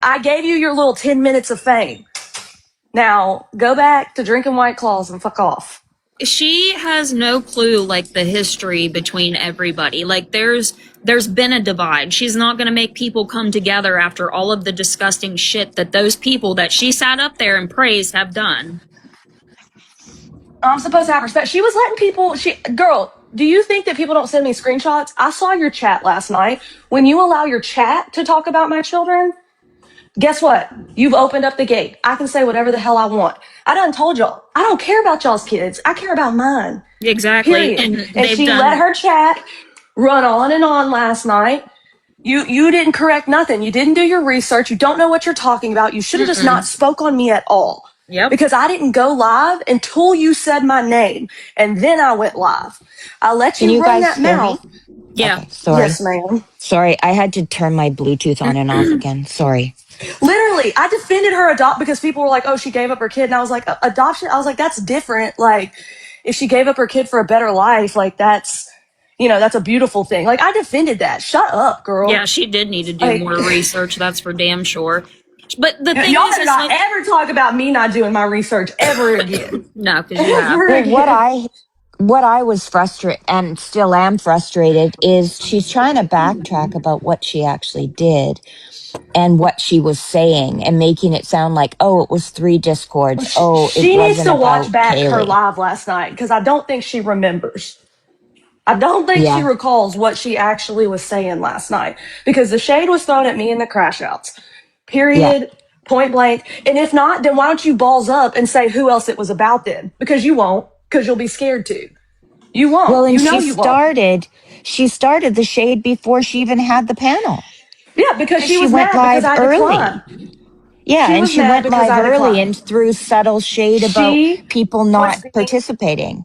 I gave you your little 10 minutes of fame. Now, go back to drinking White Claws and fuck off. She has no clue, like, the history between everybody. Like, there's been a divide. She's not going to make people come together after all of the disgusting shit that those people that she sat up there and praised have done. I'm supposed to have respect. She was letting people, girl, do you think that people don't send me screenshots? I saw your chat last night. When you allow your chat to talk about my children, guess what? You've opened up the gate. I can say whatever the hell I want. I done told y'all, I don't care about y'all's kids. I care about mine. Exactly. Period. And she let her chat run on and on last night. You didn't correct nothing. You didn't do your research. You don't know what you're talking about. You should have just not spoke on me at all. Yep. Because I didn't go live until you said my name. And then I went live. I let you run that mouth. Yeah. Okay, sorry. Yes, ma'am. Sorry, I had to turn my Bluetooth on and off again. Sorry. Literally, I defended her because people were like, oh, she gave up her kid. And I was like, adoption? I was like, that's different. Like, if she gave up her kid for a better life, like, that's a beautiful thing. Like, I defended that. Shut up, girl. Yeah, she did need to do more research. That's for damn sure. But the thing y'all is, better not ever talk about me not doing my research ever again. No, because you have. Well, what I was frustrated and still am frustrated is she's trying to backtrack about what she actually did and what she was saying and making it sound like, oh, it was 3 discords. She needs to watch back Kaylee. her live last night because I don't think she remembers. I don't think she recalls what she actually was saying last night because the shade was thrown at me in the crash outs. Period. Point blank. And if not, then why don't you balls up and say who else it was about then? Because you won't, because you'll be scared to. You won't. Well, and she started the shade before she even had the panel. Yeah, because she was went mad live because I declined. Yeah, and she went live early and threw subtle shade about people not participating.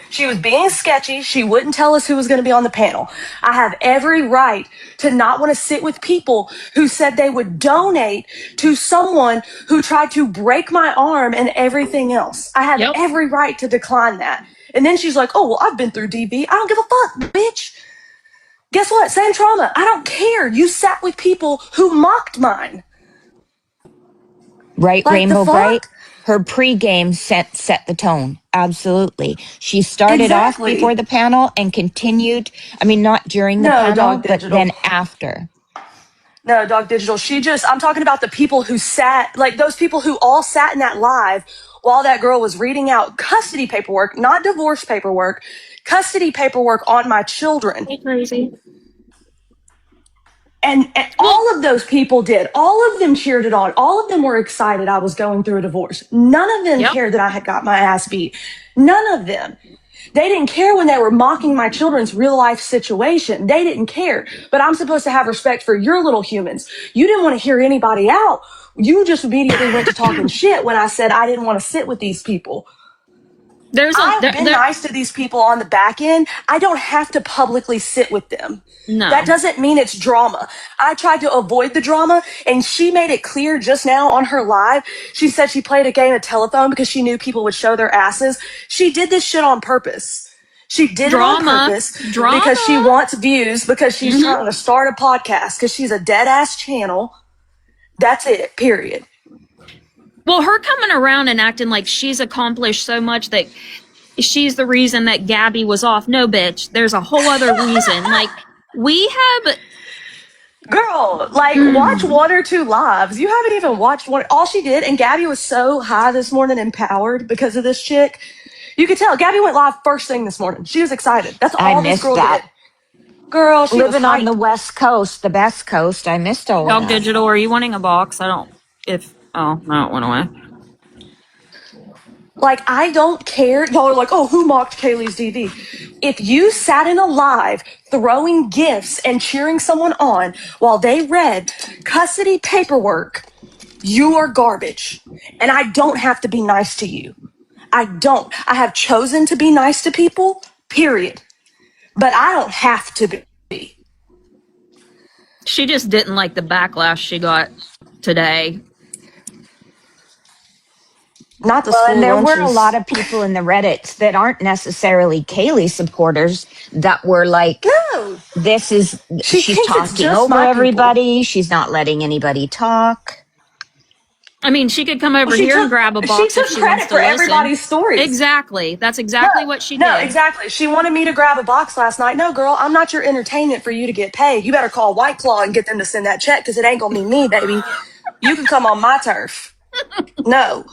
She was being sketchy. She wouldn't tell us who was going to be on the panel. I have every right to not want to sit with people who said they would donate to someone who tried to break my arm and everything else. I have every right to decline that. And then she's like, oh, well, I've been through DV. I don't give a fuck, bitch. Guess what? Same trauma. I don't care. You sat with people who mocked mine. Right, like Rainbow Bright? Her pregame set the tone. Absolutely. She started off before the panel and continued, I mean, not during the panel, but then after. No, Dog Digital. I'm talking about the people who sat, like those people who all sat in that live while that girl was reading out custody paperwork, not divorce paperwork, custody paperwork on my children. Crazy. And all of those people did. All of them cheered it on. All of them were excited I was going through a divorce. None of them cared that I had got my ass beat. None of them. They didn't care when they were mocking my children's real life situation. They didn't care. But I'm supposed to have respect for your little humans. You didn't want to hear anybody out. You just immediately went to talking shit when I said I didn't want to sit with these people. I've been nice to these people on the back end. I don't have to publicly sit with them. No. That doesn't mean it's drama. I tried to avoid the drama, and she made it clear just now on her live. She said she played a game of telephone because she knew people would show their asses. She did this shit on purpose. She did it on purpose because she wants views, because she's trying to start a podcast, because she's a dead-ass channel. That's it, period. Well, her coming around and acting like she's accomplished so much that she's the reason that Gabby was off. No, bitch. There's a whole other reason. Like, we have... Girl, like, watch 1 or 2 lives. You haven't even watched one. All she did, and Gabby was so high this morning, empowered because of this chick. You could tell. Gabby went live first thing this morning. She was excited. That's all this girl did. Girl, she living on the West Coast, the best coast. I missed all Dog Digital, are you wanting a box? I don't... Oh, no, it went away. Like, I don't care. Y'all are like, oh, who mocked Kaylee's DV? If you sat in a live throwing gifts and cheering someone on while they read custody paperwork, you are garbage. And I don't have to be nice to you. I don't. I have chosen to be nice to people, period. But I don't have to be. She just didn't like the backlash she got today. Not the Well, and school there were a lot lunches. of people in the Reddits that aren't necessarily Kaylee supporters that were like, No, she she's thinks it's talking just over my people. everybody. She's not letting anybody talk. I mean, she could come over Well, here and grab a she box if took she wants credit to for listen. everybody's stories. Exactly. That's No, exactly what she no, did. exactly. She wanted me to grab a box last night. No, girl, I'm not your entertainment for you to get paid. You better call White Claw and get them to send that check because it ain't gonna be me, baby. You can come on my turf. No.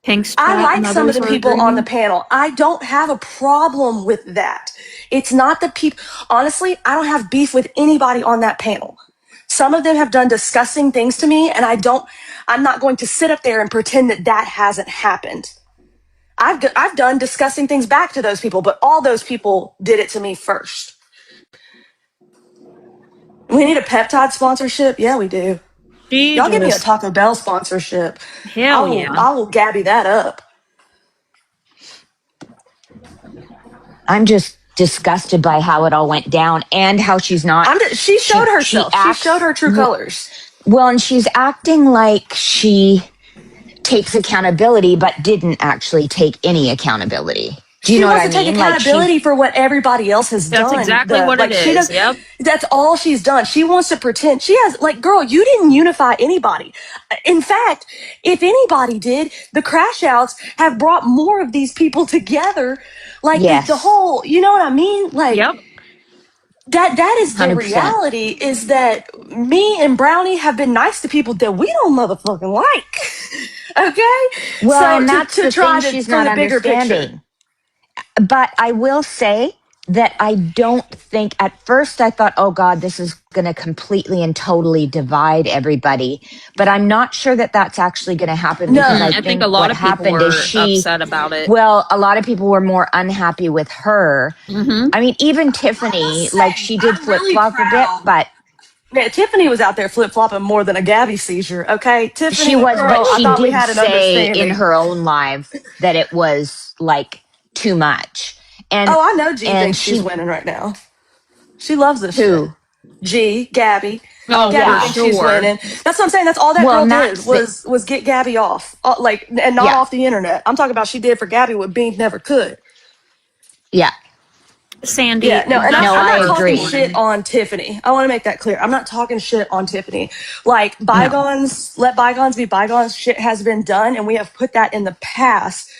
Pink's I chat like and some of others the are people on the agreeing. panel. I don't have a problem with that. It's not the people. Honestly, I don't have beef with anybody on that panel. Some of them have done disgusting things to me, and I'm not going to sit up there and pretend that that hasn't happened. I've done disgusting things back to those people, but all those people did it to me first. We need a peptide sponsorship. Yeah, we do. She Y'all give me a just, Taco Bell sponsorship. hell yeah. I will Gabby that up. I'm just disgusted by how it all went down and how she's not. She showed She herself. She showed acts her true colors. well, and she's acting like she takes accountability, but didn't actually take any accountability. Do you She know what wants I to take mean? Like accountability for what everybody else has That's done. exactly what it She is. does. Yep. That's all she's done. She wants to pretend she has. Like, girl, you didn't unify anybody. In fact, if anybody did, the crash outs have brought more of these people together. Like the yes, whole, you know what I mean? Like Yep. that is the 100%. reality. Is that me and Brownie have been nice to people that we don't motherfucking like. Okay, Well, so and that's to the thing try to she's for not the bigger picture. understanding. But I will say that I don't think at first I thought, oh God, this is going to completely and totally divide everybody. But I'm not sure that that's actually going to happen No. because I I think a think lot what of people happened is were upset about it. well, a lot of people were more unhappy with her. Mm-hmm. I mean, even I will Tiffany, like say, she did I'm flip really flop a bit, proud. but Man, Tiffany was out there flip flopping more than a Gabby seizure. Okay, she Tiffany, was, but girl, I she thought we did had an say in understanding. her own live that it was like too much. And, Oh, I know G and thinks she's she, winning right now. She loves this shit. who? Gabby. Oh, Oh, Gabby for yeah. thinks she's sure. winning. That's what I'm saying. That's all that Well, girl and did that's the, was get Gabby off, like, and not yeah, off the internet. I'm talking about she did for Gabby what Bean never could. yeah. Yeah, Sandy, no, and No, that's I'm her I not first talking agree. shit warning. on Tiffany. I want to make that clear. I'm not talking shit on Tiffany. Like, No. bygones, let bygones be bygones. Shit has been done, and we have put that in the past.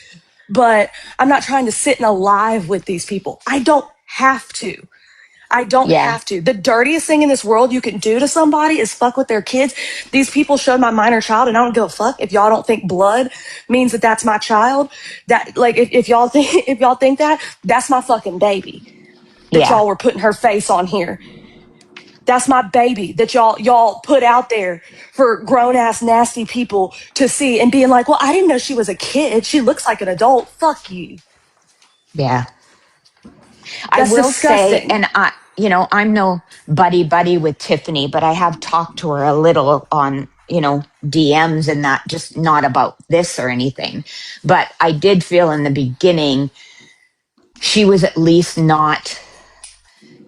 But I'm not trying to sit in a live with these people. I don't have to. I don't Yeah. have to. The dirtiest thing in this world you can do to somebody is fuck with their kids. These people showed my minor child, and I don't give a fuck if y'all don't think blood means that that's my child. That like if y'all think if y'all think that that's my fucking baby that Yeah. y'all were putting her face on here. That's my baby that y'all put out there for grown ass nasty people to see and being like, well, I didn't know she was a kid. She looks like an adult. Fuck you. Yeah. I That's will say, disgusting. and I'm no buddy with Tiffany, but I have talked to her a little on, DMs and that, just not about this or anything. But I did feel in the beginning she was at least not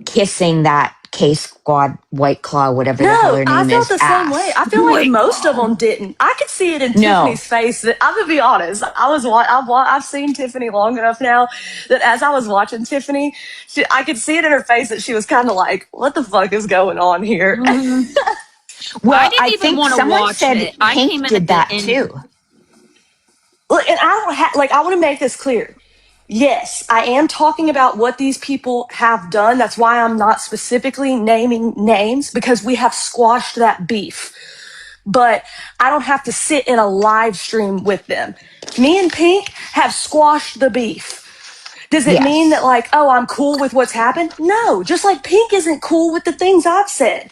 kissing that K Squad White Claw, whatever the hell No, her I name felt is, the same way. ass. I feel like White most of Claw. them didn't. I could see it in No. Tiffany's face. That I'm gonna be honest. I've seen Tiffany long enough now that as I was watching Tiffany, I could see it in her face that she was kind of like, "What the fuck is going on here?" Mm-hmm. I Well, didn't I even think want to someone watch said it. I Pink came in did at the that end. too. Look, and I don't like. I want to make this clear. Yes, I am talking about what these people have done. That's why I'm not specifically naming names because we have squashed that beef. But I don't have to sit in a live stream with them. Me and Pink have squashed the beef. Does it mean that, Yes. like, oh, I'm cool with what's happened? No, just like Pink isn't cool with the things I've said.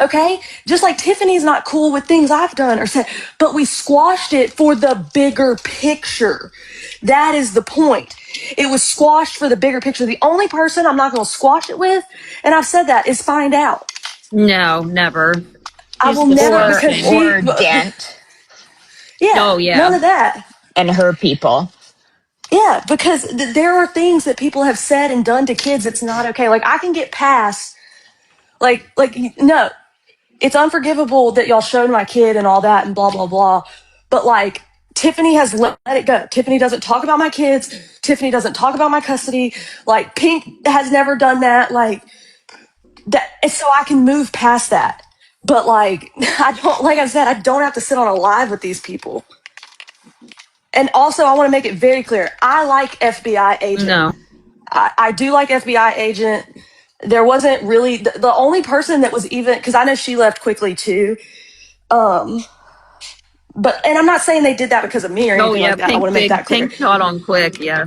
Okay? Just like Tiffany's not cool with things I've done or said, but we squashed it for the bigger picture. That is the point. It was squashed for the bigger picture. The only person I'm not going to squash it with, and I've said that, is Find Out. No, never. I She's will never because disgusting. she, Or Dent yeah, Oh, none yeah. of that. and her people. Yeah, because there are things that people have said and done to kids. It's not okay. Like I can get past, like no. it's unforgivable that y'all showed my kid and all that and blah, blah, blah. But like, Tiffany has let it go. Tiffany doesn't talk about my kids. Tiffany doesn't talk about my custody. Like, Pink has never done that. Like, that, so I can move past that. But like, I don't, like I said, I don't have to sit on a live with these people. And also, I want to make it very clear. I like FBI agent. No. I do like FBI agent. There wasn't really the only person that was even, because I know she left quickly too. But and I'm not saying they did that because of me or anything like that. I want to make that clear. Pink shot on quick, yeah.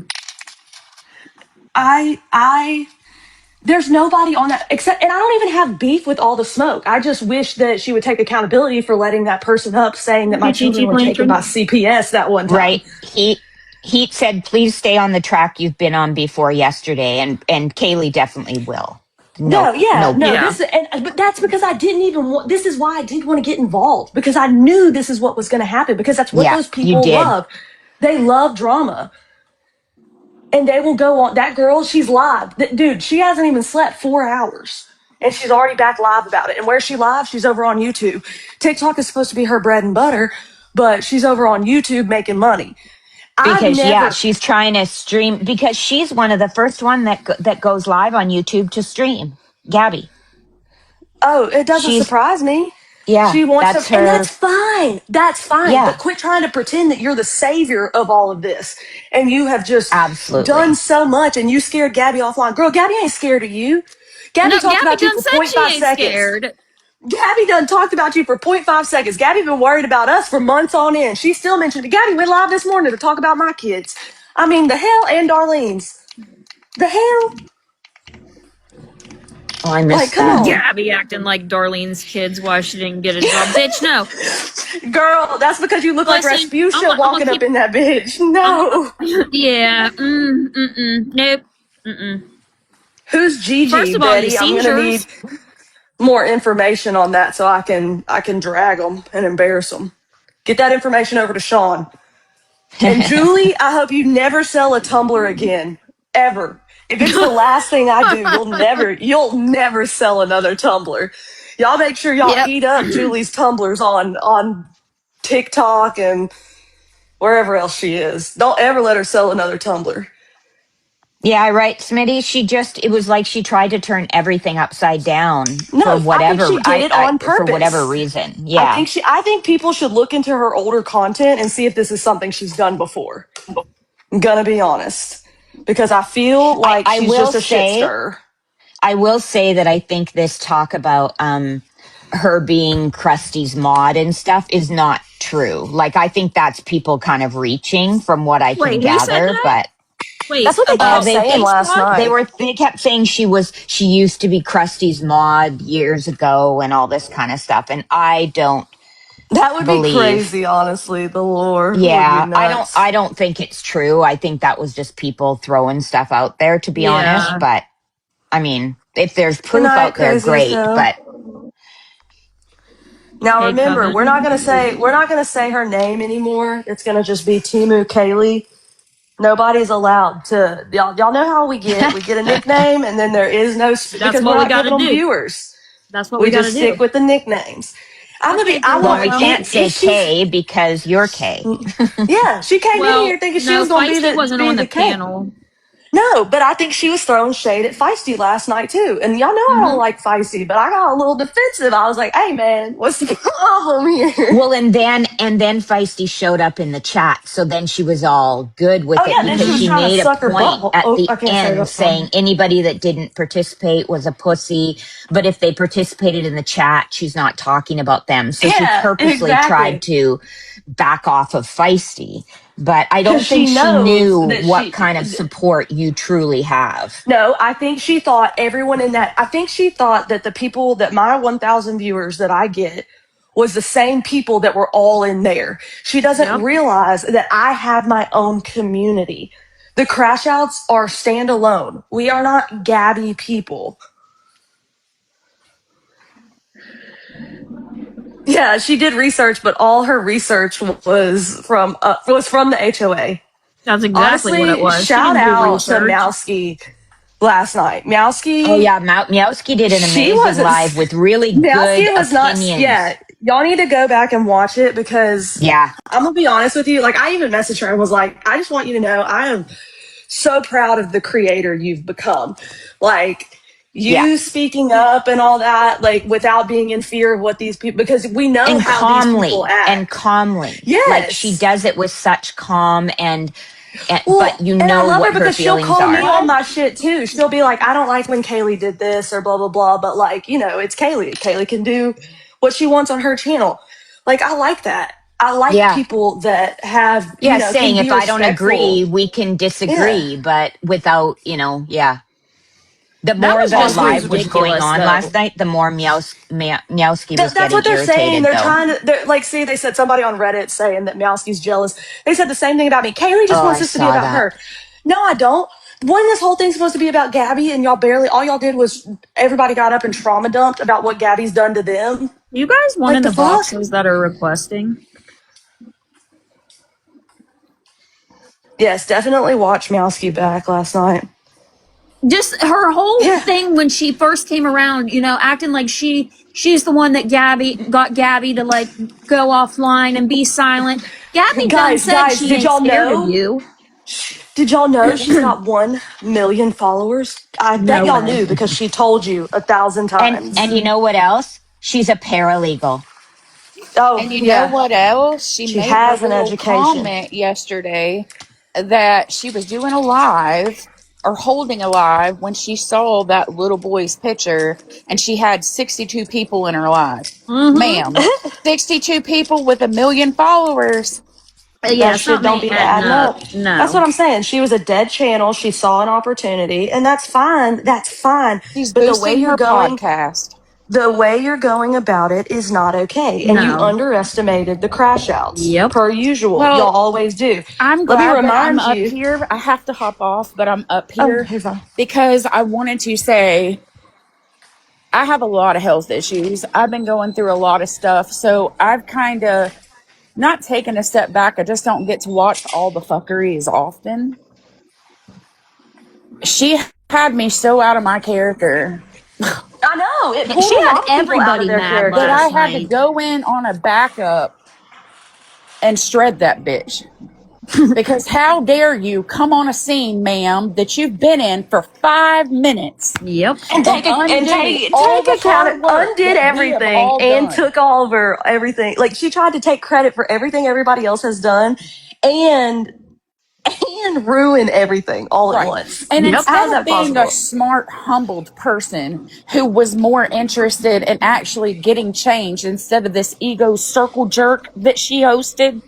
There's nobody on that except, and I don't even have beef with all the smoke. I just wish that she would take accountability for letting that person up, saying that my children were taken by CPS that one time. Right. Heat said, please stay on the track you've been on before yesterday. And Kaylee definitely will. No. But that's because I didn't even want, this is why I didn't want to get involved, because I knew this is what was going to happen, because that's what those people love. They love drama. And they will go on. That girl, she's live. Dude, she hasn't even slept 4 hours. And she's already back live about it. And where she live? She's over on YouTube. TikTok is supposed to be her bread and butter, but she's over on YouTube making money. Because she's trying to stream, because she's one of the first one that goes live on YouTube to stream. Gabby. Oh, it doesn't surprise me. Yeah, she wants to, and that's fine. That's fine. Yeah. But quit trying to pretend that you're the savior of all of this, and you have just done so much, and you scared Gabby offline. Girl, Gabby ain't scared of you. Gabby talked about you for 0.5 seconds. Scared. Gabby done talked about you for 0.5 seconds. Gabby been worried about us for months on end. She still mentioned it. Gabby went live this morning to talk about my kids. I mean, the hell, and Darlene's. The hell. Oh, I missed that. Gabby acting like Darlene's kids while she didn't get a job. Bitch, no. Girl, that's because you look like Rasputia walking up in that bitch. No. Yeah. Nope. Who's Gigi, First of all, Betty? I'm going to need more information on that so I can drag them and embarrass them. Get that information over to Sean. And Julie, I hope you never sell a tumbler again. Ever. If it's the last thing I do, you'll never sell another tumbler. Y'all make sure y'all eat up Julie's tumblers on TikTok and wherever else she is. Don't ever let her sell another tumbler. Yeah, right, Smitty. It was like she tried to turn everything upside down for whatever. I think she did it on purpose. For whatever reason. Yeah. I think people should look into her older content and see if this is something she's done before. I'm gonna be honest. Because I feel like she's just a shit stirrer. I will say that I think this talk about her being Krusty's mod and stuff is not true. Like, I think that's people kind of reaching from what I can gather. But that's what they kept saying last night. They kept saying she used to be Krusty's mod years ago and all this kind of stuff. And I don't. That would be crazy, honestly. The lore. Yeah, I don't think it's true. I think that was just people throwing stuff out there, to be honest. But I mean, if there's proof out there, great. But now remember, we're not gonna say her name anymore. It's gonna just be Timu Kaylee. Nobody's allowed to. Y'all know how we get. We get a nickname, and then there is no because we're not giving them viewers. That's what we gotta do. We just stick with the nicknames. We can't say K because you're K. Yeah, she came in here thinking she was going to be the wasn't on the panel. No, but I think she was throwing shade at Feisty last night too. And y'all know I don't like Feisty, but I got a little defensive. I was like, "Hey man, what's the problem here?" Well, and then Feisty showed up in the chat, so then she was all good with it because she made a point at the end saying anybody that didn't participate was a pussy, but if they participated in the chat, she's not talking about them. So she purposely tried to back off of Feisty. But I don't think she knew what kind of support you truly have. No, I think she thought that the people that my 1,000 viewers that I get was the same people that were all in there. She doesn't realize that I have my own community. The crash outs are standalone. We are not Gabby people. Yeah, she did research, but all her research was from the HOA. That's exactly what it was. Shout out to Mowski. last night. Meowski. Oh yeah, Meowski did an She amazing wasn't- live with really Meowski good was not. opinions. Yeah, y'all need to go back and watch it because Yeah. I'm gonna be honest with you. Like, I even messaged her and was like, I just want you to know I am so proud of the creator you've become. Like, you speaking up and all that, like, without being in fear of what these people, because we know And how these people act. And calmly. Yes. Like she does it with such calm and Well, but you and I know love what her because she'll feelings call me are. on my shit too. She'll be like, I don't like when Kaylee did this or blah, blah, blah. But like, you know, it's Kaylee. Kaylee can do what she wants on her channel. Like, I like that. I like people that have, you know, saying can be if I don't agree, we can disagree, but without, you know, The more the live was going on last night, the more Meowski was that's what getting they're saying. irritated, They're though. trying to, they're like, see, they said somebody on Reddit saying that Meowski's jealous. They said the same thing about me. Kaylee just wants this to be about her. No, I don't. When this whole thing's supposed to be about Gabby and y'all barely, all y'all did was everybody got up and trauma dumped about what Gabby's done to them. You guys one in the boxes that are requesting? Yes, definitely watch Meowski back last night. Just her whole thing when she first came around, you know, acting like she's the one that got Gabby to like go offline and be silent. Gabby guys, she did ain't y'all scared know? of you. Did y'all know she's got 1 million followers? I bet y'all knew because she told you 1,000 times. And you know what else? She's a paralegal. Oh, and you know what else? She made has a an little education. comment yesterday that she was doing a live or holding a live when she saw that little boy's picture and she had 62 people in her live. Ma'am, 62 people with 1 million followers. Yeah, That shit don't be adding up. No. That's what I'm saying. She was a dead channel. She saw an opportunity, and that's fine. That's fine. She's But the way boosting you're her going, podcast. the way you're going about it is not okay. And you underestimated the crash outs. Yep. Per usual. Well, y'all always do. I'm Let me glad that I'm remind up you. here. I have to hop off, but I'm up Oh, here you're fine. because I wanted to say I have a lot of health issues. I've been going through a lot of stuff. So I've kind of not taken a step back. I just don't get to watch all the fuckery as often. She had me so out of my character. I know. It pulled She a had lot of people out everybody of their mad character. That I last had to night. go in on a backup and shred that bitch. Because how dare you come on a scene, ma'am, that you've been in for 5 minutes. Yep. And take account, undid everything and took all of her everything. Like, she tried to take credit for everything everybody else has done and ruin everything all at once. And How instead is that of being possible? a smart, humbled person who was more interested in actually getting change instead of this ego circle jerk that she hosted,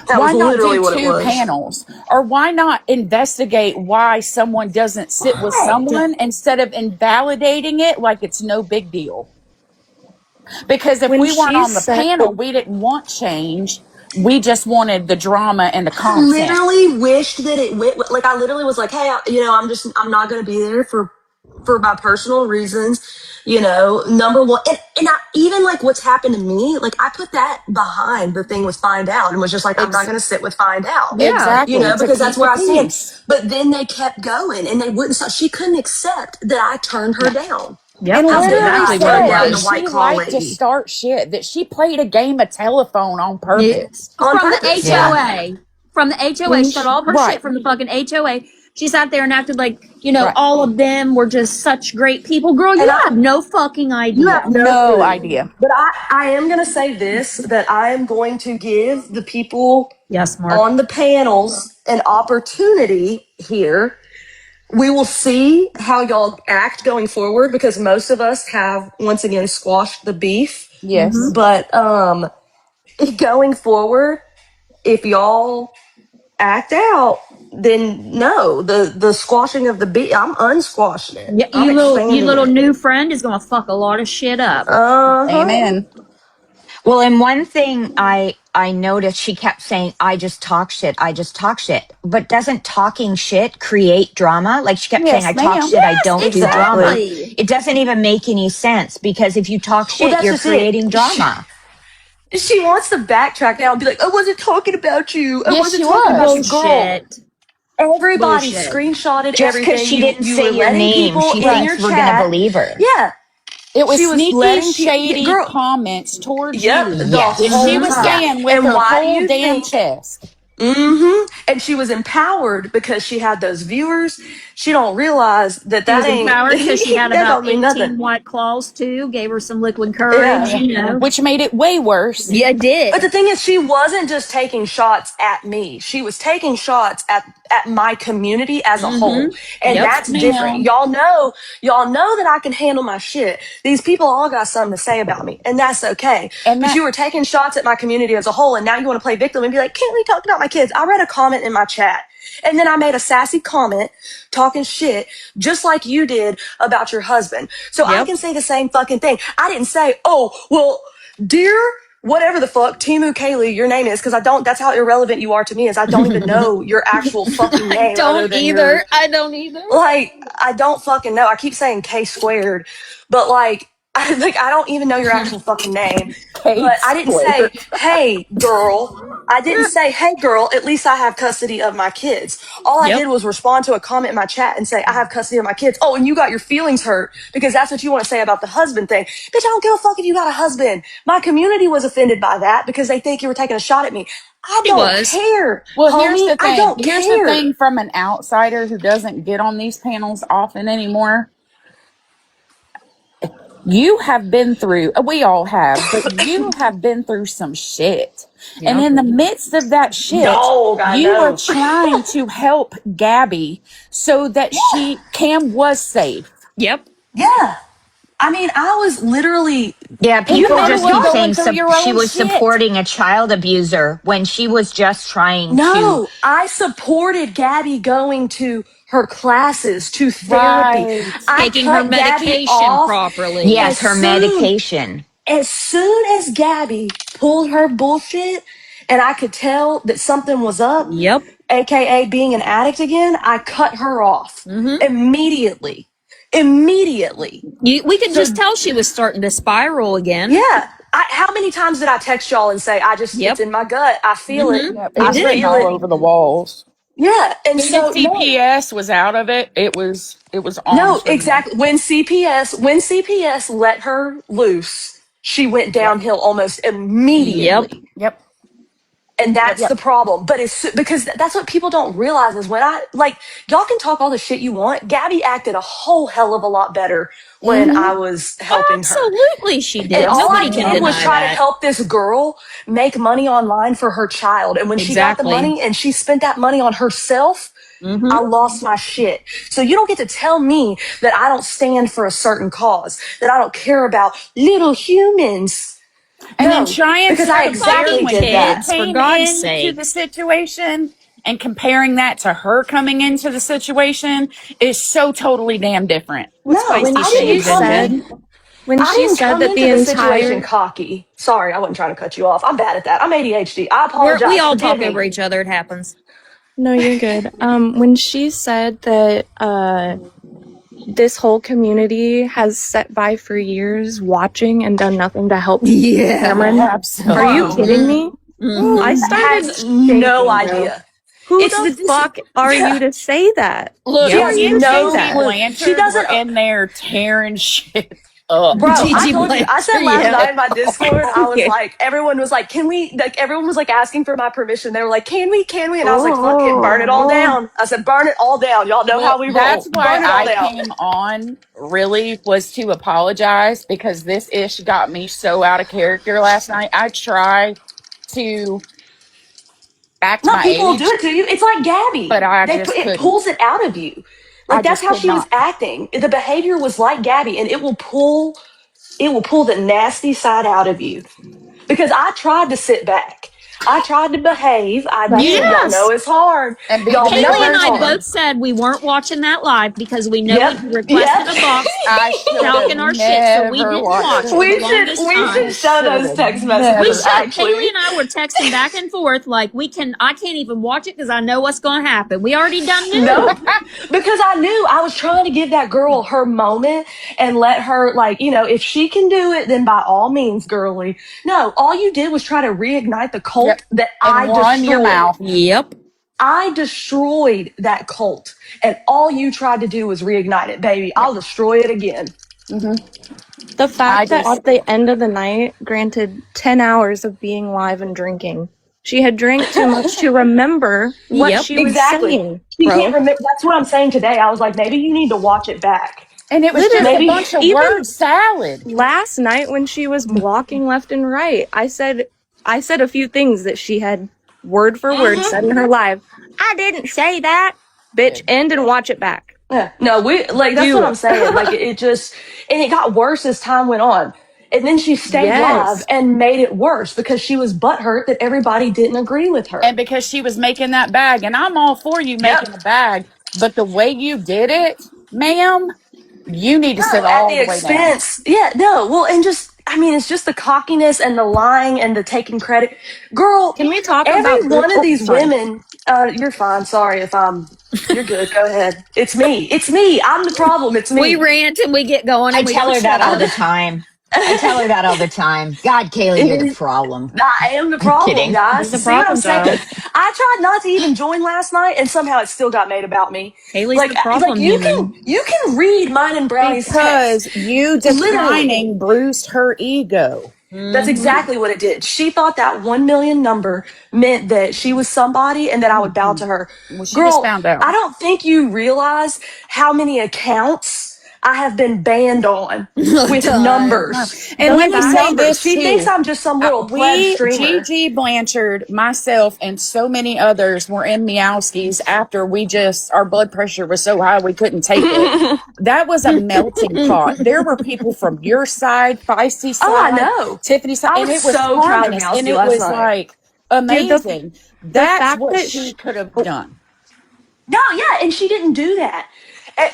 That why was not literally do what it 2 was. panels? Or why not investigate why someone doesn't sit with someone instead of invalidating it like it's no big deal? Because if we weren't on the panel, we didn't want change. We just wanted the drama and the content. Literally wished that it went, like, I literally was like, hey, I'm not going to be there for my personal reasons, number one. And I, even like what's happened to me, like, I put that behind the thing was find out and was just like, I'm not going to sit with find out. Exactly. Because that's where I stand. But then they kept going and they wouldn't stop. She couldn't accept that I turned her down. Yep, And that's literally exactly said what it that was. she liked to start shit, that she played a game of telephone on purpose. From the HOA. From the HOA. She got all of her shit from the fucking HOA. She sat there and acted like, all of them were just such great people. Girl, you have no fucking idea. You have no idea. But I am going to say this, that I am going to give the people on the panels an opportunity here. We will see how y'all act going forward because most of us have, once again, squashed the beef. Yes. But going forward, if y'all act out, then no, the squashing of the beef, I'm unsquashing it. Yeah, you little new friend is going to fuck a lot of shit up. Amen. Well, and one thing I noticed, she kept saying, I just talk shit. But doesn't talking shit create drama? Like she kept saying, I talk shit, I don't do drama. It doesn't even make any sense because if you talk shit, you're creating drama. She wants to backtrack now and be like, I wasn't talking about you. I wasn't talking about you, girl. Everybody Bullshit. screenshotted Just because everything. she didn't You say were your letting name, people she in thinks your we're going to chat. believe her. Yeah. It was She was sneaky, letting people, shady girl, comments towards yep, you the Yes. that she whole was time. saying with And her why do whole you damn think? chest. And she was empowered because she had those viewers. She don't realize that She that was ain't, empowered because she had that about don't mean nothing. 18 white claws too. Gave her some liquid courage, Yeah. you know. Which made it way worse. Yeah, it But the did. thing is, she wasn't just taking shots at me. She was taking shots at my community as a whole. And Yep. that's different. Ma'am. Y'all know that I can handle my shit. These people all got something to say about me, and that's okay. And But that you were taking shots at my community as a whole, and now you want to play victim and be like, can't we talk about my kids? I read a comment in my chat. And then I made a sassy comment talking shit just like you did about your husband. So I Yep. can say the same fucking thing. I didn't say, oh, well, dear whatever the fuck Timu Kaylee your name is, because I don't, that's how irrelevant you are to me, is I don't even know your actual fucking I name other don't than your, either. I don't either. like, I don't fucking know. I keep saying K squared, but like, I don't even know your actual fucking name. Kate But I didn't say, squared. hey, girl. I didn't say, hey, girl, at least I have custody of my kids. All I Yep. did was respond to a comment in my chat and say, I have custody of my kids. Oh, and you got your feelings hurt because that's what you want to say about the husband thing. Bitch, I don't give a fuck if you got a husband. My community was offended by that because they think you were taking a shot at me. I She don't was. care, Well, homie. I don't Here's the care. thing from an outsider who doesn't get on these panels often anymore. You have been through, we all have, but you have been through some shit. And Yep. in the midst of that shit, No, God, you were no. trying to help Gabby so that Cam was safe. Yep. Yeah. I mean, I was literally, Yeah, In the people y'all, just middle of keep y'all, going saying through your she own was shit. supporting a child abuser when she was just trying to. no, I supported Gabby going to her classes, to therapy. Right. I Taking her cut Gabby medication off properly. Yes, as her soon medication. as soon as Gabby pulled her bullshit and I could tell that something was up, Yep. aka being an addict again, I cut her off Mm-hmm. immediately. Immediately. We could just So tell she was starting to spiral again. yeah. How many times did I text y'all and say, it's Yep. in my gut. I feel it. Mm-hmm. Yep. It You I was written did. feel all it. over the walls. Yeah. And As soon as so, no, CPS was out of it, it was no, arms from there. exactly. When CPS let her loose, she went Yep. downhill almost Yep. immediately. Yep. And Yep. that's the Yep. problem. But it's because that's what people don't realize is when y'all can talk all the shit you want. Gabby acted a whole hell of a lot better when Mm-hmm. I was helping her. Absolutely, she And did. Yes, all I Nobody can did ma'am. was deny try to that. help this girl make money online for her child. And when she got the Exactly. money and she spent that money on herself, Mm-hmm. I lost my shit. So you don't get to tell me that I don't stand for a certain cause, that I don't care about little humans. And then No, trying because to I compare exactly Fucking when did you that. kids, for came God's into sake. the situation and comparing that to her coming into the situation is so totally damn different. What No, Feisty I shitty didn't come Ginger. in. I didn't come into the situation cocky. Sorry, I wasn't trying to cut you off. I'm bad at that. I'm ADHD. I We apologize. all Forgive talk me. over each other. It happens. No, you're good. When she said that this whole community has sat by for years watching and done nothing to help Cameron, are you Absolutely. kidding Bro, me? I Mm-hmm. started has no shaking, bro. idea. Who It's the the fuck are you to say that? Look, She Who are has me you and to say no Gigi that? clue. She Blanchard were doesn't. in there tearing shit up. Bro, I Gigi told you. I said Blanchard, last yeah. night in my Discord, I was like, everyone was like, can we? Like, everyone was like asking for my permission. They were like, can we? Can we? And I was like, fuck it, burn it all down. I said, burn it all down. Y'all know Well, how we that's roll. why Burn it all I down. came on really was to apologize because this ish got me so out of character last night. I try to act No, my people will do age, it to you. It's like but Gabby. I They just it couldn't. pulls it out of you. I Like that's just how could she was not. acting. The behavior was like Gabby, and it will pull the nasty side out of you. Because I tried to sit back. I tried to behave. I That's did. it. Y'all know Yes. it's hard. And be Y'all know Kaylee and it's I disappointed. hard. both said we weren't watching that live because we know Yep. we requested Yep. a box I should have talking our shit, so we never didn't watched watch for the it. we should longest we time. should I show should those have text We messages never. should. Kaylee actually. and I were texting back and forth like I can't even watch it because I know what's going to happen. We already done knew. Nope. Because I knew I was trying to give that girl her moment and let her, like, if she can do it, then by all means, girly. No, all you did was try to reignite the Yep. cult that And I run your destroyed. mouth. Yep. I destroyed that cult, and all you tried to do was reignite it, baby. I'll destroy it again. The fact that at the end of the night, granted 10 hours of being live and drinking, she had drank too much to remember what she was saying. She can't remember. That's what I'm saying today. I was like, maybe you need to watch it back. And it was just a bunch of word salad. Last night when she was blocking left and right, I said a few things that she had word for word said in her live. I didn't say that. Bitch, end and watch it back. Yeah. No, that's what I'm saying. Like it just, and it got worse as time went on. And then she stayed live and made it worse because she was butthurt that everybody didn't agree with her. And because she was making that bag. And I'm all for you making a bag. But the way you did it, ma'am, you need to sit all the way down. Yeah, no. Well, and just, I mean, it's just the cockiness and the lying and the taking credit. Girl, can we talk every about one of these women, you're fine. Sorry if you're good. Go ahead. It's me. It's me. I'm the problem. It's me. We rant and we get going. And I tell her that all the time. I tell her that all the time. God, Kaylee, you're the problem. I am the problem, guys. The problem, I tried not to even join last night, and somehow it still got made about me. Haley's the problem. You can read mine and Brownie's because text. You declining bruised her ego. That's exactly what it did. She thought that 1 million number meant that she was somebody and that I would bow to her. Well, she just found out. I don't think you realize how many accounts I have been banned on with numbers. And let me say this, she thinks I'm just some little pleb streamer. Gigi Blanchard, myself, and so many others were in Meowski's after our blood pressure was so high we couldn't take it. That was a melting pot. There were people from your side, Feisty side, I know. Tiffany's side, and it was so proud of Meowski and it was like amazing. That's what she could have done. No, yeah, and she didn't do that.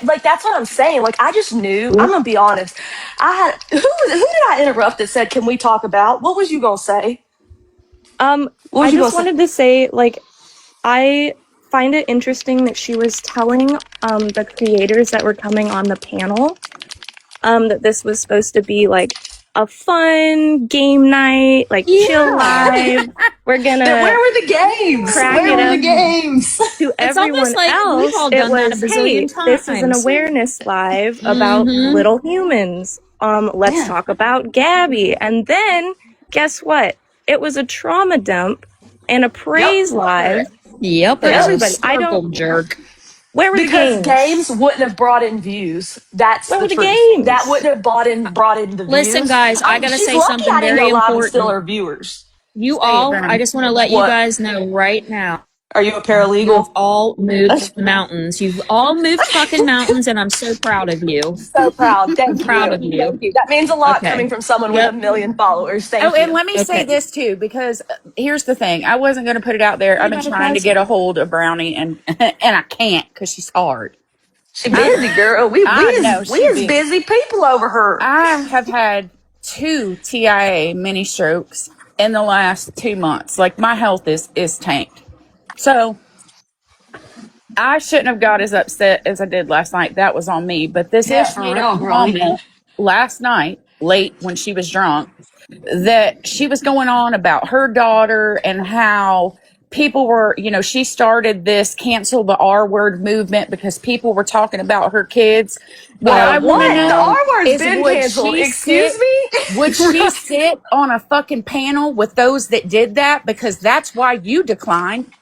Like, that's what I'm saying. Like, I just knew. I'm gonna be honest. Who did I interrupt that said, "Can we talk about?" What was you gonna say? I just wanted to say, like, I find it interesting that she was telling the creators that were coming on the panel that this was supposed to be like a fun game night, like chill live. We're gonna. Where were the games? Where were the games? To everyone else, it was, hey, this is an awareness live about little humans. Let's talk about Gabby. And then, guess what? It was a trauma dump and a praise live. Yep, for everybody. I don't jerk. Where were the games? Games wouldn't have brought in views. That's Where the were the truth. games? That wouldn't have brought in the views. Listen, guys, I gotta say something I didn't very go live and important. Still our viewers. I just want to let you guys know right now. Are you a paralegal? You've all moved mountains. You've all moved fucking mountains, and I'm so proud of you. So proud. Thank you. Proud of you. Thank you. That means a lot coming from someone with 1 million followers. Thank you. And let me say this too, because here's the thing. I wasn't going to put it out there. I've been trying to get a hold of Brownie, and I can't because she's hard. She's busy, girl. We is busy people over her. I have had 2 TIA mini strokes in the last 2 months. Like, my health is tanked. So I shouldn't have got as upset as I did last night. That was on me. But this woman last night, late when she was drunk, that she was going on about her daughter and how people were, she started this cancel the R word movement because people were talking about her kids. What I want to know the R word's been canceled. Excuse me? Would she sit on a fucking panel with those that did that? Because that's why you declined.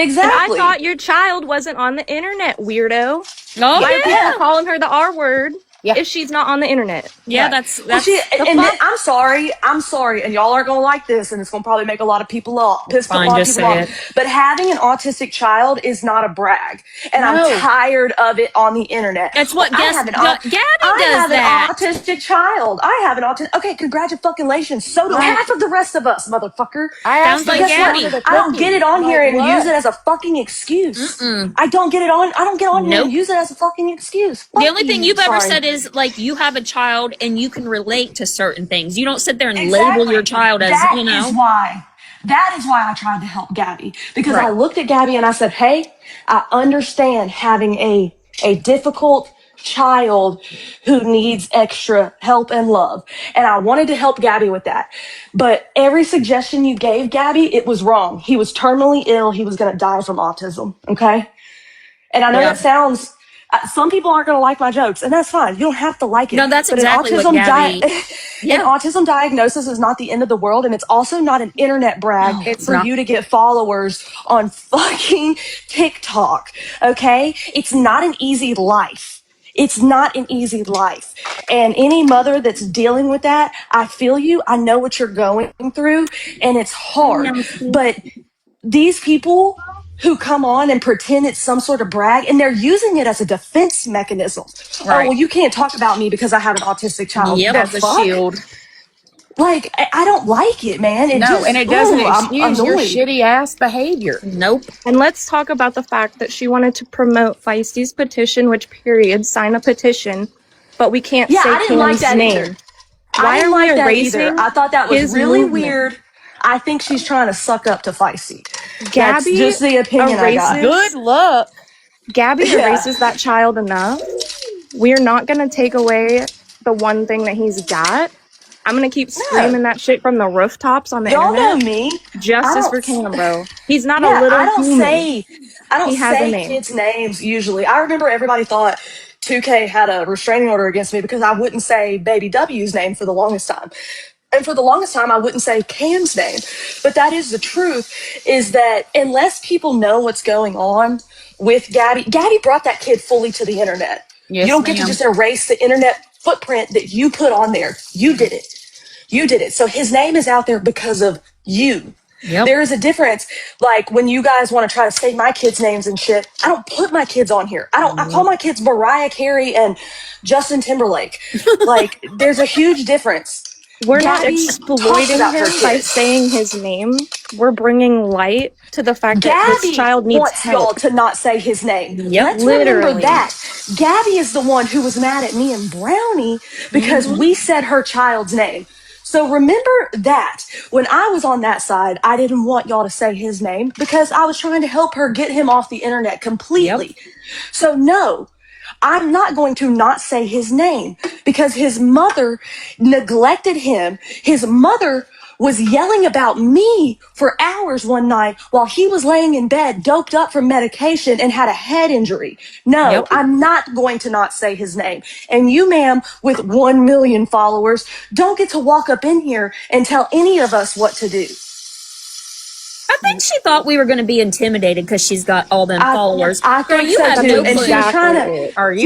Exactly. And I thought your child wasn't on the internet, weirdo. No, why are people calling her the R word if she's not on the internet? Yeah, that's I'm sorry, and y'all aren't gonna like this, and it's gonna probably make a lot of people piss a lot of people off. But having an autistic child is not a brag, and I'm tired of it on the internet. That's what Gabby does. An autistic child. I have an autistic. Okay, congratulations. So do half of the rest of us, motherfucker. Sounds like Gabby. I don't get it on here and use it as a fucking excuse. I don't get on here and use it as a fucking excuse. The only thing you've ever said is, like, you have a child and you can relate to certain things. You don't sit there and label your child as, That is why I tried to help Gabby. Because I looked at Gabby and I said, hey, I understand having a difficult child who needs extra help and love. And I wanted to help Gabby with that. But every suggestion you gave Gabby, it was wrong. He was terminally ill. He was going to die from autism. Okay. And I know that sounds, some people aren't going to like my jokes, and that's fine. You don't have to like it. No, that's but exactly what Gabby... An autism diagnosis is not the end of the world, and it's also not an internet brag for you to get followers on fucking TikTok, okay? It's not an easy life. It's not an easy life. And any mother that's dealing with that, I feel you. I know what you're going through, and it's hard. But these people who come on and pretend it's some sort of brag, and they're using it as a defense mechanism. Right. Oh, well, you can't talk about me because I have an autistic child. Yep. As a shield. Like, I don't like it, man. And it doesn't excuse your shitty ass behavior. Nope. And let's talk about the fact that she wanted to promote Feisty's petition, which sign a petition, but we can't say I didn't like Cam's that name. either. Why are we erasing? I thought that was his really movement? weird. I think she's trying to suck up to Feisty. Gabby That's just the opinion I got. Good luck. Gabby erases that child enough. We're not going to take away the one thing that he's got. I'm going to keep screaming that shit from the rooftops on the internet. Y'all know me. Justice for Cam, bro. He's not a little human. I don't say kids' names usually. I remember everybody thought 2K had a restraining order against me because I wouldn't say Baby W's name for the longest time. And for the longest time, I wouldn't say Cam's name. But that is the truth, is that unless people know what's going on with Gabby brought that kid fully to the internet. Yes, you don't get to just erase the internet footprint that you put on there. You did it. You did it. So his name is out there because of you. Yep. There is a difference. Like when you guys want to try to say my kids' names and shit, I don't put my kids on here. I call my kids Mariah Carey and Justin Timberlake. Like there's a huge difference. We're not exploiting him by saying his name. We're bringing light to the fact that this child needs wants help. y'all to not say his name. Yep, Let's remember that. Gabby is the one who was mad at me and Brownie because we said her child's name. So remember that. When I was on that side, I didn't want y'all to say his name because I was trying to help her get him off the internet completely. Yep. So no, I'm not going to not say his name because his mother neglected him. His mother was yelling about me for hours one night while he was laying in bed, doped up from medication and had a head injury. No, I'm not going to not say his name. And you, ma'am, with 1 million followers, don't get to walk up in here and tell any of us what to do. I think she thought we were going to be intimidated because she's got all them followers. I think so too. And she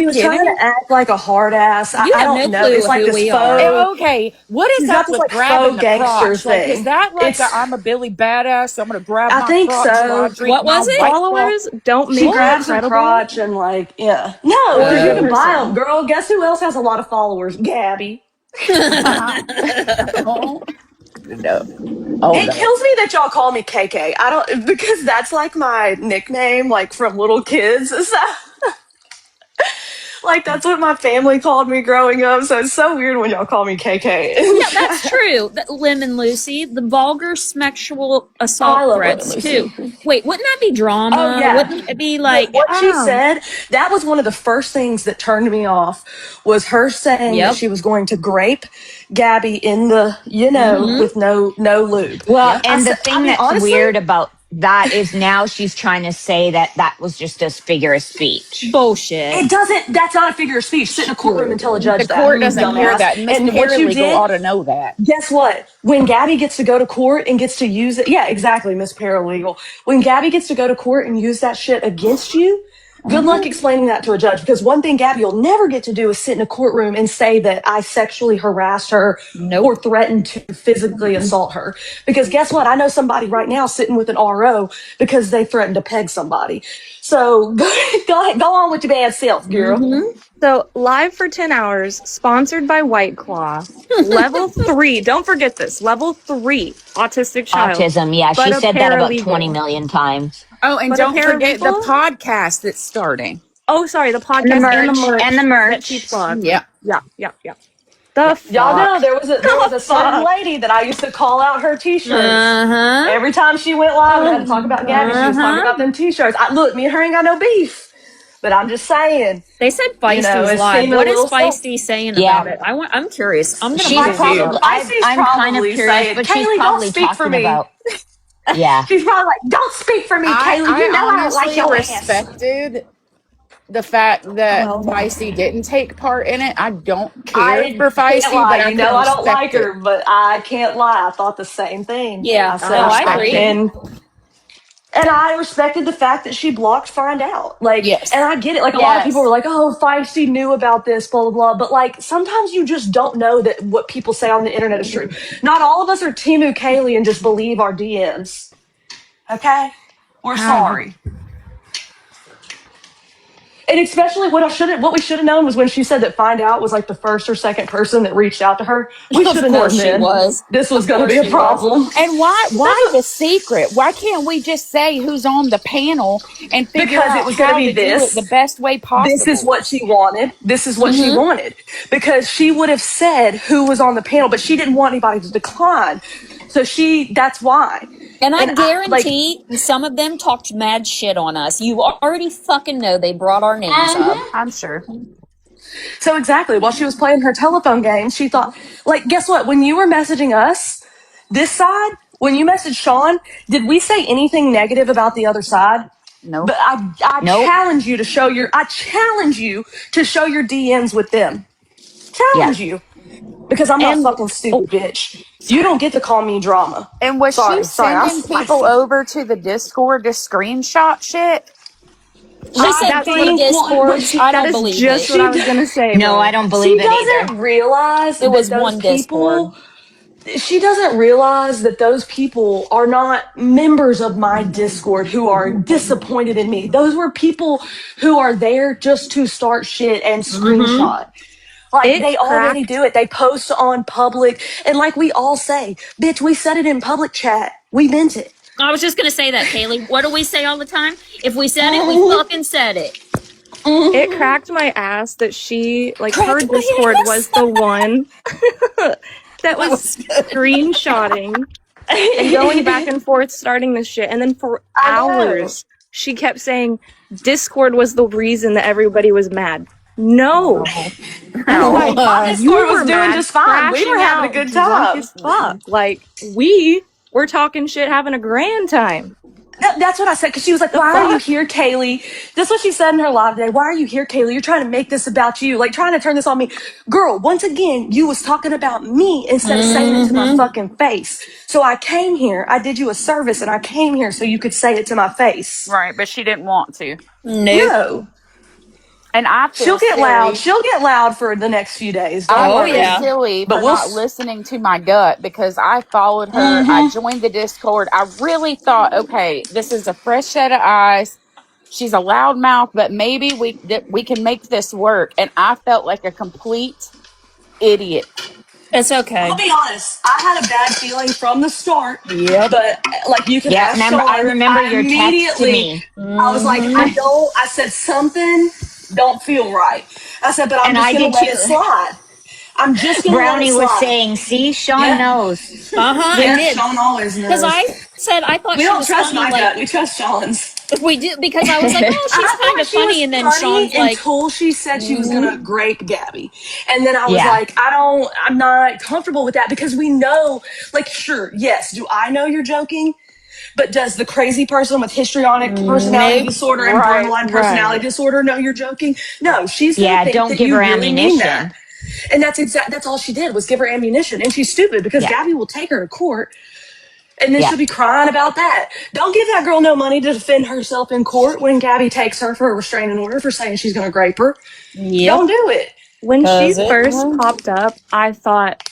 was trying to act like a hard ass. I don't know. It's like this faux. Okay, what is up with grabbing the crotch? Like, is that like I'm a Billy badass? So I'm going to grab my crotch. I think so. What was it? Followers don't make She grabs her crotch and like, no, because you can buy them, girl. Guess who else has a lot of followers? Gabby. No. It kills me that y'all call me KK. I don't, because that's like my nickname, like from little kids. So, like that's what my family called me growing up. So it's so weird when y'all call me KK. Yeah, that's true. Lemon Lucy, the vulgar sexual assault threats too. Wait, wouldn't that be drama? Oh, yeah. Wouldn't it be like what she said? That was one of the first things that turned me off. Was her saying that she was going to grape Gabby in the, with no lube. Well, and the thing that's weird about that is now she's trying to say that was just a figure of speech. Bullshit. It doesn't. That's not a figure of speech. Sit in a courtroom and tell a judge the court doesn't hear that. And what you did, ought to know that. Guess what? When Gabby gets to go to court and gets to use it, yeah, exactly, Miss Paralegal. When Gabby gets to go to court and use that shit against you, good luck explaining that to a judge, because one thing Gabby will never get to do is sit in a courtroom and say that I sexually harassed her or threatened to physically assault her. Because guess what? I know somebody right now sitting with an RO because they threatened to peg somebody. So go on with your bad self, girl. Mm-hmm. So live for 10 hours, sponsored by White Claw. Level 3. Don't forget this. Level 3 autistic child. Autism. Yeah, she said that about 20 million times. Oh, and don't forget the podcast that's starting. Oh, sorry, the podcast and the merch. Yeah. Y'all know there was a certain lady that I used to call out her t-shirts. Every time she went live and had to talk about Gabby, she was talking about them t-shirts. Look, me and her ain't got no beef. But I'm just saying. They said Feisty's it's live. seeming a What is little Feisty saying Yeah. about it? I'm curious. I'm gonna She's Google. probably, Feisty's I'm kind of probably curious, saying, but she's Kaylee, don't probably speak for talking me. about, yeah. She's probably like, don't speak for me, Kaylee. I You know I don't like honestly your ass. respected the fact that Well, Feisty didn't take part in it. I don't care I for can't Feisty, lie. but I You can know I don't like respect it. her, but I can't lie. I thought the same thing. Yeah, I said no, I I respect agree. it. and I respected the fact that she blocked Find Out. Like, Yes. and I get it. Like, a lot of people were like, oh, Feisty knew about this, blah, blah, blah. But, like, sometimes you just don't know that what people say on the internet is true. Not all of us are Timu Kaylee and just believe our DMs. Okay? We're sorry. And especially what we should have known was when she said that Find Out was like the first or second person that reached out to her. We should Of have known course she then was. this was Of going to course be a she was. problem. And why the secret? Why can't we just say who's on the panel and figure Because it out was going to how be to do it the this. best way This is possible? what she wanted. This is what she wanted. Because she would have said who was on the panel, but she didn't want anybody to decline. So that's why. And I And guarantee some of them talked mad shit on us. You already fucking know they brought our names up. I'm sure. so exactly, while she was playing her telephone game, she thought, like, guess what? When you were messaging us, this side, when you messaged Sean, did we say anything negative about the other side? No. But I Nope. challenge you to show your DMs with them. Yeah. Challenge you. Because I'm not And fucking stupid, bitch. You don't get to call me drama. and was she Sorry, I'm sending people spicy. over to the Discord to screenshot shit? She said I three think what discords. I That don't is believe just it. what I was gonna say, No, I Will. don't she believe it either. doesn't realize It was that those one discord. people she doesn't realize that those people are not members of my Discord who are disappointed in me. Those were people who are there just to start shit and screenshot. Like, It they already cracked. do it. They post on public. And like we all say, bitch, we said it in public chat. We meant it. I was just gonna say that, Kaylee. What do we say all the time? If we said it, we fucking said it. It cracked my ass that she, like, her Cracked my Discord ass. was the one that That was was good. screenshotting and going back and forth starting this shit. And then for I know. hours, she kept saying Discord was the reason that everybody was mad. No. Like, My you Discord was were doing mad, just fine. We were crashing having a out, good drunk time. as fuck. Like, we were talking shit, having a grand time. That's what I said, because she was like, why are you here, Kaylee? That's what she said in her live today. Why are you here, Kaylee? You're trying to make this about you, like trying to turn this on me. Girl, once again, you was talking about me instead of saying it to my fucking face. So I came here, I did you a service, and I came here so you could say it to my face. Right, but she didn't want to. Nope. No. And I feel She'll get loud. silly. She'll get loud for the next few days. Don't I worry. feel silly But for not listening to my gut because I followed her. I joined the Discord. I really thought, okay, this is a fresh set of eyes. She's a loudmouth, but maybe we can make this work. And I felt like a complete idiot. It's okay. I'll be honest. I had a bad feeling from the start. Yep. But like you can Yeah, ask Sean. I remember your text to me. I was like, I said something don't feel right. I said, but I'm And just I gonna did let too. it slide. I'm just gonna let Brownie it was slide. saying, see, Sean Yeah. knows. I Yeah, did. Sean always knows. Because I said I thought we she don't was trust funny. my Like gut. We trust Sean's. we do, because I was like, oh, she's I kind thought of she was funny, and then funny Sean's like, until she said she was gonna grape Gabby, and then I was Yeah. like, I'm not comfortable with that because we know, like, sure, yes, do I know you're joking? But does the crazy person with histrionic personality nope. disorder and Right, borderline personality disorder know you're joking? No, she's gonna Yeah, think don't that give you her really mean that. ammunition. And that's all she did was give her ammunition. And she's stupid because Yeah. Gabby will take her to court and then Yeah. she'll be crying about that. Don't give that girl no money to defend herself in court when Gabby takes her for a restraining order for saying she's going to grape her. Yep. Don't do it. When she Does it? first popped up, I thought,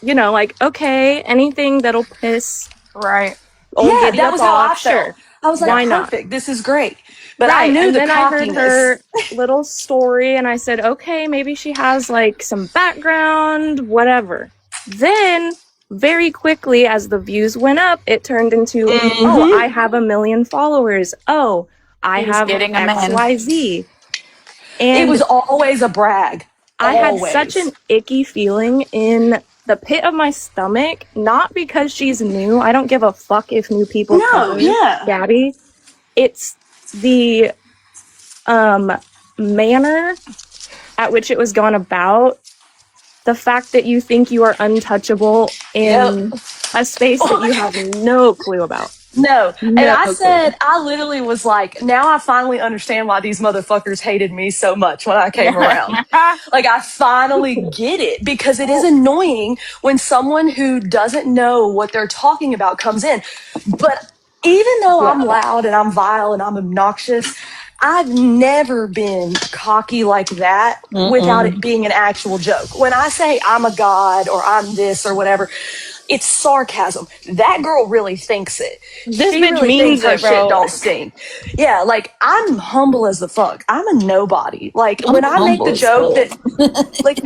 you know, like, okay, anything that'll piss Right. old Yeah, Giddy that up was how I off, felt. sure. I was like, Why not? perfect. This is great. But I Right, knew and the then I heard cockiness. her little story and I said, okay, maybe she has like some background, whatever. Then, very quickly, as the views went up, it turned into, oh, I have 1 million followers. Oh, I He was have getting 'em in. XYZ. It And was always a brag. I had Always. such an icky feeling in the pit of my stomach, not because she's new. I don't give a fuck if new people No, cover yeah. Gabby. It's the manner at which it was gone about, the fact that you think you are untouchable in a space that you have no clue about. No. And No I clue. said, I literally was like, now I finally understand why these motherfuckers hated me so much when I came around. Like, I finally get it because it is annoying when someone who doesn't know what they're talking about comes in. But even though I'm loud and I'm vile and I'm obnoxious, I've never been cocky like that without it being an actual joke. When I say I'm a god or I'm this or whatever, it's sarcasm. That girl really thinks it. This She bitch really thinks means her it, shit bro. don't stink. Yeah, like I'm humble as the fuck. I'm a nobody. Like when I make the joke that like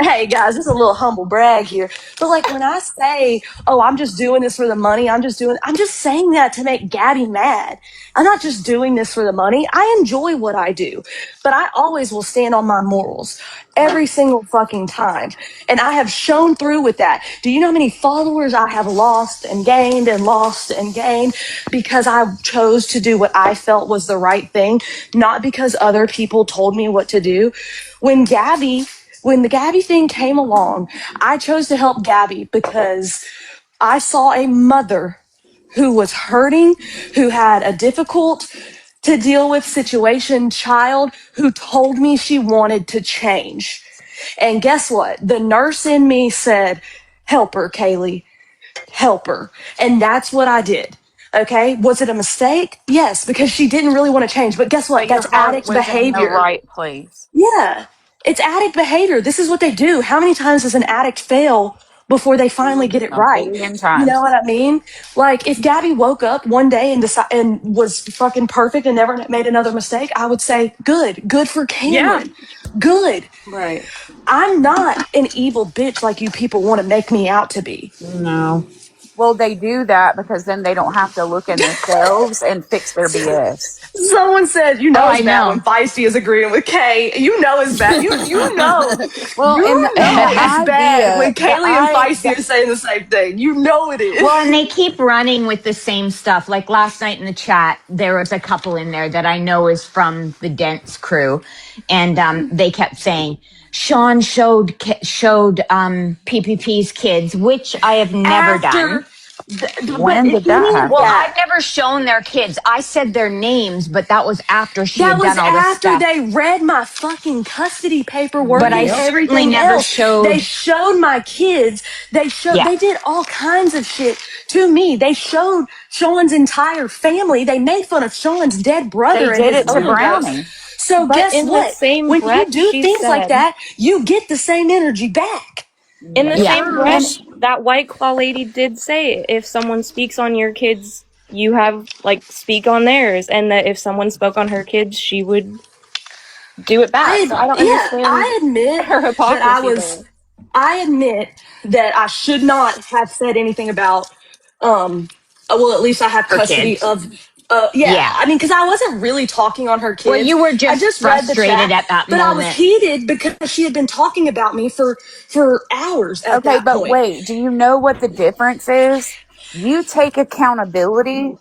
hey guys, this is a little humble brag here. But like when I say, oh, I'm just doing this for the money, I'm just saying that to make Gabby mad. I'm not just doing this for the money. I enjoy what I do. But I always will stand on my morals every single fucking time. And I have shown through with that. Do you know how many followers I have lost and gained and lost and gained because I chose to do what I felt was the right thing, not because other people told me what to do? When the Gabby thing came along, I chose to help Gabby because I saw a mother who was hurting, who had a difficult to deal with situation child who told me she wanted to change. And guess what? The nurse in me said, help her, Kaylee, help her. And that's what I did. Okay. Was it a mistake? Yes, because she didn't really want to change. But guess what? But your That's heart addict was in the behavior. right place. Yeah. It's addict behavior. This is what they do. How many times does an addict fail before they finally get it A right? billion You know times. what I mean? Like if Gabby woke up one day and was fucking perfect and never made another mistake, I would say, good for Yeah. Cameron. Good. Right. I'm not an evil bitch like you people want to make me out to be. No. Well, they do that because then they don't have to look in themselves and fix their BS. Someone said, you Oh, know I it's bad when know. Feisty is agreeing with Kay. You know it's bad. You know. Well, and You know it's bad when the Kaylee and Feisty are saying the same thing. You know it is. Well, and they keep running with the same stuff. Like last night in the chat, there was a couple in there that I know is from the Dents crew, and they kept saying Sean showed PPP's kids, which I have never done. After, but when he did that did Well, happen? I've that. never shown their kids. I said their names, but that was after she That had was done all this after stuff. they read my fucking custody paperwork But and I Yep. certainly everything never else. They showed. showed my kids. Yeah, They did all kinds of shit to me. They showed Sean's entire family. They made fun of Sean's dead They brother and did his it to two ghosts. Brownie. So But guess in the what? same When you breath, do she things like said, that, you get the same energy back. in the yeah. same breath, And that White Claw lady did say if someone speaks on your kids, you have, like, speak on theirs. And that if someone spoke on her kids, she would do it back. So I don't understand I admit her that hypocrisy there. I admit that I should not have said anything about well, at least I have Her custody kids. of yeah. Yeah. I mean, because I wasn't really talking on her Well, kids. you were I just just read the frustrated chat, at that but I was moment. heated because she had been talking about me for hours at okay, that but point. wait, do you know what the difference is? You take accountability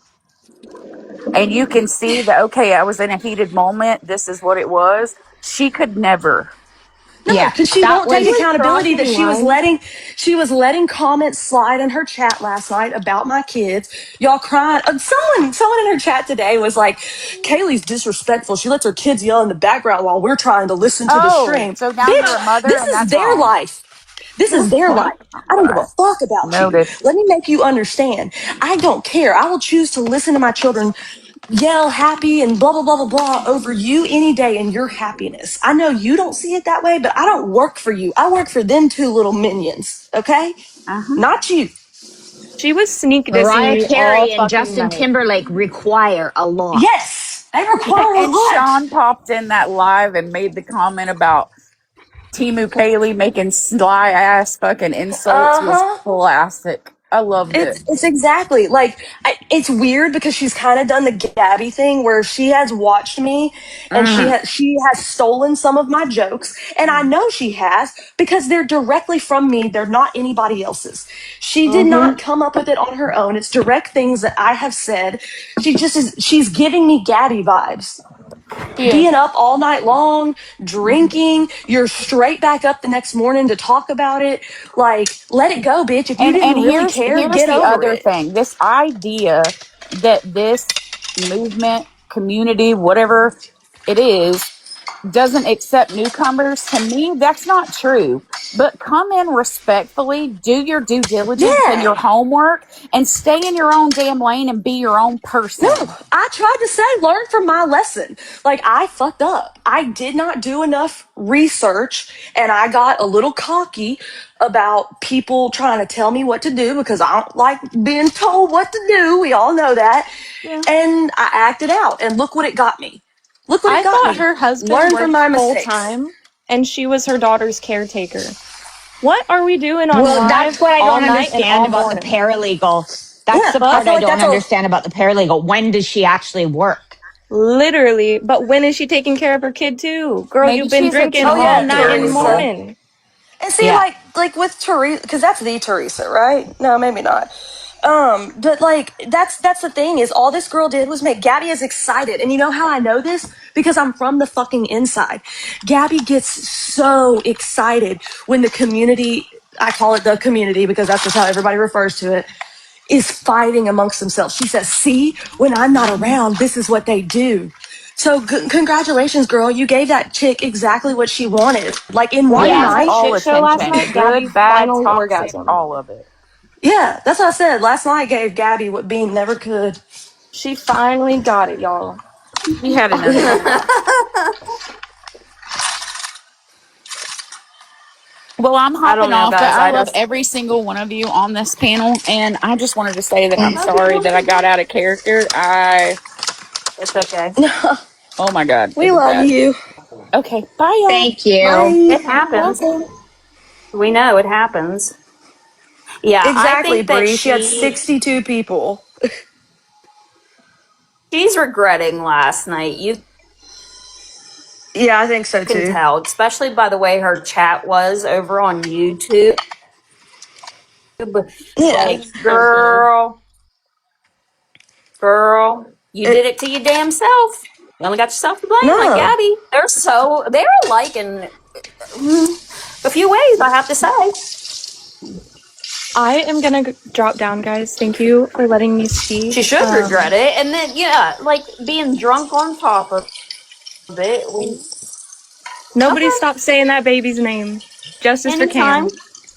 and you can see that, okay, I was in a heated moment. This is what it was. She could never. No, Yeah, because she that won't take She was was accountability that crossing lines. she was letting comments slide in her chat last night about my kids. Y'all crying. Someone in her chat today was like, "Kaylee's disrespectful. She lets her kids yell in the background while we're trying to listen to the Oh, stream." so now you're a Bitch, mother this and is that's their wrong. life. This is their life. I don't give a Right. fuck about you. Noted. Let me make you understand. I don't care. I will choose to listen to my children yell happy and blah, blah, blah, blah, blah over you any day and your happiness. I know you don't see it that way, but I don't work for you. I work for them two little minions, okay? Uh-huh. Not you. She was sneak dissing Mariah me all Carey and fucking Justin night. Timberlake require a lot. Yes, they require a And lot. Sean popped in that live and made the comment about Timu Kaylee making sly ass fucking insults Uh was huh. classic. I loved it. It's exactly like it's weird because she's kind of done the Gabby thing where she has watched me and she has stolen some of my jokes, and I know she has because they're directly from me. They're not anybody else's. She did not come up with it on her own. It's direct things that I have said. She's giving me Gabby vibes. being up all night long, drinking. You're straight back up the next morning to talk about it. Like, let it go, bitch. If you And didn't really here's care, get the over other it. thing. This idea that this movement, community, whatever it is, doesn't accept newcomers, to me, that's not true. But come in respectfully, do your due diligence and your Yeah. homework, and stay in your own damn lane and be your own No, person. I tried to say, learn from my lesson. Like, I fucked up. I did not do enough research, and I got a little cocky about people trying to tell me what to do because I don't like being told what to do. We all know that. Yeah. And I acted out, and look what it got me. Look what it I got thought me. her husband Learn from worked my full mistakes. time and she was her daughter's caretaker. What are we doing on Well, that's live what I all don't night and understand all about the morning? paralegal. That's Yeah, the I part feel I like don't that's a understand about the paralegal. When does she actually work? Literally. But when is she taking care of her kid too? Girl, Maybe you've been she's a drinking oh all yeah, night and Teresa. teenager. morning. And see, Yeah. like with Teresa, because that's the Teresa, right? No, maybe not. But like that's the thing is all this girl did was make Gabby is excited, and you know how I know this because I'm from the fucking inside. Gabby gets so excited when the community, I call it the community because that's just how everybody refers to it, is fighting amongst themselves. She says, "See, when I'm not around, this is what they do." So congratulations, girl. You gave that chick exactly what she wanted. Like in one Watching Yeah. that night. All shit show last attention. night, Good, Gabby bad, finally toxic, orgasm. all of it. Yeah, that's what I said. Last night gave Gabby what Bean never could. She finally got it, y'all. We had another one. Well, I'm I don't hopping know, off, but guys. I I love just every single one of you on this panel, and I just wanted to say that I'm sorry that I got out of character. it's okay. Oh my God, it We was love bad. you. Okay, bye, y'all. Thank you. Bye. It happens. Welcome. We know it happens. Yeah, I Exactly, think that Bree. She had 62 people. she's regretting last night. You Yeah, I think so can too. tell, especially by the way her chat was over on YouTube. Yeah. Like, girl, you did it to your damn self. You only got yourself to blame, like No. Gabby. They're alike in a few ways, I have to say. I am gonna drop down, guys. Thank you for letting me speak. She should regret it, and then yeah, like being drunk on top of it. Nobody Okay, stop saying that baby's name. Justice for anytime. Cam.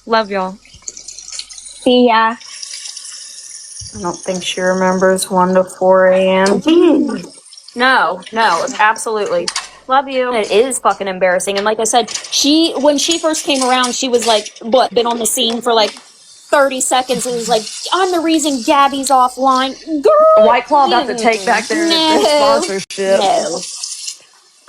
Love y'all. See ya. I don't think she remembers 1 to 4 a.m. No, absolutely. Love you. It is fucking embarrassing. And like I said, when she first came around, she was like, what, been on the scene for like 30 seconds. It was like, I'm the reason Gabby's offline. Girl, White Claw about to take back their sponsorship. no.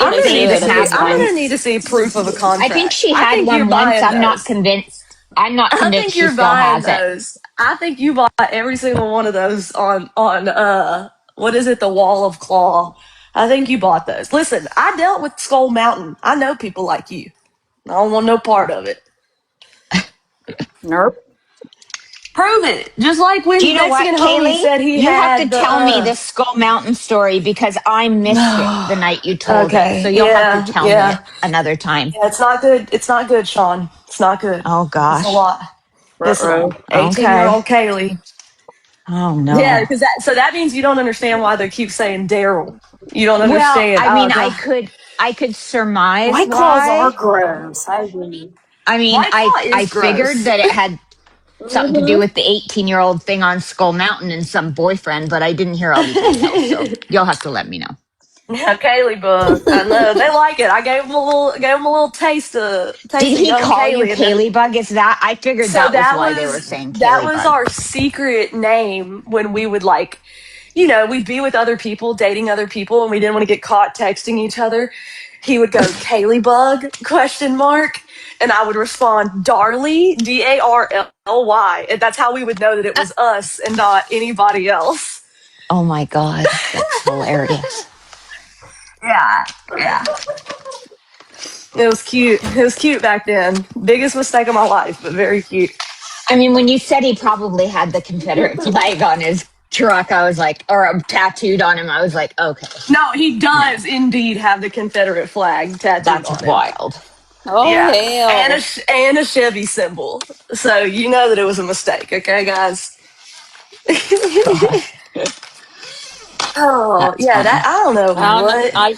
It It doesn't even should. have I'm one. gonna need to see proof of a I think contract. she I had think you're one once. buying I'm not those. convinced. I'm not I convinced think she you're still buying has it. those. I think you bought every single one of those on what is it, the Wall of Claw. I think you bought those. Listen, I dealt with Skull Mountain. I know people like you. I don't want no part of it. Nope. Prove it. Just like Do when you know what, Mexican Homie Kaylee? said he You have to had the tell me this Skull Mountain story because I missed it the night you told it. So Okay. you'll have to Yeah. tell me it Yeah. another time. Yeah, it's not good. It's not good, Sean. It's not good. Oh It's a gosh. lot. Listen, Uh-oh. Okay. year old Kaylee. Oh Yeah, no. because that means you don't understand why they keep saying Daryl. You don't Well, understand. I Oh mean, god. I could surmise White claws are why. gross. I agree. I mean, White Claw I is figured gross. that it had something to do with the 18-year-old thing on Skull Mountain and some boyfriend, but I didn't hear all the details. So you'll have to let me know. Yeah, Kaylee bug. I know they like it. I gave him a little Did taste of he young call you Kaylee, and then Kaylee Bug? Is that? I figured so that was why they were saying that Kaylee was Bug. our secret name when we would like, you know, we'd be with other people, dating other people, and we didn't want to get caught texting each other. He would go Kaylee Bug question mark, and I would respond Darly Darly, and that's how we would know that it was us and not anybody else. Oh my God. That's hilarious. Yeah, yeah. It was cute. It was cute back then. Biggest mistake of my life, but very cute. I mean, when you said he probably had the Confederate flag on his truck, I was like, or tattooed on him, I was like, okay. No, he does indeed have the Confederate flag tattooed That's on him. wild. Oh Yeah, hell. and a Chevy symbol. So you know that it was a mistake, okay, guys? God, Oh that's yeah, that funny. I don't know I don't know. what.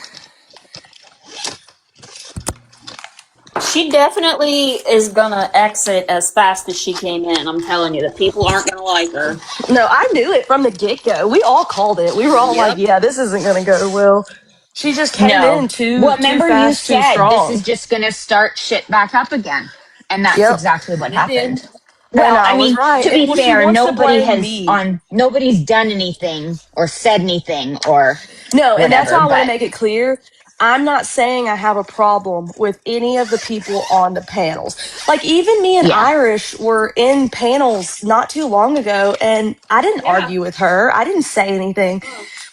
She definitely is gonna exit as fast as she came in. I'm telling you, the people aren't gonna like her. No, I knew it from the get go. We all called it. We were all like, Yep. "Yeah, this isn't going to go well." She just came No. in Well, too remember you fast, too said this is strong. just going to start shit back up again. And that's Yep, exactly what And it happened. did. and Well, I I was mean, right. to be Well, she fair, wants to nobody blame has me. nobody's done anything or said anything or No, and that's whatever, why I want to but make it clear. I'm not saying I have a problem with any of the people on the panels. Like, even me and yeah. Irish were in panels not too long ago, and I didn't Yeah. argue with her. I didn't say anything.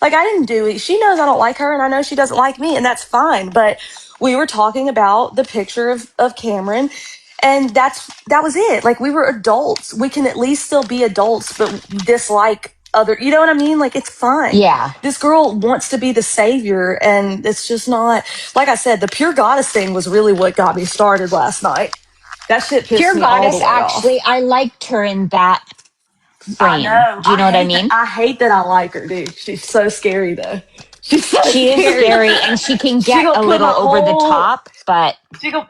Like, I didn't do it. She knows I don't like her, and I know she doesn't like me, and that's fine. But we were talking about the picture of Cameron, and that was it. Like, we were adults. We can at least still be adults, but dislike other, you know what I mean? Like, it's fine. Yeah. This girl wants to be the savior, and it's just not. Like I said, the pure goddess thing was really what got me started last night. That shit pissed Pure me all the Goddess, way actually, off. I liked her in that I frame. know. Do you know what I mean? I hate that I like her, dude. She's so scary though. She's so She is scary. scary and she can She get gonna a put my little over the whole. top, but She go,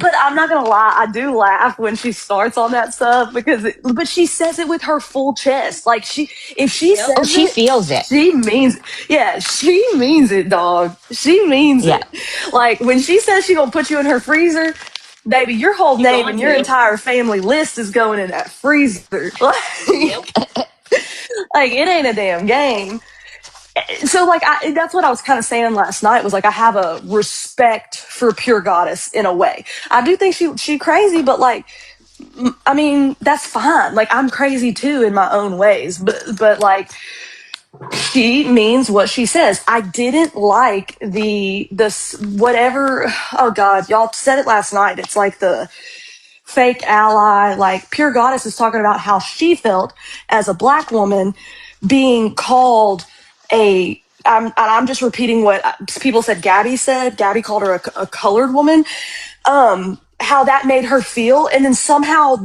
but I'm not gonna lie. I do laugh when she starts on that stuff because, but she says it with her full chest. Like if she Yep. oh, says she it, feels it. she means, yeah, she means it, dog. She means Yeah. it. Like when she says she gonna put you in her freezer, baby, your whole You name going and your to? entire family list is going in that freezer. Yep. Like it ain't a damn game. So like that's what I was kind of saying last night was like I have a respect for pure goddess in a way. I do think she crazy, but like I mean that's fine. Like I'm crazy too in my own ways, but like she means what she says. I didn't like this whatever. Oh God, y'all said it last night. It's like the fake ally. Like pure goddess is talking about how she felt as a black woman being called a I'm just repeating what people said. Gabby said. Gabby called her a colored woman. How that made her feel, and then somehow,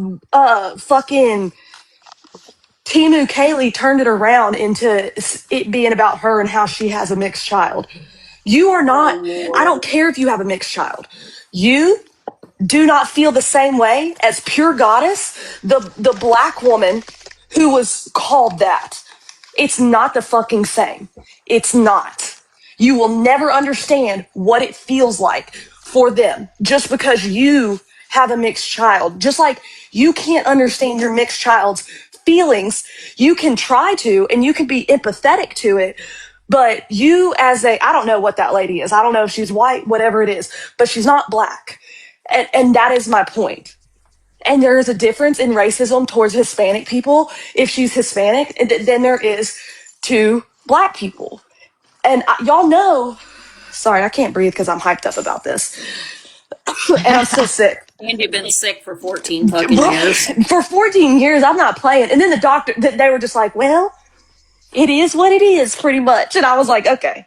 fucking Timu Kaylee turned it around into it being about her and how she has a mixed child. You are Oh not. I Lord. don't care if you have a mixed child. You do not feel the same way as pure goddess, the black woman who was called that. It's not the fucking same. It's not. You will never understand what it feels like for them just because you have a mixed child. Just like you can't understand your mixed child's feelings, you can try to and you can be empathetic to it. But you, as I don't know what that lady is. I don't know if she's white, whatever it is, but she's not black. And that is my point. And there is a difference in racism towards Hispanic people if she's Hispanic than there is to black people. And y'all know, sorry, I can't breathe because I'm hyped up about this. And I'm still sick. And you've been sick for 14 fucking years. For 14 years, I'm not playing. And then the doctor, they were just like, well, it is what it is, pretty much. And I was like, okay.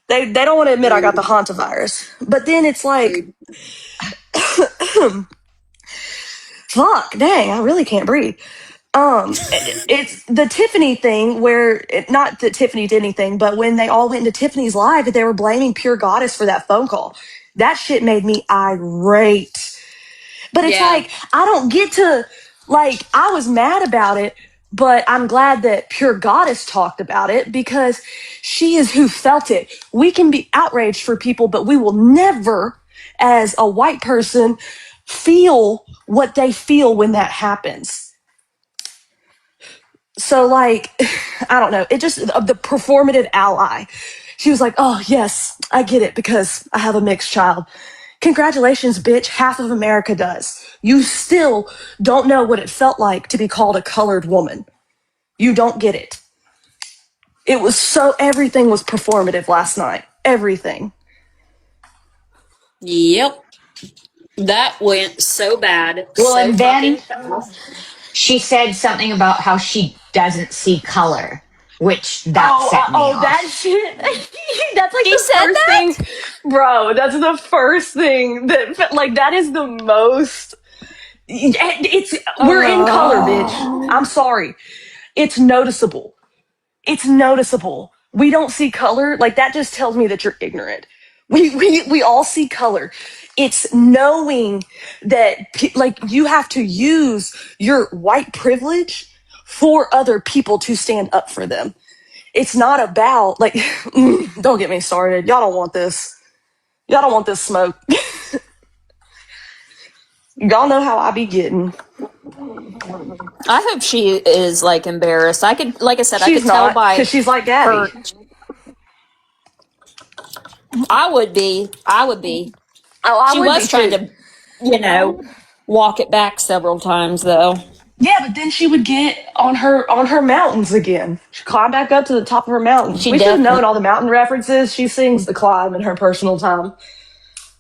They don't want to admit I got the Rude. hantavirus. But then it's like, Rude. fuck, dang, I really can't breathe. It's the Tiffany thing where not that Tiffany did anything, but when they all went into Tiffany's live, they were blaming Pure Goddess for that phone call. That shit made me irate. But it's Yeah. like I don't get to like I was mad about it, but I'm glad that Pure Goddess talked about it because she is who felt it. We can be outraged for people, but we will never, as a white person, feel what they feel when that happens. So like I don't know, it just the performative ally. She was like, oh yes, I get it because I have a mixed child. Congratulations, bitch. Half of America does. You still don't know what it felt like to be called a colored woman. You don't get it. It was so everything was performative last night. Everything. Yep. That went so bad, Well, so and then fucking fast. she said something about how she doesn't see color. which that set me off. That shit. That's like She the said first that? thing, bro. That's the first thing that, like, that is the most. We're in color, bitch. I'm sorry. It's noticeable. It's noticeable. We don't see color. Like, that just tells me that you're ignorant. We all see color. It's knowing that, like, you have to use your white privilege for other people to stand up for them. It's not about, like, don't get me started. Y'all don't want this. Y'all don't want this smoke. Y'all know how I be getting. I hope she is like embarrassed. I could, like I said, I She's could tell not, by because she's like Gabby. her. I would be. I would be. Oh, I She would be was trying too. to, walk it back several times though. Yeah, but then she would get on her mountains again. She'd climb back up to the top of her mountain. She We should have known all the mountain references. She sings the climb in her personal time.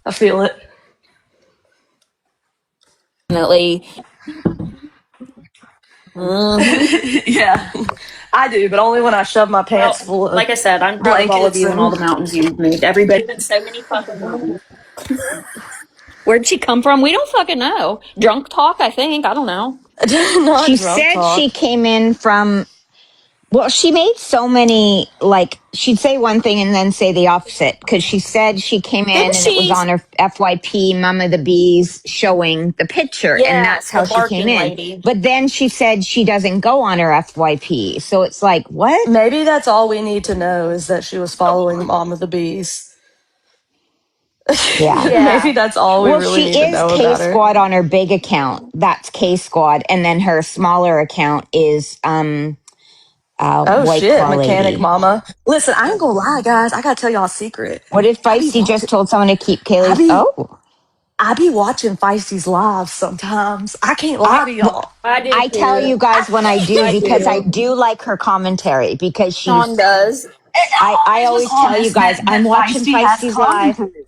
I feel it. definitely. Mm-hmm. Yeah, I do, but only when I shove my pants Well, full of like I said, I'm proud of all of blankets you and all and the mountains you've moved. Everybody been so many fucking mountains. Where'd she come from? We don't fucking know. Drunk talk, I think. I don't know. not She drunk said talk. she came in from, well, she made so many, like, she'd say one thing and then say the opposite, because she said she came Didn't in and it was she? on her FYP Mama the Bees showing the picture, and Yeah, that's the how she came barking in. lady. But then she said she doesn't go on her FYP. So it's like, what? Maybe that's all we need to know is that she was following Mom of the Bees. Yeah. Maybe Yeah. that's all we Well, really she need to is know K about her. Squad on her big account. That's K Squad. And then her smaller account is Oh White shit, Claw Mechanic Lady. Mama. Listen, I ain't gonna lie, guys. I gotta tell y'all a secret. What if I be Feisty watching. just told someone to keep I Kaylee's? be Oh. I be watching Feisty's lives sometimes. I can't lie to y'all. I do I tell too. you guys when I do, I because I do. do like her commentary, because Sean does. I I always was always tell you honest guys, I'm that watching Feisty has Feisty's live. commentary.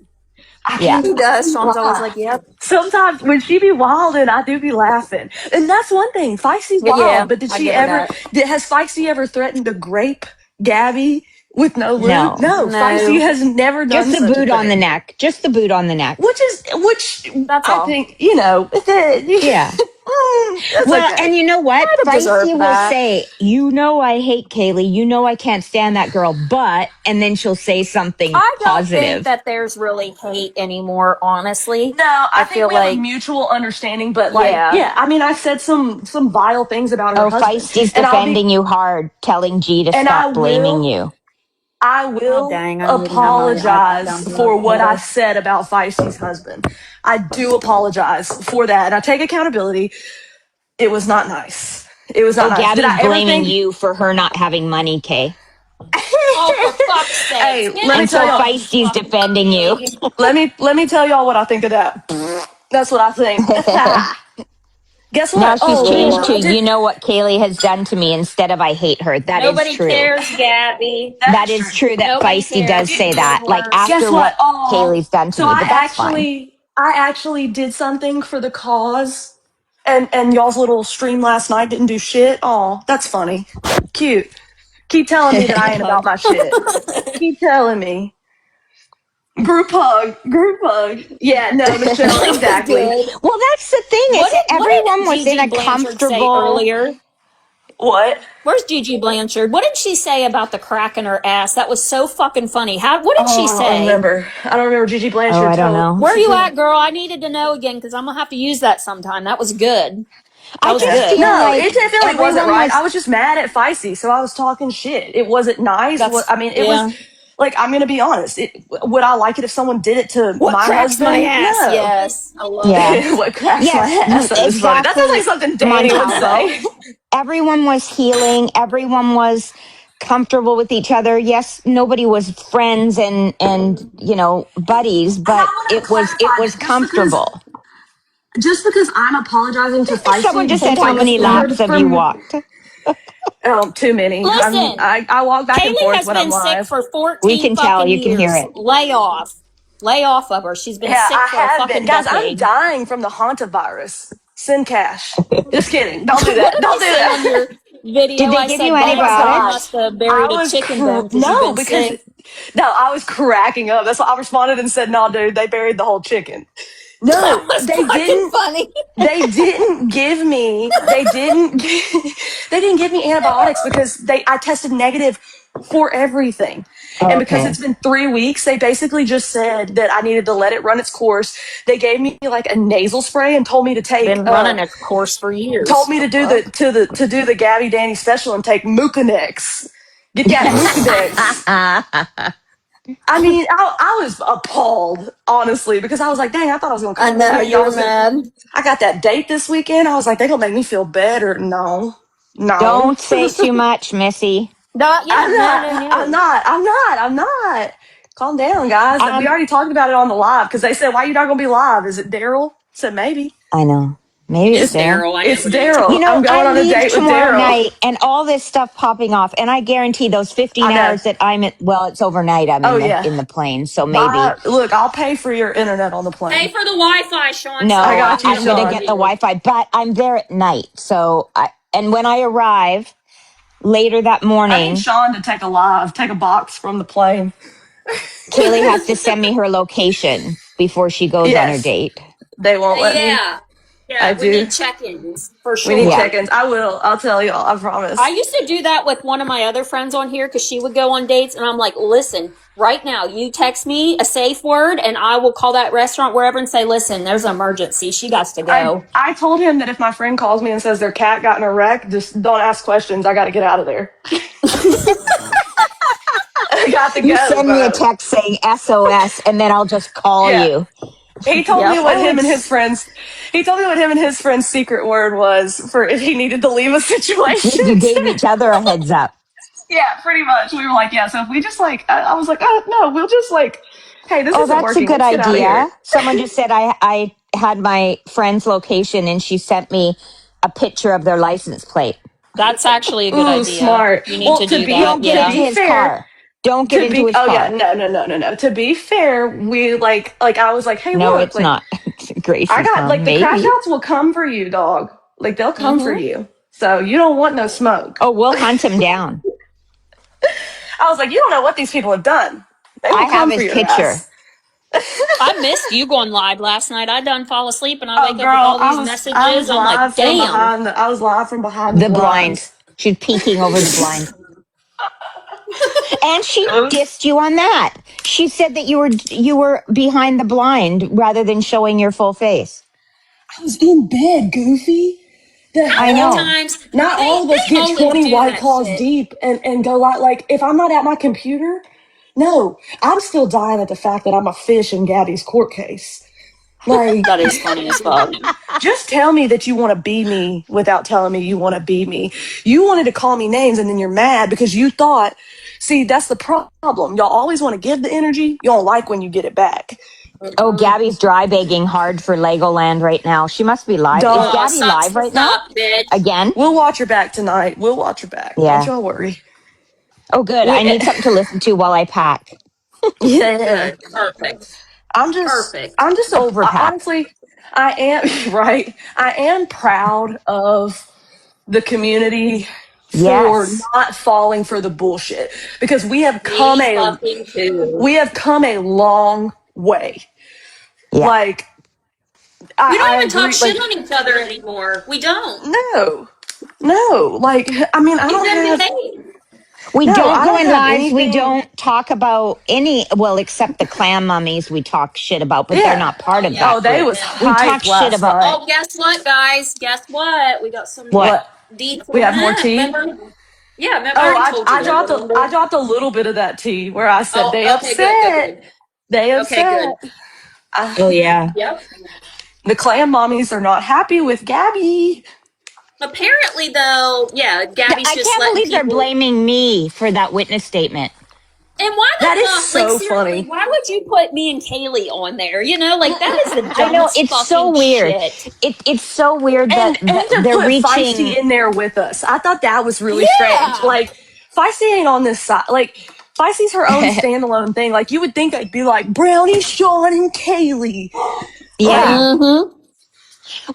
I Yeah. can't He does. fucking Sean's always lie. like, yep. Sometimes when she be wilding, I do be laughing, and that's one thing. Feisty's Yeah, wild, but did I she give her ever? that. Has Feisty ever threatened to grape Gabby with no lube? No. No, Feisty No, has never Just done the such a boot on the thing. neck. Just the boot on the neck. Which that's I all. think Yeah. that's Well, okay. and you know what? I'd have Feisty deserved will that. say, you know, I hate Kaylee. You know, I can't stand that girl, but, and then she'll say something I don't think positive. that there's really hate anymore, honestly. No, I I think feel we have a like, mutual understanding, but like, yeah. yeah, I mean, I said some vile things about her Oh, husband, Feisty's and I'll be, defending you hard, telling G to and stop blaming you. I Oh, will dang, I don't even have my iPad apologize down here. for what Hold I up. said about Feisty's husband. I do apologize for that, and I take accountability. It was not nice. It was not Oh, nice. Did Gabby's I ever blaming think? you for her not having money, Kay. Oh, for fuck's sakes. Hey, Get let me And tell so y'all. on, Feisty's fucking defending you. pig. Let me tell y'all what I think of that. That's what I think. Guess Now what? she's changed to, Lord. you know what Kaylee has done to me, instead of I hate her. That is Nobody true. cares, Gabby. That That is true. is true that Nobody Feisty cares. does You say deserve that, like worse. Guess after what? what Oh, Kaylee's done to so me, but that's fine. I actually did something for the cause, and y'all's little stream last night didn't do shit. Oh, that's funny, cute. Keep telling me that I Group ain't about hug. my shit. Keep telling me. Group hug, group hug. Yeah, no, Michelle, That was exactly. good. Well, that's the thing. It's What everyone did was in Gigi a Blanchard say comfortable. earlier? What? Where's Gigi Blanchard? What did she say about the crack in her ass? That was so fucking funny. What did she Oh, I don't say? remember. I don't remember Gigi Oh, Blanchard I don't told. know. Where are She you told. at, girl? I needed to know again because I'm gonna have to use that sometime. That was good. That I was just Yeah. good. feel No, it like definitely wasn't everyone right. was. I was just mad at Feisty, so I was talking shit. It wasn't nice. That's I mean, it was yeah. like, I'm gonna be honest. Would I like it if someone did it to What my cracks my husband? ass? No. Yes, I love it. Yeah. What cracks my Yes, ass? That is funny. That sounds like exactly, something Danny would Montalvo. say. Everyone was healing. Everyone was comfortable with each other. Yes, nobody was friends and buddies, And but I want to it was clarify that comfortable. just because I'm apologizing to Someone Feisty, just said, how many laps have you walked? too many. Listen, I walk back and Kaylee forth has when I'm been sick live. for We 14 can tell. fucking You can hear years. it. Lay off. Lay off of her. She's been Yeah, sick I for a have been. fucking Guys, I'm decade. dying from the hantavirus. Send cash. Just kidding. Don't do What that. do Don't they do say on your that. video. Did they I give said, you "Dang, someone antibiotics? must have buried a chicken bone because you've been because sick." no, I was cracking up. That's why I responded and said, "No, dude, they buried the whole chicken." That No, was they fucking didn't. funny. They didn't give me. They didn't give me antibiotics because I tested negative for everything. And because Okay. it's been 3 weeks, they basically just said that I needed to let it run its course. They gave me like a nasal spray and told me to take Been running its course for years. told me The to do fuck? to do the Gabby Danny special and take Mucinex. Get that Mucinex. I mean, I was appalled, honestly, because I was like, dang, I thought I was gonna I come in know here. you Y'all were was gonna mad. I got that date this weekend. I was like, they gonna make me feel better. No. No. Don't say too much, Missy. Not yeah, I'm no, no, not. I'm no. not. I'm not. I'm not. Calm down, guys. We Um, already talked about it on the live because they said, why you not gonna be live? Is it Daryl? I said maybe. I know. It Maybe it's is Daryl. Daryl. I know It's it is. You Daryl. know, I'm I going on a leave date with tomorrow Daryl. night and all this stuff popping off, and I guarantee those 15 I know. hours that well, it's overnight. I'm Oh in yeah. the plane, so maybe. Bye. Look, I'll pay for your internet on the Pay plane. for the Wi-Fi, Sean. No, I So got you, I'm going to Sean. get the Wi-Fi, but I'm there at night. And when I arrive later that I need morning, Sean to take a box from the plane. Kaylee has to send me her location before she goes on her Yes, date. they won't let me. yeah, I yeah. We do. need check-ins for We need Yeah. sure. check-ins. I will. I'll tell y'all. I I promise. used to do that with one of my other friends on here because she would go on dates, and I'm like, listen, right now, you text me a safe word, and I will call that restaurant wherever and say, listen, there's an emergency. She got to go. I told him that if my friend calls me and says their cat got in a wreck, just don't ask questions. I got to get out of there. I got to You go, send me a bro. text saying SOS, and then I'll just call Yeah. you. He told me Yep. what him and his friends. He told me what him and his friend's secret word was for if he needed to leave a situation. You gave each other a heads up. Yeah, pretty much. We were like, yeah. So if we just like, I was like, oh no, we'll just like, hey, this Oh, isn't that's a working. good Let's get out of idea. here. Someone just said I had my friend's location and she sent me a picture of their license plate. That's actually a good Ooh, idea. smart. You need Well, to do that. Don't get to Yeah. into be his fair, car. Don't get into his oh yeah, car. no. To be fair, we like I was like, hey, No, look, it's like not. I Gracie's got mom, like the crash maybe. outs will come for you, dog. Like they'll come for Mm-hmm. you. So you don't want no smoke. Oh, we'll hunt him down. I was like, you don't know what these people have done. They I will have come for his your picture. ass. I missed you going live last night. I done fall asleep and I Oh, wake up with girl, all these I messages. was I'm like, live from damn. behind I was live from behind the The blind. blinds. She's peeking over the blind. And she It was, dissed you on that. She said that you were behind the blind rather than showing your full face. I was in bed, Goofy. The I hell? know. Sometimes Not all of us they get always 20 do White that Claws shit. deep and go like if I'm not at my computer, no, I'm still dying at the fact that I'm a fish in Gabby's court case. Like, That is funny as fuck. just tell me that you want to be me without telling me you want to be me. You wanted to call me names and then you're mad because you thought, see, that's the problem. Y'all always want to give the energy. You don't like when you get it back. Oh, Gabby's dry bagging hard for Legoland right now. She must be live. Is Don't. Oh, Gabby sucks live to right now? suck, bitch. Again? We'll watch her back tonight. We'll watch her back. Don't Yeah. y'all worry. Oh, good. I We, need something to listen to while I pack. yeah. Good. Perfect. I'm Perfect. just Overpack. honestly, I am right. I am proud of the community for Yes. not falling for the bullshit because Me fucking too. we have come a long way. Yeah. Like We I don't even talk agree. shit Like on each other anymore. We don't. no, no. Like I mean, I Leave don't them be have they. We no. don't I go don't in have lives. We anything. don't talk about well, except the clam mummies we talk shit about, but they're Yeah. not part Oh of yeah, Oh, that they group. was yeah. We talk hype shit last about night. Oh, guess what, guys? Guess what? We got some what? What? deets We on have more that. tea. Remember? Yeah, remember I Oh, already told you that. I Remember? dropped a little bit of that tea where I said Oh, they okay, good, good, upset. good. They Okay, good. upset. Uh, Oh, yeah. Yep. the clan mommies are not happy with Gabby. Apparently, though, yeah, Gabby's I just can't letting believe they're people. blaming me for that witness statement. And why That the is fuck? Like, so seriously, funny. why would you put me and Kaylee on there? You know, like, that is the I know dumbest it's so fucking weird. shit. It's so weird And that to they're put Feisty reaching. in there with us. I thought that was really strange. Yeah. Like Feisty ain't on this side. Like Feisty's her own standalone thing. Like you would think I'd be like Brownie, Sean, and Kaylee. Like Yeah. Mm-hmm.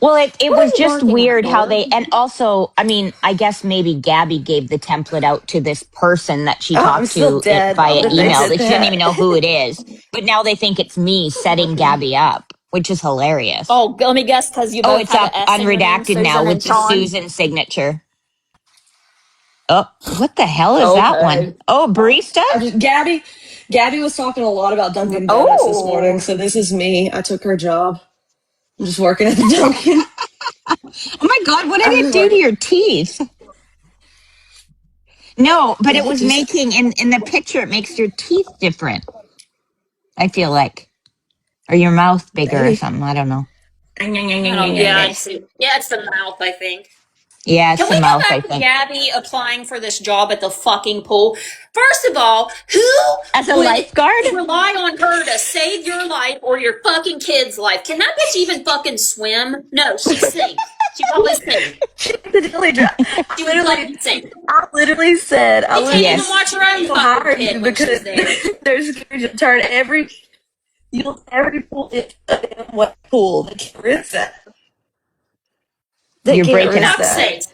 Well, it What are was you just barking at, weird how Dora? they, and also, I mean, I guess maybe Gabby gave the template out to this person that she Oh, I'm talked still to it dead via that they email did that she doesn't even that. know who it is. But now they think it's me setting Gabby up, which is hilarious. Oh, let me guess, because you Oh, both it's have an up S in your name, unredacted now Susan with and the Sean. Susan signature. Oh, what the hell is that one? Okay. Oh, barista? Gabby was talking a lot about Dunkin' Donuts this morning, Oh, so this is me. I took her job. I'm just working at the Dunkin'. Oh my God, what did I'm it just do to working. your teeth? No, but it Yeah, was just making, in the picture, it makes your teeth different, I feel like. Or your mouth bigger or maybe. something. I don't know. I don't. Yeah, I see. Yeah, it's the mouth, I think. Yeah, it's Can the we go mouth, I back to think. Gabby applying for this job at the fucking pool? First of all, who As a would lifeguard? rely on her to save your life or your fucking kid's life? Can that bitch even fucking swim? No, she sink. She probably sink. She literally, She would fucking sink. I She can't literally even Yes. watch her own will fucking hire you kid when because she's there. there's going to turn every pool into a what pool. They can't risk that. They You're can't breaking risk up. Fuck's that. sake.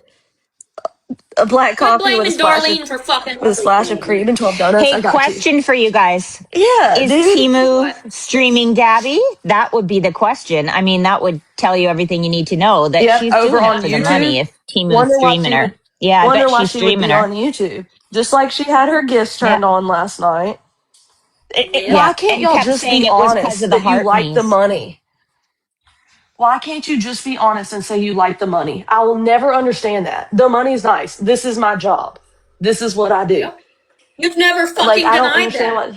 A black Quit coffee blaming Darlene for fucking with a splash of everything. cream and 12 donuts. Hey, I got you. question for you guys. Yeah, Is dude. Timu What? streaming Gabby? That would be the question. I mean, that would tell you everything you need to know that Yep, she's over doing it on Yeah. for the YouTube. money if Timu's Wonder why streaming she would. her. Yeah, I Wonder bet why she's she would streaming be her. on YouTube. Just like she had her gifts Yeah. turned on last night. Yep. Why Yeah. can't And y'all kept just saying be it was because honest of the that you heart like the knees. money? Why can't you just be honest and say you like the money? I will never understand that. The money's nice. This is my job. This is what I do. Yep. You've never Like, fucking I don't denied understand that. what.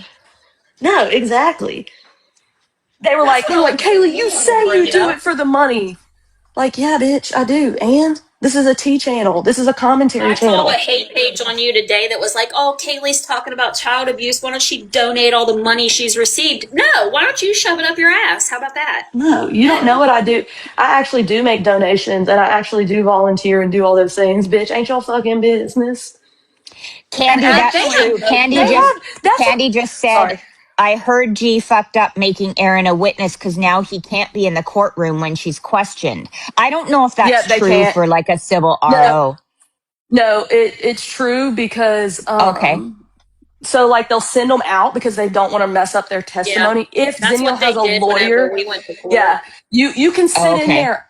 No, exactly. That's They what were all like, the people Kaylee, who you wanted to say bring you it do up. it for the money. Like, yeah, bitch, I do. And this is a T channel. This is a commentary I saw a channel. hate page on you today that was like, oh, Kaylee's talking about child abuse. Why don't she donate all the money she's received? No, why don't you shove it up your ass? How about that? No, you don't know No. what I do. I actually do make donations and I actually do volunteer and do all those things. Bitch, ain't y'all fucking business. And Candy, that's They have actually, true. no clue. that's what, Candy just said, sorry. I heard G fucked up making Aaron a witness because now he can't be in the courtroom when she's questioned. I don't know if that's Yep, they true can't. for like a civil No, RO. no, it's true because, Okay. so like they'll send them out because they don't want to mess up their Yeah. testimony. If That's Zenial what has they a did whenever lawyer, we went to court. yeah, you can sit in Okay. there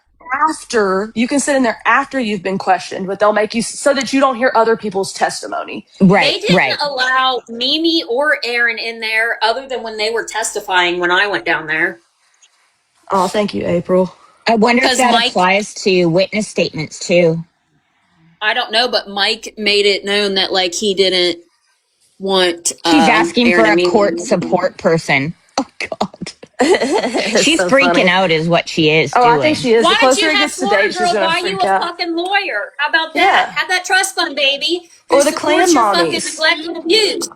after you've been questioned, but they'll make you so that you don't hear other people's testimony. Right, They didn't right. allow Mimi or Aaron in there other than when they were testifying when I went down there. Oh, thank you, April. I wonder if Because that Mike, applies to witness statements too. I don't know, but Mike made it known that like he didn't want She's asking for Aaron and a Mimi. court support person. Oh God. It's She's so freaking funny. out is what she is Oh, I think doing. she is. The Why did closer you it have gets to Florida date, she's Girl? gonna Why are you freak a out. fucking lawyer? How about that? Yeah. Have that trust fund baby who Or the clan supports your fucking mommies. neglect and abuse.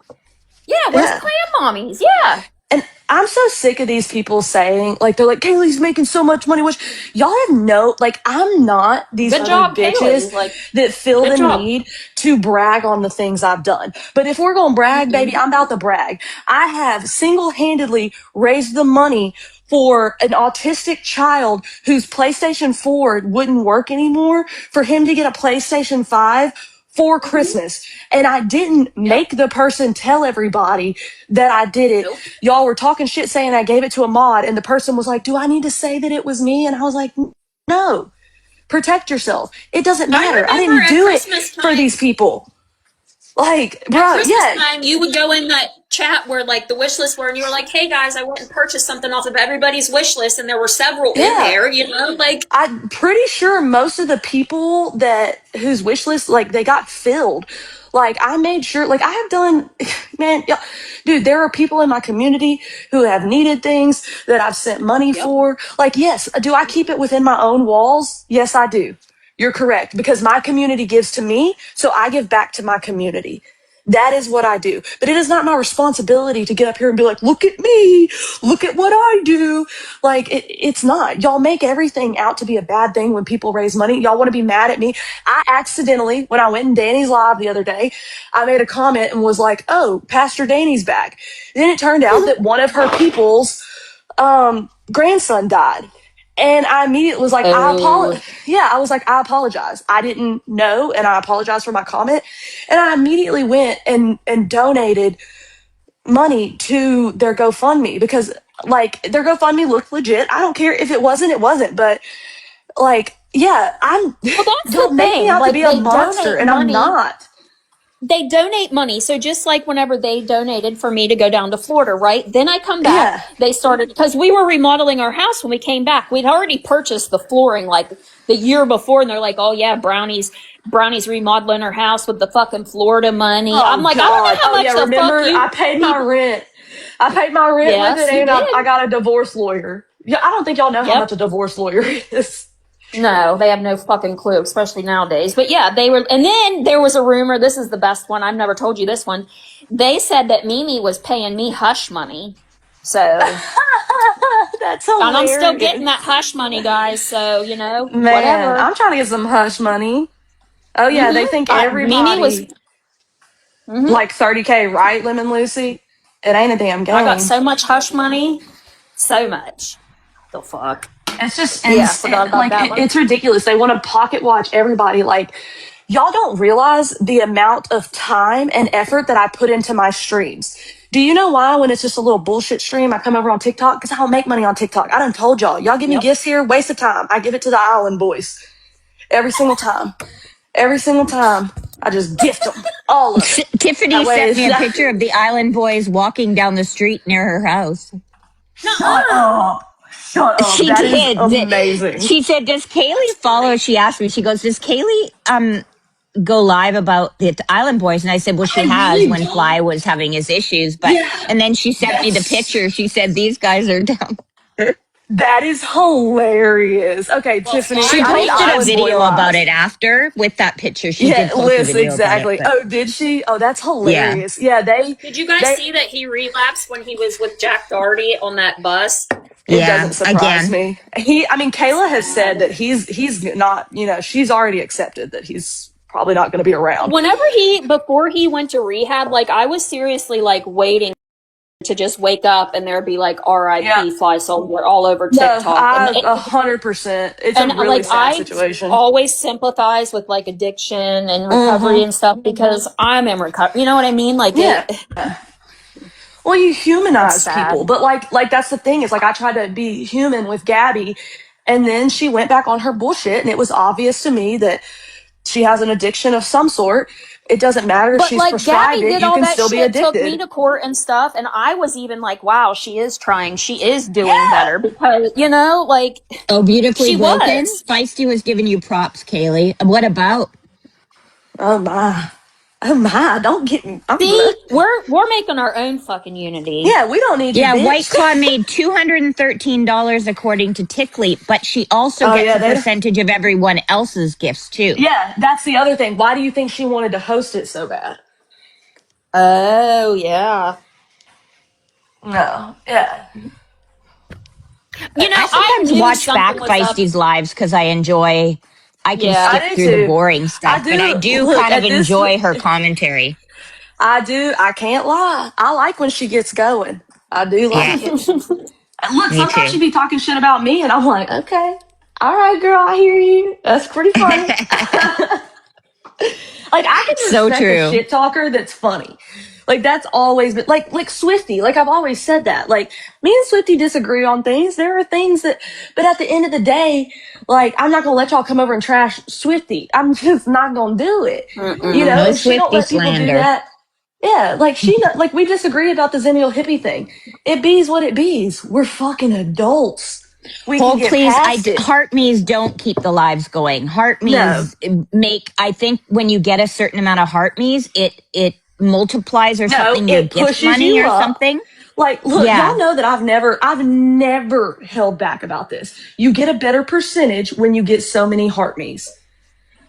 Yeah, where's Yeah. clan mommies? Yeah. And I'm so sick of these people saying, like, they're like, Kaylee's making so much money. Which y'all have no, like, I'm not these Good other job, bitches Kaylee. Like, that feel good the job. need to brag on the things I've done. But if we're going to brag, baby, I'm about to brag. I have single handedly raised the money for an autistic child whose PlayStation 4 wouldn't work anymore for him to get a PlayStation 5 for Christmas. And I didn't Yep. make the person tell everybody that I did it. Nope. Y'all were talking shit saying I gave it to a mod, and the person was like, do I need to say that it was me? And I was like, no, protect yourself. It doesn't I matter. I remember didn't at do it Christmas for time. these people. Like, At bro, Christmas yeah, time, you would go in that chat where like the wish list were, and you were like, "Hey guys, I went and purchased something off of everybody's wish list," and there were several in yeah. there. You know, like I'm pretty sure most of the people that whose wish list, like, they got filled. Like, I made sure, like, I have done, man, yeah, dude, there are people in my community who have needed things that I've sent money yep. for. Like, yes, do I keep it within my own walls? Yes, I do. You're correct, because my community gives to me, so I give back to my community. That is what I do. But it is not my responsibility to get up here and be like, look at me, look at what I do. Like, it's not. Y'all make everything out to be a bad thing when people raise money. Y'all want to be mad at me. I accidentally, when I went in Danny's live the other day, I made a comment and was like, oh, Pastor Danny's back. Then it turned out that one of her people's grandson died. And I immediately was like, Oh. I was like, I apologize. I didn't know, and I apologize for my comment. And I immediately went and donated money to their GoFundMe because, like, their GoFundMe looked legit. I don't care if it wasn't, it wasn't. But, like, yeah, Well, that's the don't make me thing. out to Like, be a they monster, donate and I'm money. not. They donate money. So just like whenever they donated for me to go down to Florida, right? Then I come back, Yeah. they started, because we were remodeling our house when we came back. We'd already purchased the flooring like the year before, and they're like, oh yeah, Brownie's remodeling her house with the fucking Florida money. I'm Oh like, I don't God. know how Oh much yeah. the fuck Remember, I you paid my people. rent. I paid my rent with it, Yes, you and I did. got a divorce lawyer. Yeah, I don't think y'all know how Yep. much a divorce lawyer is. No, they have no fucking clue, especially nowadays. But yeah, they were, and then there was a rumor. This is the best one. I've never told you this one. They said that Mimi was paying me hush money. So, That's and I'm still getting that hilarious. hush money, guys. So, Man, whatever. I'm trying to get some hush money. Oh yeah, they think Mimi was, everybody like 30K, right, Lemon Lucy? It ain't a damn I got game. so much hush money. So much. The fuck. It's just Yeah, forgot about that one. it's ridiculous. They want to pocket watch everybody. Like, y'all don't realize the amount of time and effort that I put into my streams. Do you know why? When it's just a little bullshit stream, I come over on TikTok because I don't make money on TikTok. I done told y'all. Y'all give me Yep. gifts here, waste of time. I give it to the Island Boys every single time. Every single time, I just gift them all of it. Tiffany That way, sent me it's a picture of the Island Boys walking down the street near her house. shut up. Shut up. She That is did. amazing. She said, "Does Kaylee follow?" She asked me. She goes, "Does Kaylee go live about the Island Boys?" And I said, "Well, she I has really when don't. Fly was having his issues." But Yeah, and then she sent me the that's picture. She said, "These guys are down." that is hilarious. Okay, Well, Tiffany. She Fly I need always posted a has Island Boy video about live. it after with that picture. She Yeah, did post a Liz, video about it, exactly. but Oh, did she? Oh, that's yeah, hilarious. Yeah, Did you guys they. see that he relapsed when he was with Jack Doherty on that bus? It yeah. doesn't surprise Again, me. I mean, It's Kayla has said sad. that he's not. She's already accepted that he's probably not going to be around. Before he went to rehab, like, I was seriously like waiting to just wake up and there'd be like Yeah. RIP Fly Soldier all over No, TikTok. I 100%. It's a And really like, sad I situation. always sympathize with like addiction and recovery Mm-hmm. and stuff because I'm in recovery. You know what I mean? Like, Yeah. Well, you it's humanize people, sad. but like that's the thing is like I tried to be human with Gabby, and then she went back on her bullshit, and it was obvious to me that she has an addiction of some sort. It doesn't matter if But she's like, prescribed Gabby it; did you all can that still be shit, took me addicted. to court and stuff. And I was even like, wow, she is trying. She is doing Yeah. better because, like, oh, beautifully she broken. was. Feisty was giving you props, Kaylee. What about? Oh my, oh my! Don't get me. I'm See, blushing. we're making our own fucking unity. Yeah, we don't need you, Yeah, White bitch. Claw made $213 according to Tickly, but she also Oh gets yeah, a they. percentage of everyone else's gifts too. Yeah, that's the other thing. Why do you think she wanted to host it so bad? Oh yeah. No, yeah, I I sometimes knew watch something back was up. Feisty's lives because I can Yeah. skip I do through the too. boring I stuff, but I do. do Look kind of at this. enjoy her commentary. I do. I can't lie. I like when she gets going. I do Yeah, like it. And look, me sometimes too. she be talking shit about me, and I'm like, okay, all right, girl, I hear you. That's pretty funny. Like I can So respect a true. shit talker that's funny. Like that's always been like Swifty. Like I've always said that. Like me and Swifty disagree on things. There are things that, but at the end of the day, like I'm not gonna let y'all come over and trash Swifty. I'm just not gonna do it. Mm-mm. No And she don't Swifty let people do slander. that. Yeah, like like we disagree about the Zennial hippie thing. It bees what it bees. We're fucking adults. We can Hold, get please. past it. Heart me's don't keep the lives going. Heart No, me's make. I think when you get a certain amount of heart me's, it multiplies or no, something your it gift pushes money you or up. something. Like, look, y'all Yeah, know that I've never held back about this. You get a better percentage when you get so many heart me's.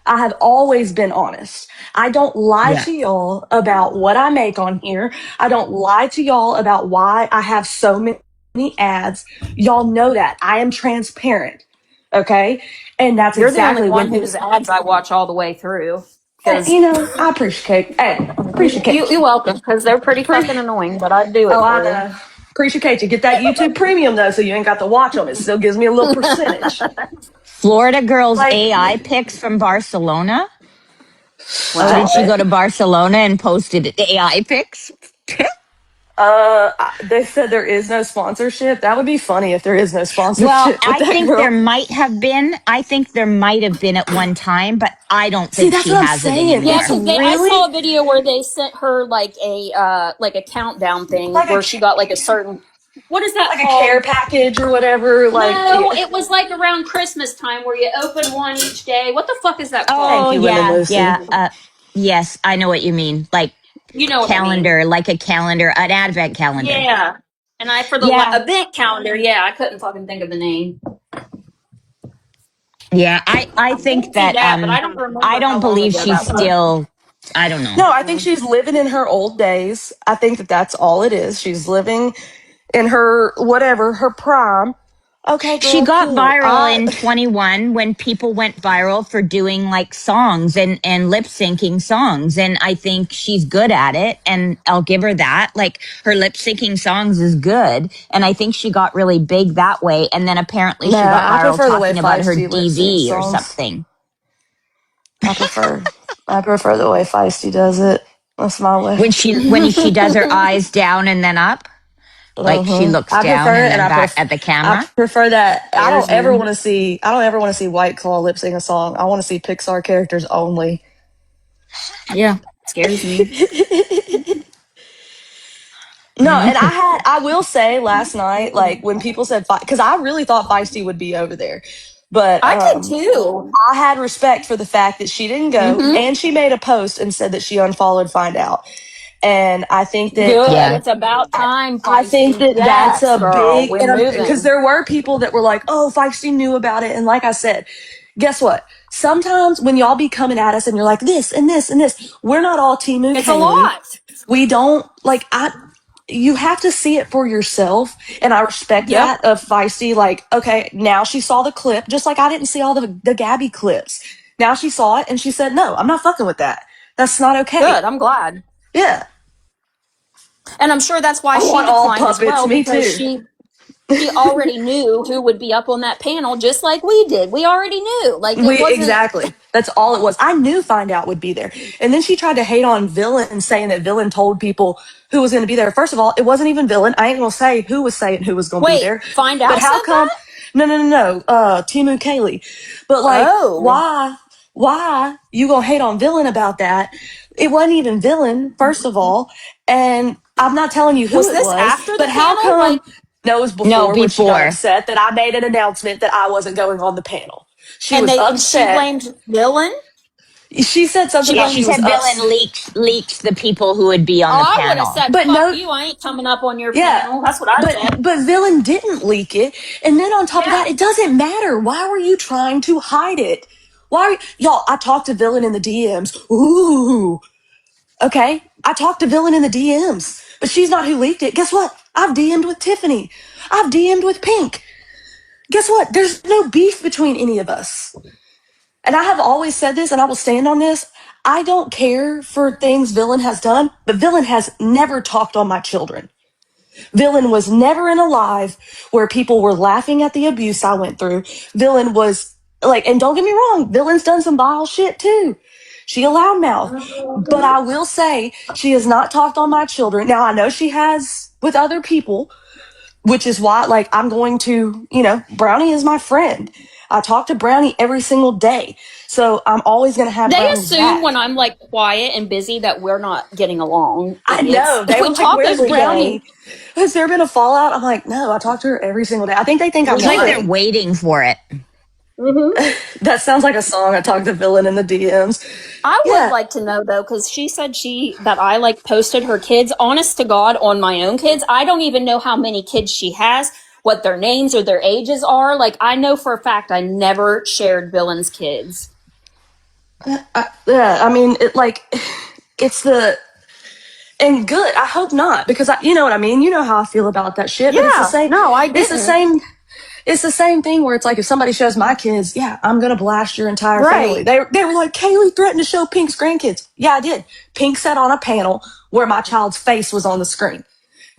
I have always been honest. I don't lie yeah, to y'all about what I make on here. I don't lie to y'all about why I have so many ads. Y'all know that. I am transparent. Okay? And that's You're the only exactly one when, whose ads I watch all the way through. Because I appreciate, hey, appreciate. you're welcome. Because they're pretty fucking annoying, but I do Oh, it I for you. know. Appreciate you. Get that YouTube premium though, so you ain't got to watch them. It still gives me a little percentage. Florida girl's Like, AI pics from Barcelona. What's Oh, did she that? go to Barcelona and posted AI pics? they said there is no sponsorship. That would be funny if there is no Well, sponsorship with I that think there girl. might have been. I think there might have been at one time, but I don't See, think that's she what I'm has it saying. Yeah, It's anymore. because I saw really a video where they sent her like a countdown thing like where she got like a certain, what is that a care called? package or whatever. Like, No, yeah. it was like around Christmas time where you open one each day. What the fuck is that Thank Oh, called? you, Lemon yeah, Lucy. yeah. Yes, I know what you mean. Like You know what I mean? calendar, like a calendar, an advent calendar. Yeah. And I for the Yeah, event calendar, yeah, I couldn't fucking think of the name. yeah. I I think did see that that, but I don't I remember how don't long believe ago she's that was. still. I don't know. No, I think she's living in her old days. I think that that's all it is. She's living in her whatever her prime. Okay, She girl, got cool. viral in 21 when people went viral for doing like songs and lip syncing songs. And I think she's good at it. And I'll give her that. Like her lip syncing songs is good. And I think she got really big that way. And then apparently she got Nah, I viral prefer the way talking about her Feisty lip sync DV or songs. something. I prefer the way Feisty does it. That's my way. When she does her eyes down and then up, like she looks I down prefer it, and and then back at the I camera. prefer that. Scares me. I don't ever want to see White Claw lip sync a song. I want to see Pixar characters only. Yeah, scares me. No, and I will say last night, like when people said, because I really thought Feisty would be over there, but I did too. I had respect for the fact that she didn't go, Mm-hmm. and she made a post and said that she unfollowed Find Out, and I think that Good. Yeah. It's about time, I think Feisty. that that's Yes, a girl. big, We're and because moving. there were people that were like, "Oh, Feisty knew about it," and like I said, guess what? Sometimes when y'all be coming at us and you're like this and this and this, we're not all Team It's a Kaylee. lot. We don't like I. You have to see it for yourself, and I respect Yep. that of Feisty. Like, okay, now she saw the clip, just like I didn't see all the Gabby clips. Now she saw it and she said, "No, I'm not fucking with that. That's not okay." Good. I'm glad. Yeah, And I'm sure that's why I she want all declined as puppets. well Me because too. she already knew who would be up on that panel just like we did. We already knew. Like it We wasn't. exactly. That's all it was. I knew Find Out would be there, and then she tried to hate on Villain, saying that Villain told people who was going to be there. First of all, it wasn't even Villain. I ain't gonna say who was saying who was going to be Wait, there. Find But Out how said come? that? No. Timu Kaylee. But like, Oh. why? Why you gonna hate on Villain about that? It wasn't even Villain, first of all, and I'm not telling you who Was it this was. after the But how panel? come? Like, No, it was No, before when she got before. upset that I made an announcement that I wasn't going on the panel. She and was she upset. blamed Villain? She said something She Yeah, about she she blamed. was said Villain upset. leaked the people who would be Oh, on the I would have panel. said, But fuck no, you. I ain't coming up on your yeah. panel. That's what I said. But Villain didn't leak it. And then on top of Yeah. that, it doesn't matter. Why were you trying to hide it? Y'all, I talked to Villain in the DMs. Ooh. Okay. I talked to Villain in the DMs. But she's not who leaked it. Guess what? I've DM'd with Tiffany. I've DM'd with Pink. Guess what? There's no beef between any of us. And I have always said this, and I will stand on this. I don't care for things Villain has done, but Villain has never talked on my children. Villain was never in a live where people were laughing at the abuse I went through. Villain was like, and don't get me wrong, Villain's done some vile shit too. She a loudmouth. But I will say she has not talked on my children. Now I know she has with other people, which is why, like, I'm going to, Brownie is my friend. I talk to Brownie every single day. So I'm always going to have They Brownie's assume when back. I'm like quiet and busy that we're not getting along. I Idiots. know. They were We like, talk where's every day. Brownie? Has there been a fallout? I'm like, no, I talk to her every single day. I think they think I'm It's like they're lying. waiting for it. That sounds like a song. I talk to Villain in the DMs. I would Yeah. like to know though, because she said that I like posted her kids. Honest to God, on my own kids, I don't even know how many kids she has, what their names or their ages are. Like I know for a fact I never shared Villain's kids. I mean, it's the, and good. I hope not, because you know what I mean? You know how I feel about that shit, but it's the Yeah, same. no, I It's the didn't. same. It's the same thing where it's like if somebody shows my kids, yeah, I'm gonna blast your entire family. Right. They were like, Kaylee threatened to show Pink's grandkids. Yeah, I did. Pink sat on a panel where my child's face was on the screen.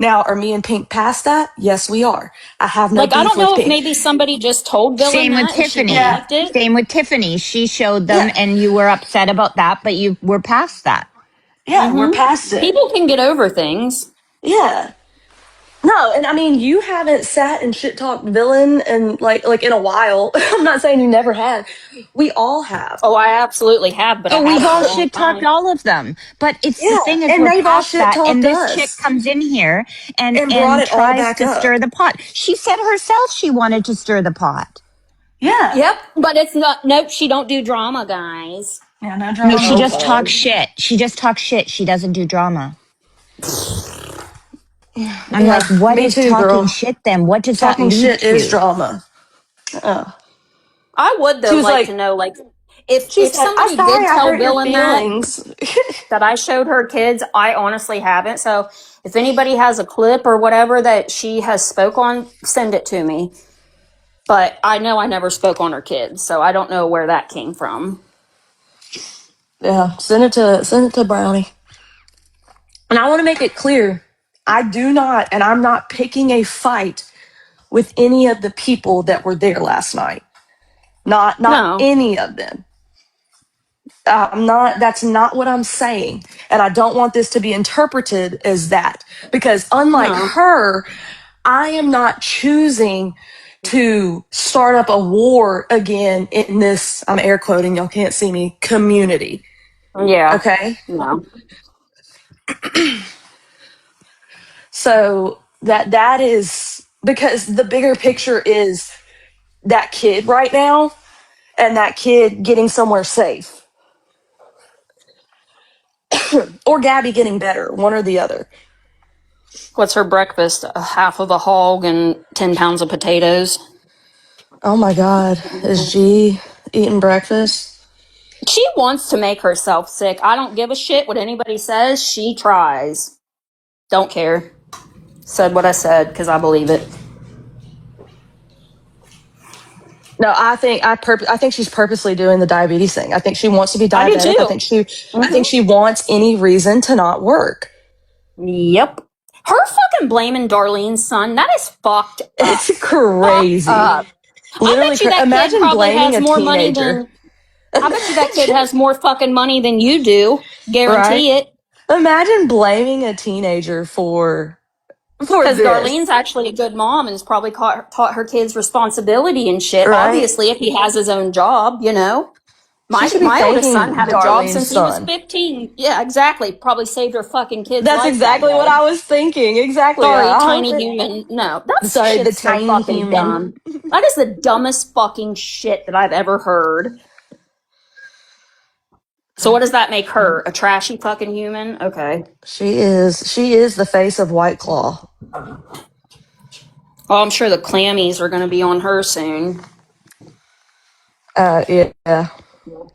Now, are me and Pink past that? Yes, we are. I have no Like, I beef don't with know if Pink. maybe somebody just told Dylan Same with that and she Tiffany. believed it. Same with Tiffany. She showed them Yeah, and you were upset about that, but you were past that. yeah, we're past it. People can get over things. Yeah. No, and I mean, you haven't sat and shit talked villain and like in a while. I'm not saying you never had. We all have. Oh, I absolutely have, but I Oh, we've haven't in all a long shit talked time. all of them. But it's the Yeah, thing is and we're they've all past shit that. And talked this chick us comes in here and brought and it all tries back to stir up. the pot. She said herself she wanted to stir the pot. Yeah. Yep, but it's not. Nope, she don't do drama, guys. Yeah, no No, drama. she just Okay. talks shit. She just talks shit. She doesn't do drama. I'm like, Yeah, what me is too, talking girl. shit then? What does that Talking lead shit is to? drama. I would She though was like like, to know, like, she if said, "I'm somebody sorry did I tell hurt your Dylan feelings." that I showed her kids, I honestly haven't. So if anybody has a clip or whatever that she has spoke on, send it to me. But I know I never spoke on her kids, so I don't know where that came from. Yeah, send it to Brownie. And I want to make it clear, I do not, and I'm not picking a fight with any of the people that were there last night. Not No, any of them. I'm not, that's not what I'm saying. And I don't want this to be interpreted as that. Because unlike no. her, I am not choosing to start up a war again in this, I'm air quoting, y'all can't see me, community. Yeah. Okay? No. So that is because the bigger picture is that kid right now and that kid getting somewhere safe or Gabby getting better, one or the other. What's her breakfast? A half of a hog and 10 pounds of potatoes. Oh my God. Is G eating breakfast? She wants to make herself sick. I don't give a shit what anybody says. She tries. Don't care. Said what I said because I believe it. No, I think she's purposely doing the diabetes thing. I think she wants to be I do diabetic. too. I think she wants any reason to not work. Yep. Her fucking blaming Darlene's son, that is fucked up. It's Fucked crazy. up. I Literally bet you that kid imagine probably blaming has a more money teenager. than. I bet you that kid has more fucking money than you do. Right? Guarantee it. Imagine blaming a teenager for Because this. Darlene's actually a good mom and has probably taught her kids responsibility and shit. Right? Obviously, if he has his own job, you know. She should be My oldest son thanking had a job Darlene's since he was son. 15. Yeah, exactly. Probably saved her fucking kid's That's life that exactly what day. I was thinking. Exactly. Sorry, I hope tiny it. human. No, that Sorry, the shit's so tiny fucking human. dumb. That is the dumbest fucking shit that I've ever heard. So what does that make her? A trashy fucking human? Okay. She is. She is the face of White Claw. Well, I'm sure the clammies are going to be on her soon. Yeah.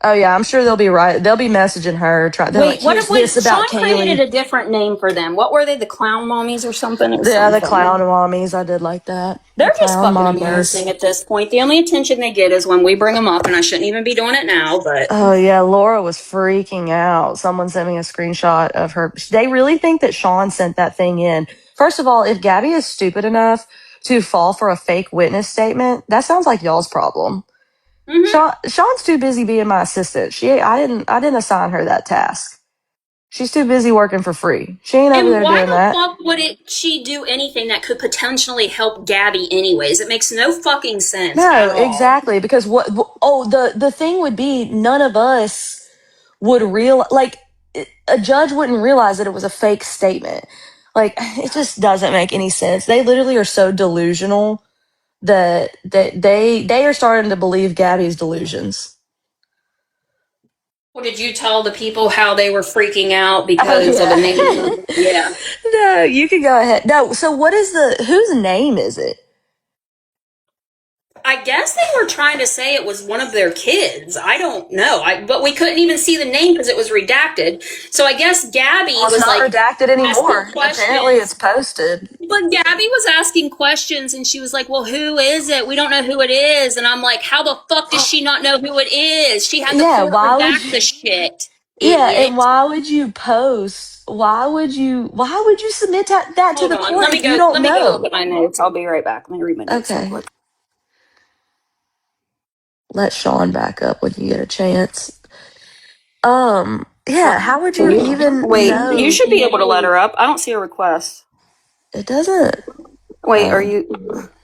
Oh yeah, I'm sure they'll be right. They'll be messaging her. They're like, Wait, what here's if this about Sean created Kaylee. a different name for them? What were they? The clown mommies or something? It was Yeah, the something. clown mommies. I did like that. The They're just clown fucking mommies. embarrassing at this point. The only attention they get is when we bring them up, and I shouldn't even be doing it now, but Oh yeah, Laura was freaking out. Someone sent me a screenshot of her. They really think that Sean sent that thing in. First of all, if Gabby is stupid enough to fall for a fake witness statement, that sounds like y'all's problem. Sean's too busy being my assistant. I didn't assign her that task. She's too busy working for free. She ain't over and there why doing the that. fuck would she do anything that could potentially help Gabby anyways? It makes no fucking sense No, at all. exactly. Because the thing would be none of us would a judge wouldn't realize that it was a fake statement. Like it just doesn't make any sense. They literally are so delusional that they are starting to believe Gabby's delusions. Well, did you tell the people how they were freaking out Oh because of a yeah. name? Yeah. No, you can go ahead. No, so what is whose name is it? I guess they were trying to say it was one of their kids. I don't know. But we couldn't even see the name because it was redacted. So I guess Gabby Well, it's was not like redacted asking anymore. Apparently questions. it's posted. But Gabby was asking questions and she was like, well, who is it? We don't know who it is. And I'm like, how the fuck does she not know who it is? She had the Yeah, court why would redact you the shit, Yeah, and idiot. why would you post why would you submit that to the court Let me if go. you don't Let me go look know? at my notes. I'll be right back. Let me read my notes real Okay. quick. Let Sean back up when you get a chance. Yeah, how would you even Wait, you know? should be able to let her up. I don't see a request. It doesn't. Wait, are you?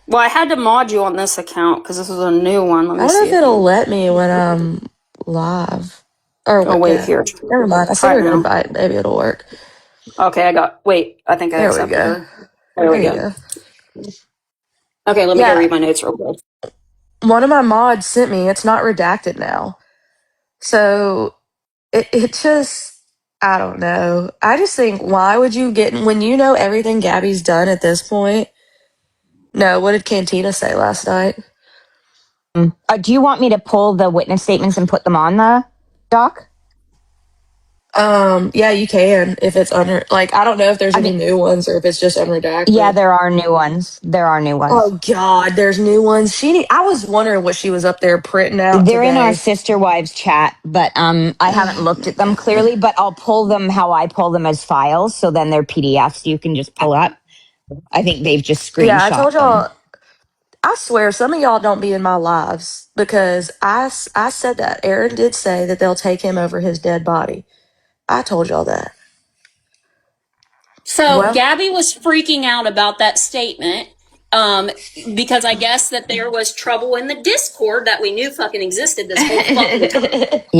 Well, I had to mod you on this account because this is a new one. Let I me don't know see if it'll again. let me when I'm live. Or Oh what? wait, Yeah. here. Never mind. I Try sent it her an now. invite. Maybe it'll work. Okay, I got. Wait, I think I There we accepted go. her. There we There you go. go. Okay, let me go Yeah, read my notes real quick. one of my mods sent me. It's not redacted now. So it just, I don't know. I just think, why would you get, when you know everything Gabby's done at this point? No, what did Cantina say last night? Do you want me to pull the witness statements and put them on the doc? Yeah, you can if it's under, like, I don't know if there's I any mean, new ones or if it's just yeah, unredacted. there are new ones. There are new ones. Oh God, there's new ones. I was wondering what she was up there printing out They're in our today. sister wives chat, but I haven't Oh looked my at them God. clearly. But I'll pull them how I pull them as files, so then they're PDFs you can just pull up. I think they've just Yeah, I told screenshot them. y'all. I swear, some of y'all don't be in my lives because I said that. Aaron did say that they'll take him over his dead body. I told y'all that. So Well, Gabby was freaking out about that statement because I guess that there was trouble in the Discord that we knew fucking existed this whole fucking time.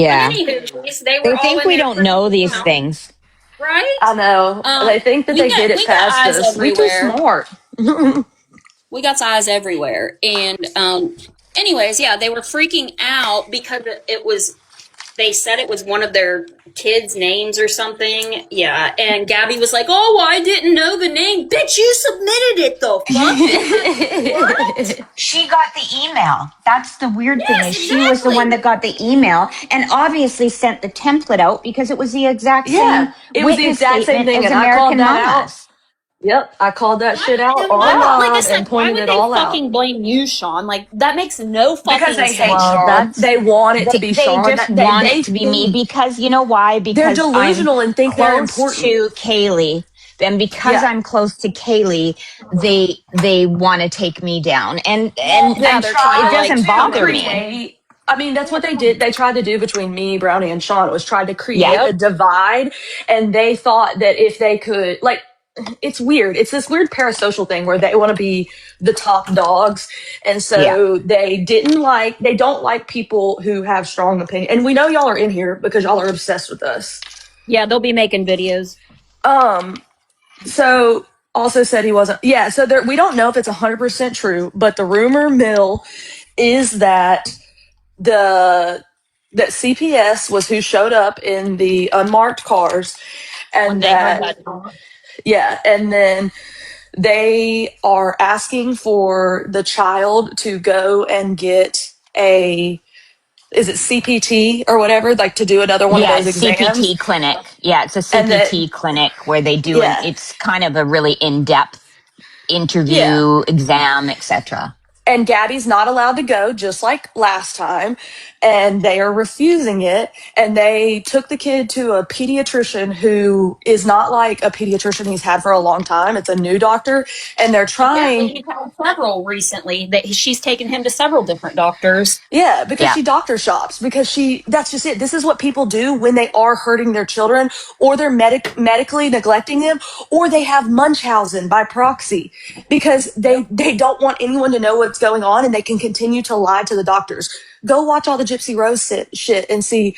But Yeah, anywho, they were they all think in we there don't know freaking these out, things. right? I know. They think that they did it We got past eyes us. We too everywhere. smart. We got eyes everywhere, and anyways, yeah, they were freaking out because it was. They said it was one of their kids' names or something. Yeah, and Gabby was like, "Oh, well, I didn't know the name, bitch. You submitted it, the fuck." What? She got the email. That's the weird thing, Yes, is she was the one exactly. that got the email and obviously sent the template out because it was the exact Yeah, same it was the witness exact same statement thing, as and I called American that out. Mamas. Yep, I called that shit out on Like I live said, and why pointed would it they all out. fucking blame you, Sean? Like that makes no Because fucking they hate sense. Well, Sean. that's They want it to be they Sean. just That they want they it to be me think because you know why? they're Because I'm delusional and think they're close important. to Kaylee. And because Yeah, I'm close to Kaylee, they want to take me down. And Well, and they yeah, and they're trying tried it to like doesn't to bother me. create. I mean, that's what they did. They tried to do between me, Brownie, and Sean. It was tried to Yeah. create a Yep. divide, and they thought that if they could, like, it's weird. It's this weird parasocial thing where they want to be the top dogs, and Yeah. so they don't like people who have strong opinion. And we know y'all are in here because y'all are obsessed with us. Yeah, they'll be making videos. So also said he wasn't. Yeah. So we don't know if it's 100% true, but the rumor mill is the that CPS was who showed up in the unmarked cars, When and they heard that that. yeah, and then they are asking for the child to go and get a, is it CPT or whatever, like to do another one of Yeah, those exams, CPT clinic. Yeah, it's a and that CPT clinic where they do yeah, it's kind of a really in-depth yeah. interview, exam, etc. And Gabby's not allowed to go, just like last time. And they are refusing it. And they took the kid to a pediatrician who is not like a pediatrician he's had for a long time. It's a new doctor. And they're trying. He's had several recently. That she's taken him to several different doctors. Yeah, because Yeah. she doctor shops, because that's just it. This is what people do when they are hurting their children, or they're medically neglecting them, or they have Munchausen by proxy, because they don't want anyone to know what's going on, and they can continue to lie to the doctors. Go watch all the Gypsy Rose shit and see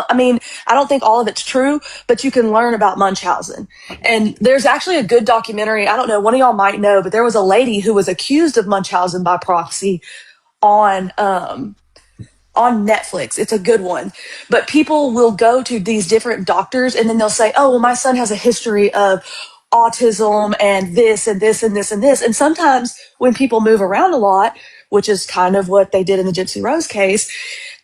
I mean, I don't think all of it's true, but you can learn about Munchausen. And there's actually a good documentary. I don't know, one of y'all might know, but there was a lady who was accused of Munchausen by proxy on Netflix. It's a good one. But people will go to these different doctors and then they'll say, "Oh, well, my son has a history of autism and this and this and this and this." And sometimes when people move around a lot, which is kind of what they did in the Gypsy Rose case,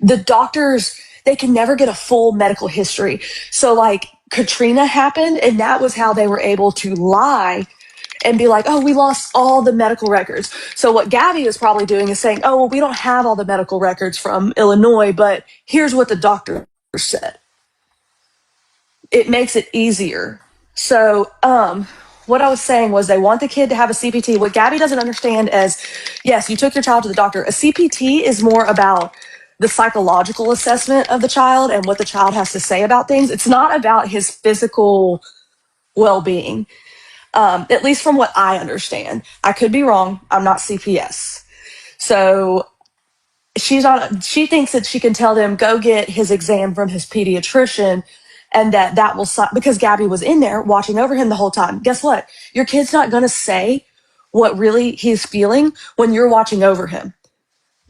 the doctors, they can never get a full medical history. So like Katrina happened, and that was how they were able to lie and be like, "Oh, we lost all the medical records." So what Gabby is probably doing is saying, "Oh, well, we don't have all the medical records from Illinois, but here's what the doctor said." It makes it easier. So, what I was saying was they want the kid to have a CPT. What Gabby doesn't understand is, yes, you took your child to the doctor. A CPT is more about the psychological assessment of the child and what the child has to say about things. It's not about his physical well-being, at least from what I understand. I could be wrong. I'm not CPS. So she thinks that she can tell them, go get his exam from his pediatrician, and that will, because Gabby was in there watching over him the whole time. Guess what? Your kid's not going to say what really he's feeling when you're watching over him.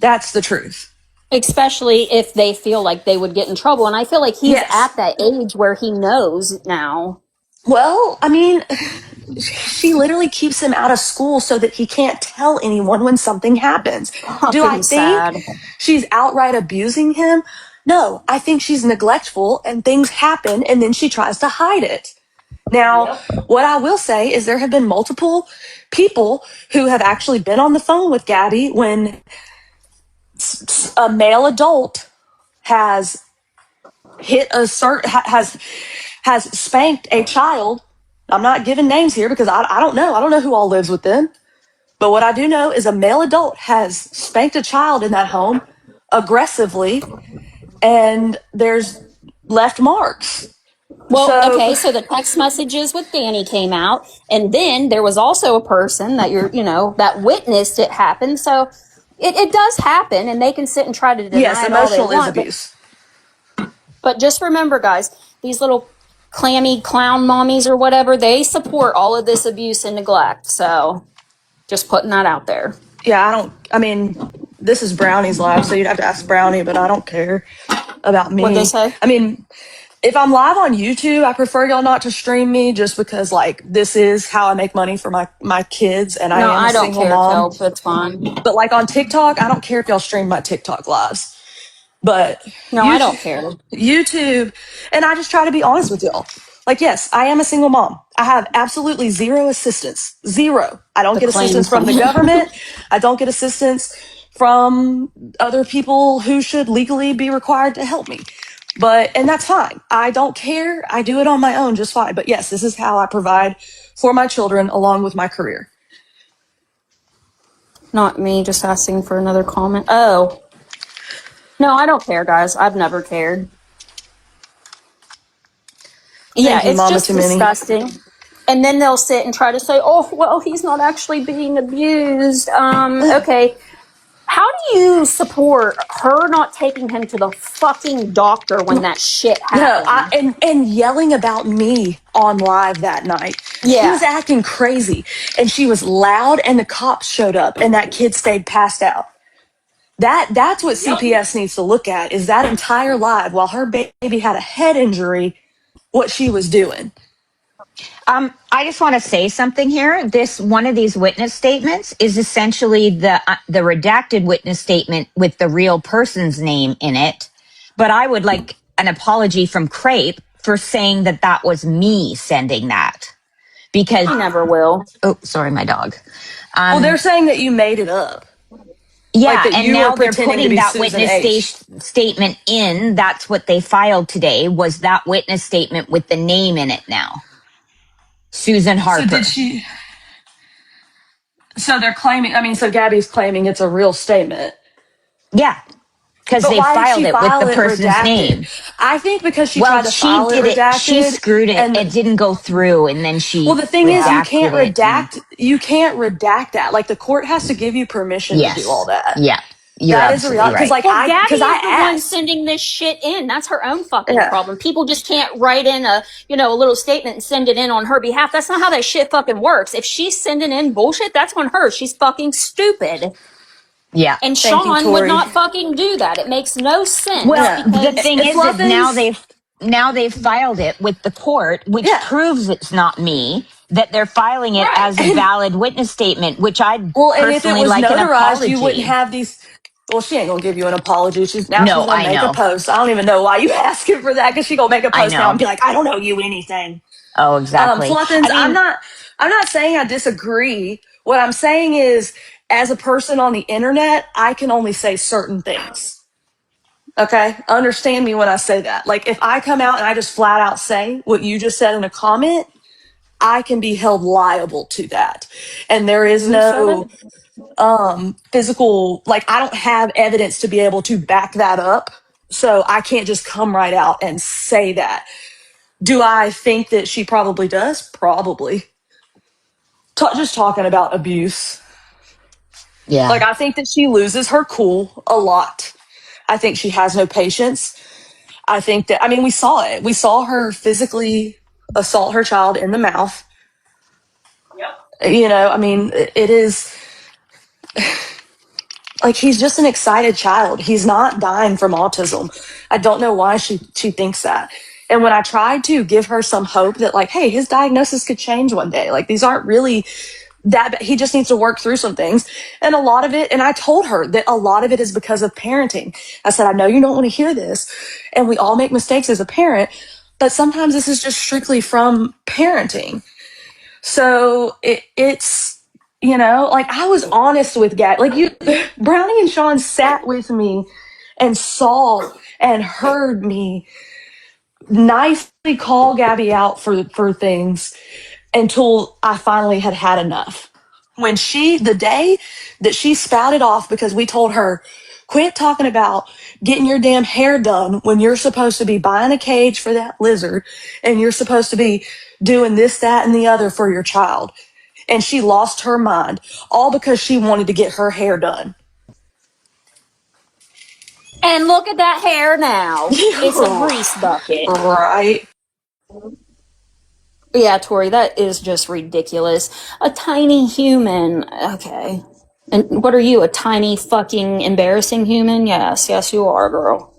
That's the truth. Especially if they feel like they would get in trouble. And I feel like he's at that age where he knows now. Well, I mean, she literally keeps him out of school so that he can't tell anyone when something happens. Do I think she's outright abusing him? No, I think she's neglectful and things happen and then she tries to hide it. Now, what I will say is there have been multiple people who have actually been on the phone with Gabby when a male adult has hit a certain, has spanked a child. I'm not giving names here because I don't know. I don't know who all lives with them. But what I do know is a male adult has spanked a child in that home aggressively, and there's left marks. Well, okay, so the text messages with Danny came out, and then there was also a person that that witnessed it happen. So it does happen, and they can sit and try to deny it all they want. Emotional abuse. But just remember, guys, these little clammy clown mommies or whatever, they support all of this abuse and neglect. So just putting that out there. Yeah, this is Brownie's live, so you'd have to ask Brownie, but I don't care about me. What'd they say? I mean, if I'm live on YouTube, I prefer y'all not to stream me just because, like, this is how I make money for my kids, and I am a single mom. That's fine. But, like, on TikTok, I don't care if y'all stream my TikTok lives. But no, I don't care. YouTube, and I just try to be honest with y'all. Like, yes, I am a single mom. I have absolutely zero assistance. Zero. I don't get assistance from the government. I don't get assistance from other people who should legally be required to help me. And that's fine. I don't care. I do it on my own just fine. But yes, this is how I provide for my children along with my career. Not me just asking for another comment. Oh. No, I don't care, guys. I've never cared. Yeah, it's just disgusting. And then they'll sit and try to say, oh, well, he's not actually being abused. Okay. How do you support her not taking him to the fucking doctor when that shit happened? No, and yelling about me on live that night. Yeah. She was acting crazy, and she was loud, and the cops showed up, and that kid stayed passed out. That's what CPS needs to look at, is that entire live while her baby had a head injury, what she was doing. I just want to say something here. One of these witness statements is essentially the redacted witness statement with the real person's name in it. But I would like an apology from Crepe for saying that was me sending that, because I never will. Oh, sorry, my dog. Well, they're saying that you made it up. Yeah, like and now they're putting that witness statement in. That's what they filed today, was that witness statement with the name in it now. Susan Harper. So they're claiming, so Gabby's claiming it's a real statement. Yeah, because they filed it with the person's name. I think because she tried to file it redacted. She screwed it, and it didn't go through, and then she Well, the thing is, you can't redact that. Like, the court has to give you permission to do all that. Yeah. That is a reality. Because, like, Gabby is the one sending this shit in. That's her own fucking problem. People just can't write in a little statement and send it in on her behalf. That's not how that shit fucking works. If she's sending in bullshit, that's on her. She's fucking stupid. Yeah. And Sean would not fucking do that. It makes no sense. Well, the thing is that now they've filed it with the court, which proves it's not me, that they're filing it as a valid witness statement, which I'd personally like an apology. You wouldn't have these. Well, she ain't gonna give you an apology. She's gonna make a post. I don't even know why you asking for that, because she's gonna make a post now and be like, I don't know you anything. Oh, exactly. Fluffins, I'm not saying I disagree. What I'm saying is, as a person on the internet, I can only say certain things. Okay? Understand me when I say that. Like, if I come out and I just flat out say what you just said in a comment, I can be held liable to that. And there is no physical, like, I don't have evidence to be able to back that up. So I can't just come right out and say that. Do I think that she probably does? Probably. Just talking about abuse. Yeah. Like, I think that she loses her cool a lot. I think she has no patience. I think that, I mean, we saw it. We saw her physically assault her child in the mouth. Yep. You know, I mean, it is like, he's just an excited child. He's not dying from autism. I don't know why she thinks that. And when I tried to give her some hope that, like, hey, his diagnosis could change one day. Like, these aren't really that, he just needs to work through some things. And a lot of it, and I told her that a lot of it is because of parenting. I said, I know you don't want to hear this, and we all make mistakes as a parent, but sometimes this is just strictly from parenting. So it's, you know, like, I was honest with Gabby. Like, Brownie and Sean sat with me and saw and heard me nicely call Gabby out for things until I finally had enough. When the day that she spouted off because we told her, quit talking about getting your damn hair done when you're supposed to be buying a cage for that lizard and you're supposed to be doing this, that, and the other for your child. And she lost her mind, all because she wanted to get her hair done. And look at that hair now. It's a grease bucket. Right. Yeah, Tori, that is just ridiculous. A tiny human. Okay. And what are you, a tiny fucking embarrassing human? Yes, you are, girl.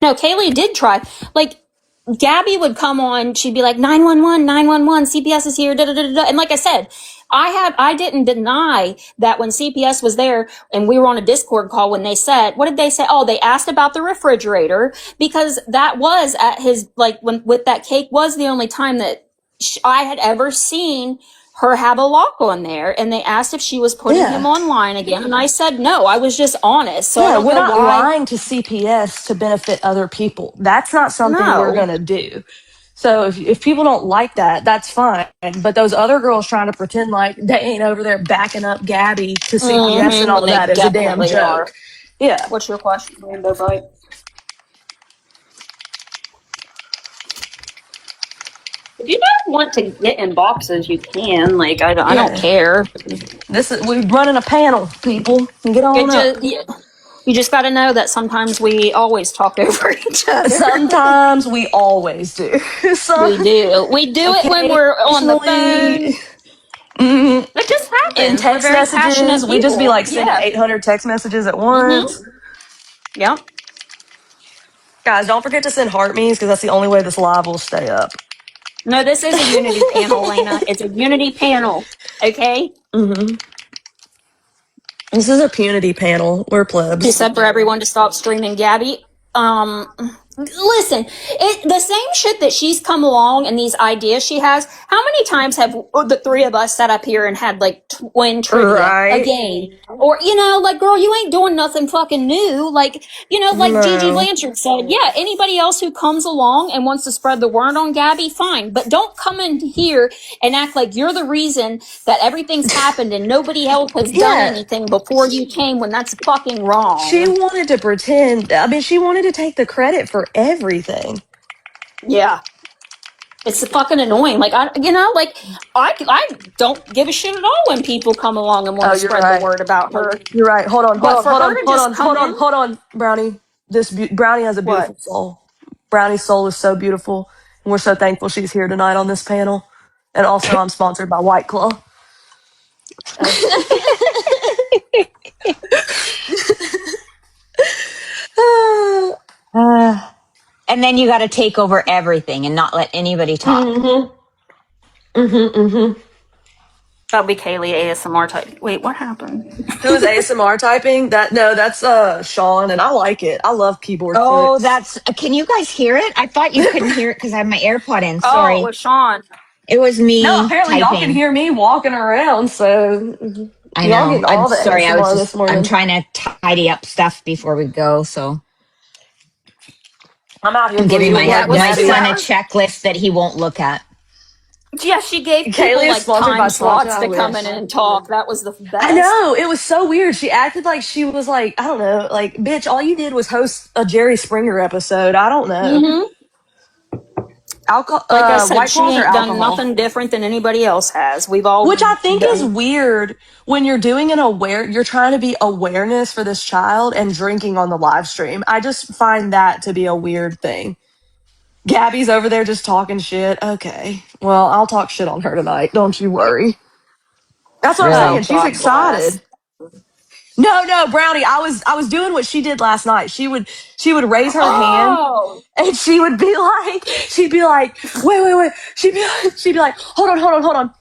No, Kaylee did try. Like, Gabby would come on, she'd be like, 911, 911, CPS is here, da da da da. And like I said, I didn't deny that when CPS was there and we were on a Discord call when they said, what did they say? Oh, they asked about the refrigerator because that was at his, like, when with that cake was the only time that I had ever seen her have a lock on there, and they asked if she was putting him online again, and I said no. I was just honest. So I don't we're know not why. lying to CPS to benefit other people. That's not something we're gonna do. So if people don't like that, that's fine. But those other girls trying to pretend like they ain't over there backing up Gabby to CPS and all of that is a damn joke. Are. Yeah. What's your question, Rainbow Bite? If you don't want to get in boxes, you can. Like, I don't care. We're running a panel, people. Get on up. You just got to know that sometimes we always talk over each other. Sometimes we always do. We do. We do it when we're on the phone. Mm-hmm. It just happens. In text messages, we just be like sending 800 text messages at once. Yep. Guys, don't forget to send heart me's because that's the only way this live will stay up. No, this is a unity panel, Lena. It's a unity panel. Okay? Mm-hmm. This is a punity panel. We're plebs. She said for everyone to stop streaming Gabby. Listen, the same shit that she's come along and these ideas she has. How many times have the three of us sat up here and had like twin trivia, a game, or like, girl, you ain't doing nothing fucking new. Like, like Gigi Blanchard said, yeah, anybody else who comes along and wants to spread the word on Gabby, fine, but don't come in here and act like you're the reason that everything's happened and nobody else has done anything before you came when that's fucking wrong. She wanted to pretend. I mean, she wanted to take the credit for everything. Yeah. It's fucking annoying. Like, I don't give a shit at all when people come along and want to spread the word about her. You're right. Hold on, Brownie. Brownie has a beautiful soul. Brownie's soul is so beautiful, and we're so thankful she's here tonight on this panel. And also, I'm sponsored by White Claw. And then you got to take over everything and not let anybody talk. That'll be Kaylee ASMR type. Wait, what happened? Who is ASMR typing? That's Sean, and I like it. I love keyboard clicks. Can you guys hear it? I thought you couldn't hear it because I have my AirPod in. Sorry. Oh, it was Sean. It was me. No, apparently typing. y'all can hear me walking around, so I know. I'm sorry. I'm trying to tidy up stuff before we go, so. I'm out here I'm giving booing like my Gabby. son a checklist that he won't look at. Yeah, she gave people Kaylee is like sponsored by time Tasha. slots I to come wish. in and talk. That was the I best. know. It was so weird. She acted like she was like, I don't know, like, bitch, all you did was host a Jerry Springer episode. I don't know. Like I said, White she claws or ain't done alcohol? nothing different than anybody else has. We've all Which I think is done. weird when you're doing you're trying to be awareness for this child and drinking on the live stream. I just find that to be a weird thing. Gabby's over there just talking shit. Okay. Well, I'll talk shit on her tonight. Don't you worry. That's what I'm Really? saying. Oh, She's God bless. excited. No, Brownie. I was doing what she did last night. She would raise her hand Oh, and she'd be like, wait. She'd be like, hold on.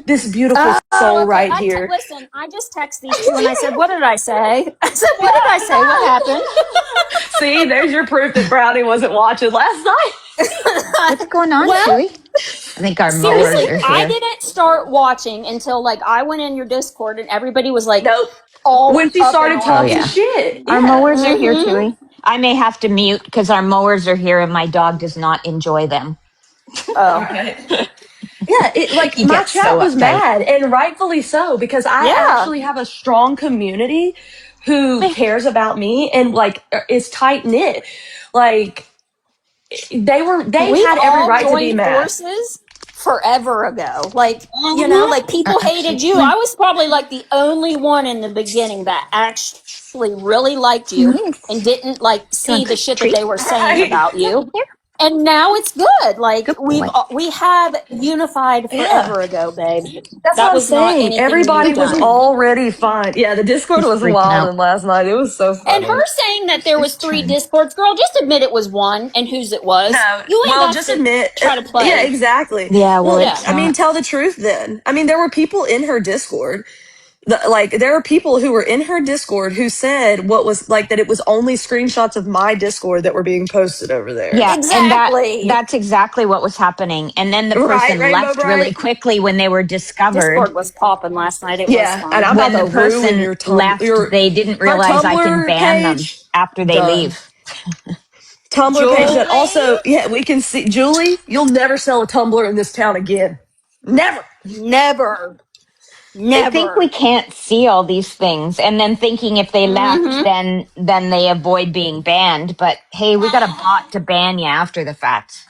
This beautiful soul okay. right here. Listen, I just text these two and I said, what did I say? I said, what did I say? What happened? See, there's your proof that Brownie wasn't watching last night. What's going on, Well, Chewy? I think our mowers seriously, are I here. didn't start watching until like I went in your Discord and everybody was like Nope. all When she up in started Oh, talking yeah. arms. shit. Our Yeah. mowers are here, Chewy. I may have to mute because our mowers are here and my dog does not enjoy them. Oh, Right. Yeah, He my gets so chat was uptight. mad, and rightfully so, because I yeah. actually have a strong community who cares about me and like is tight knit. Like they We've had every all right to be joined mad. forces forever ago. Like, like people hated you. Come I was probably like the only one in the beginning that actually really liked on. you and didn't like Come see on. the shit that Treat. they were saying Right. about you. Here. And now it's good. Like Good boy. we have unified Yeah. forever ago, babe. That's what That I'm was not saying. anything Everybody you've was done. already fine. Yeah, the Discord He's was freaking wild out. and last night. It was so And funny. her saying that there was Just 3 trying. discords, girl, just admit it was one and whose it was. No, You ain't well, got just to admit. try to play. Yeah, exactly. Yeah, well, Well, Yeah. it's I mean, not. tell the truth then. I mean, there were people in her Discord. There are people who were in her Discord who said what was like that it was only screenshots of my Discord that were being posted over there. Yeah, and Exactly. that's exactly what was happening. And then the Right, person Rainbow left really Bright? quickly when they were discovered. Discord was popping last night. It was Yeah, and fun. I'm about When the to ruin person left, they didn't her realize I can Tumblr ban them page. after they Done. leave. Tumblr page that Julie, also, yeah, we can see. Julie, you'll never sell a Tumblr in this town again. Never. never, They think we never. can't see all these things, and then thinking if they left, Mm-hmm. then they avoid being banned. But hey, we got a bot to ban you after the fact.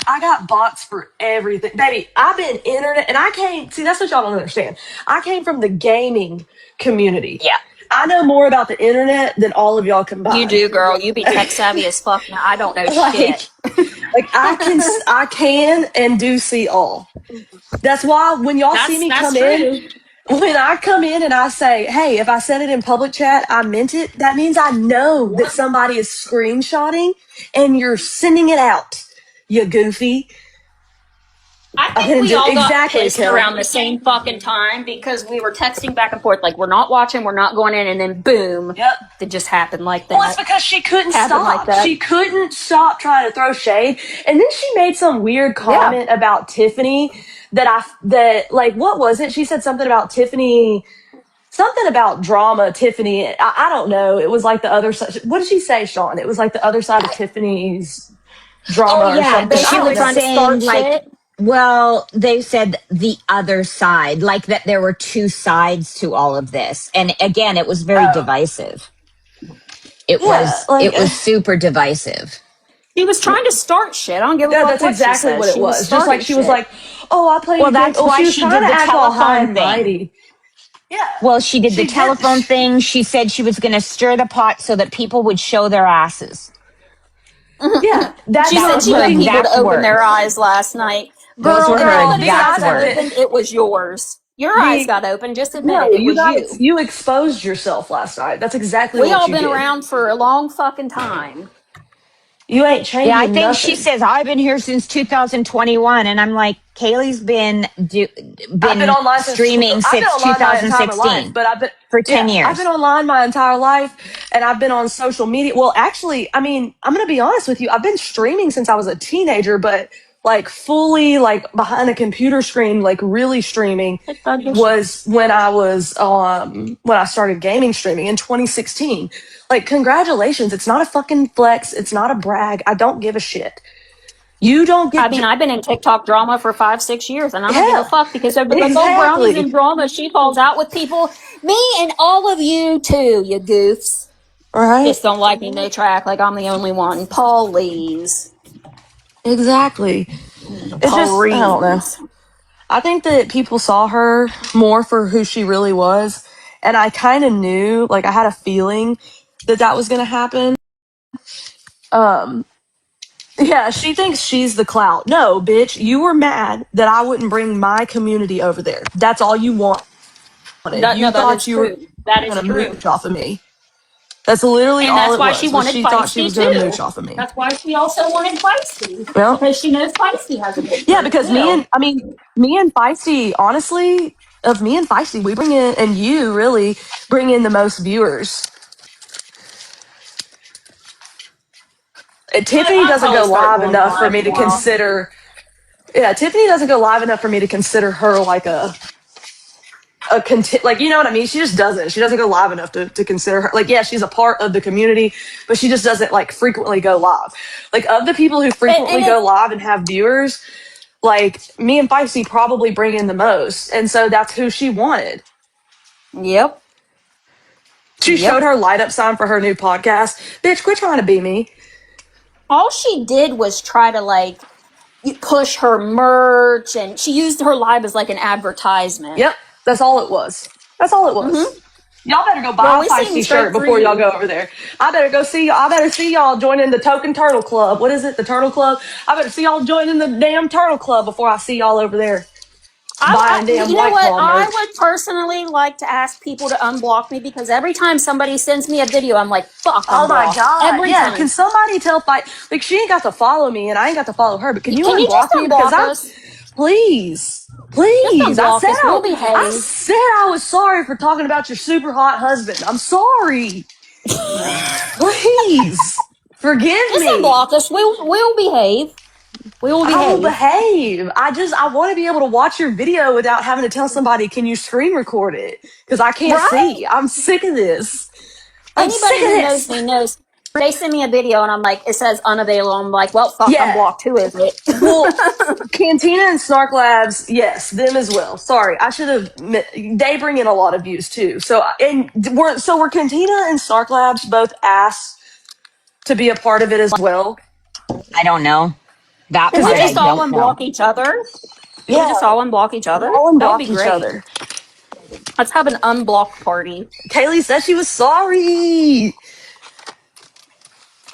I got bots for everything. Baby, I've been internet and I came see that's what y'all don't understand. I came from the gaming community. Yeah. I know more about the internet than all of y'all You combined. do, girl. You be tech savvy as fuck. Now I don't know like shit. like I can and do see all. That's why when y'all see me That's come in, true. when I come in and I say, hey, if I said it in public chat, I meant it, that means I know that somebody is screenshotting and you're sending it out. You goofy. I think we all got Exactly, pissed Kelly. around the same fucking time because we were texting back and forth like we're not watching, we're not going in, and then boom, Yep. it just happened like Well, it's that. because she couldn't Happened stop. like that. She couldn't stop trying to throw shade. And then she made some weird Yeah. comment about Tiffany that like, what was it? She said something about Tiffany, something about drama, Tiffany. I don't know. It was like the other side. What did she say, Sean? It was like the other side of Tiffany's drama Oh or yeah, something. I she Basically don't was know. trying to saying start like, shit. well, they said the other side, like that there were two sides to all of this. And again, it was very Oh, divisive. It yeah. was super divisive. She was trying to start shit. I don't give a Yeah, fuck that's what she exactly says. what it She was was. Just like starting she was shit. like, "Oh, I played Well, a game." that's Oh, why she was she trying did to the act all high telephone and thing. mighty. Yeah, Well, she did the she did. telephone thing. She said she was going to stir the pot so that people would show their asses. Yeah, that's She That said what was she her got looking people to exact open their words. eyes last night. Those Girl, were if her girl. anybody's The exact eyes eyes got have words. been opened, it was yours. Your eyes the got open. Just admit no. it. It was you. You exposed yourself last night. That's exactly We what all you been did. around for a long fucking time. You ain't Yeah, I changing think she nothing. says I've been here since 2021, and I'm like, Kaylee's I've been been online streaming I've been since online my entire life, 2016 but for 10 I've been years. online my entire life, and I've been on social media. Well, actually, I mean, I'm gonna be honest with you. I've been streaming since I was a teenager, but like fully like behind a computer screen, like really streaming was when I started gaming streaming in 2016. Like, congratulations. It's not a fucking flex. It's not a brag. I don't give a shit. You don't get. I mean, I've been in TikTok drama for 5-6 years, and I don't give a fuck because over the exactly. Brownie's in drama, she falls out with people. Me and all of you too, you goofs. Right? Just don't like me, no track, like I'm the only one. Please. Exactly. It's just, I don't know. I think that people saw her more for who she really was. And I kind of knew, like, I had a feeling that that was going to happen. Yeah, she thinks she's the clout. No, bitch, you were mad that I wouldn't bring my community over there. That's all you wanted. You thought you were going to mooch off of me. That's literally all it was. That's why she wanted she Feisty thought she was going to too. mooch off of me. That's why she also wanted Feisty. Well, because she knows Feisty has a big yeah, because me and Feisty, honestly, of me and Feisty, we bring in, and you really bring in the most viewers. Tiffany doesn't go live enough for me to consider. Yeah, Tiffany doesn't go live enough for me to consider her like like, you know what I mean? She just doesn't. She doesn't go live enough to consider her. Like, yeah, she's a part of the community, but she just doesn't like frequently go live. Like, of the people who frequently go live and have viewers, like, me and Feisty probably bring in the most. And so that's who she wanted. Yep. She showed her light up sign for her new podcast. Bitch, quit trying to be me. All she did was try to like push her merch, and she used her live as like an advertisement. Yep, that's all it was. That's all it was. Mm-hmm. Y'all better go buy a Feisty shirt before y'all go over there. I better see y'all joining the Token Turtle Club. What is it? The Turtle Club? I better see y'all joining the damn Turtle Club before I see y'all over there. You know what? I would personally like to ask people to unblock me, because every time somebody sends me a video, I'm like, fuck, oh my god. Every time. Can somebody tell like, she ain't got to follow me and I ain't got to follow her, but can you unblock me? Because please. I said I was sorry for talking about your super hot husband. I'm sorry. Please. Forgive me. Just unblock us. We'll behave. We will behave. I will behave. I want to be able to watch your video without having to tell somebody, can you screen record it? Because I can't see. I'm sick of this. Anybody who knows me knows. They send me a video and I'm like, it says unavailable. I'm like, well, fuck, I'm blocked. Who is it? Well, Cantina and Snark Labs, yes, them as well. Sorry, I should have. They bring in a lot of views too. So were Cantina and Snark Labs both asked to be a part of it as well? I don't know. That part we just all unblock each other. Yeah, we just all unblock each other. That would be great. Let's have an unblock party. Kaylee said she was sorry.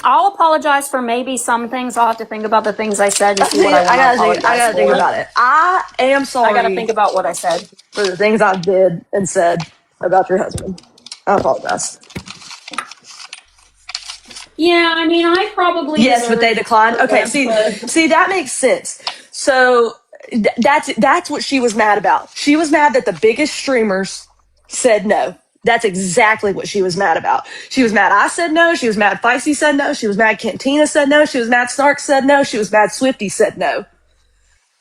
I'll apologize for maybe some things. I'll have to think about the things I said and see what I want to I gotta think about it. I am sorry. I gotta think about what I said. For the things I did and said about your husband. I apologize. Yeah, I mean, I probably yes, but they declined. Okay, see, that makes sense. So that's what she was mad about. She was mad that the biggest streamers said no. That's exactly what she was mad about. She was mad I said no. She was mad Feisty said no. She was mad Cantina said no. She was mad Snark said no. She was mad Swifty said no.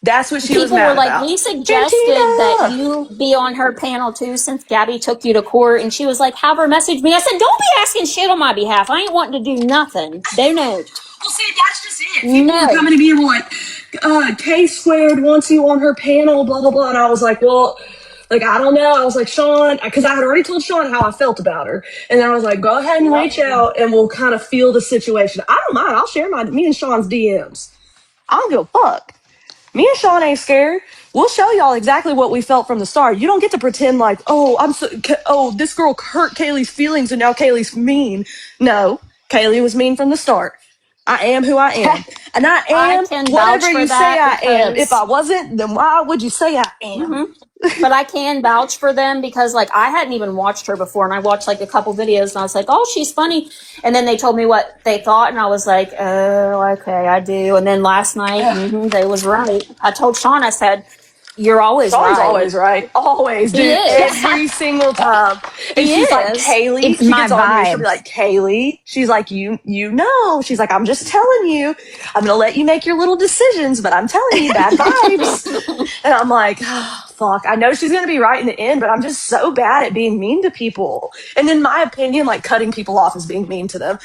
That's what she was mad about. People were like, we suggested that you be on her panel too, since Gabby took you to court. And she was like, have her message me. I said, don't be asking shit on my behalf. I ain't wanting to do nothing. Don't know. Well, see, that's just it. People were coming to me and were like, K Squared wants you on her panel, blah, blah, blah. And I was like, well, like, I don't know. I was like, Sean, because I had already told Sean how I felt about her. And then I was like, go ahead and reach out and we'll kind of feel the situation. I don't mind. I'll share me and Sean's DMs. I don't give a fuck. Me and Sean ain't scared. We'll show y'all exactly what we felt from the start. You don't get to pretend like, this girl hurt Kaylee's feelings and now Kaylee's mean. No, Kaylee was mean from the start. I am who I am. And I am whatever you say I am. If I wasn't, then why would you say I am? Mm-hmm. But I can vouch for them because, like, I hadn't even watched her before, and I watched, like, a couple videos, and I was like, oh, she's funny. And then they told me what they thought, and I was like, oh, okay, I do. And then last night, they was right. I told Sean, I said, You're always Sean's right. always right. Always, He dude. is. Every single time. And He she's like, is. Kaylee. It's She my gets on here. She'll be vibes. like, Kaylee. She's like, you know. She's like, I'm just telling you. I'm going to let you make your little decisions, but I'm telling you, bad vibes. And I'm like, oh, fuck. I know she's going to be right in the end, but I'm just so bad at being mean to people. And in my opinion, like cutting people off is being mean to them.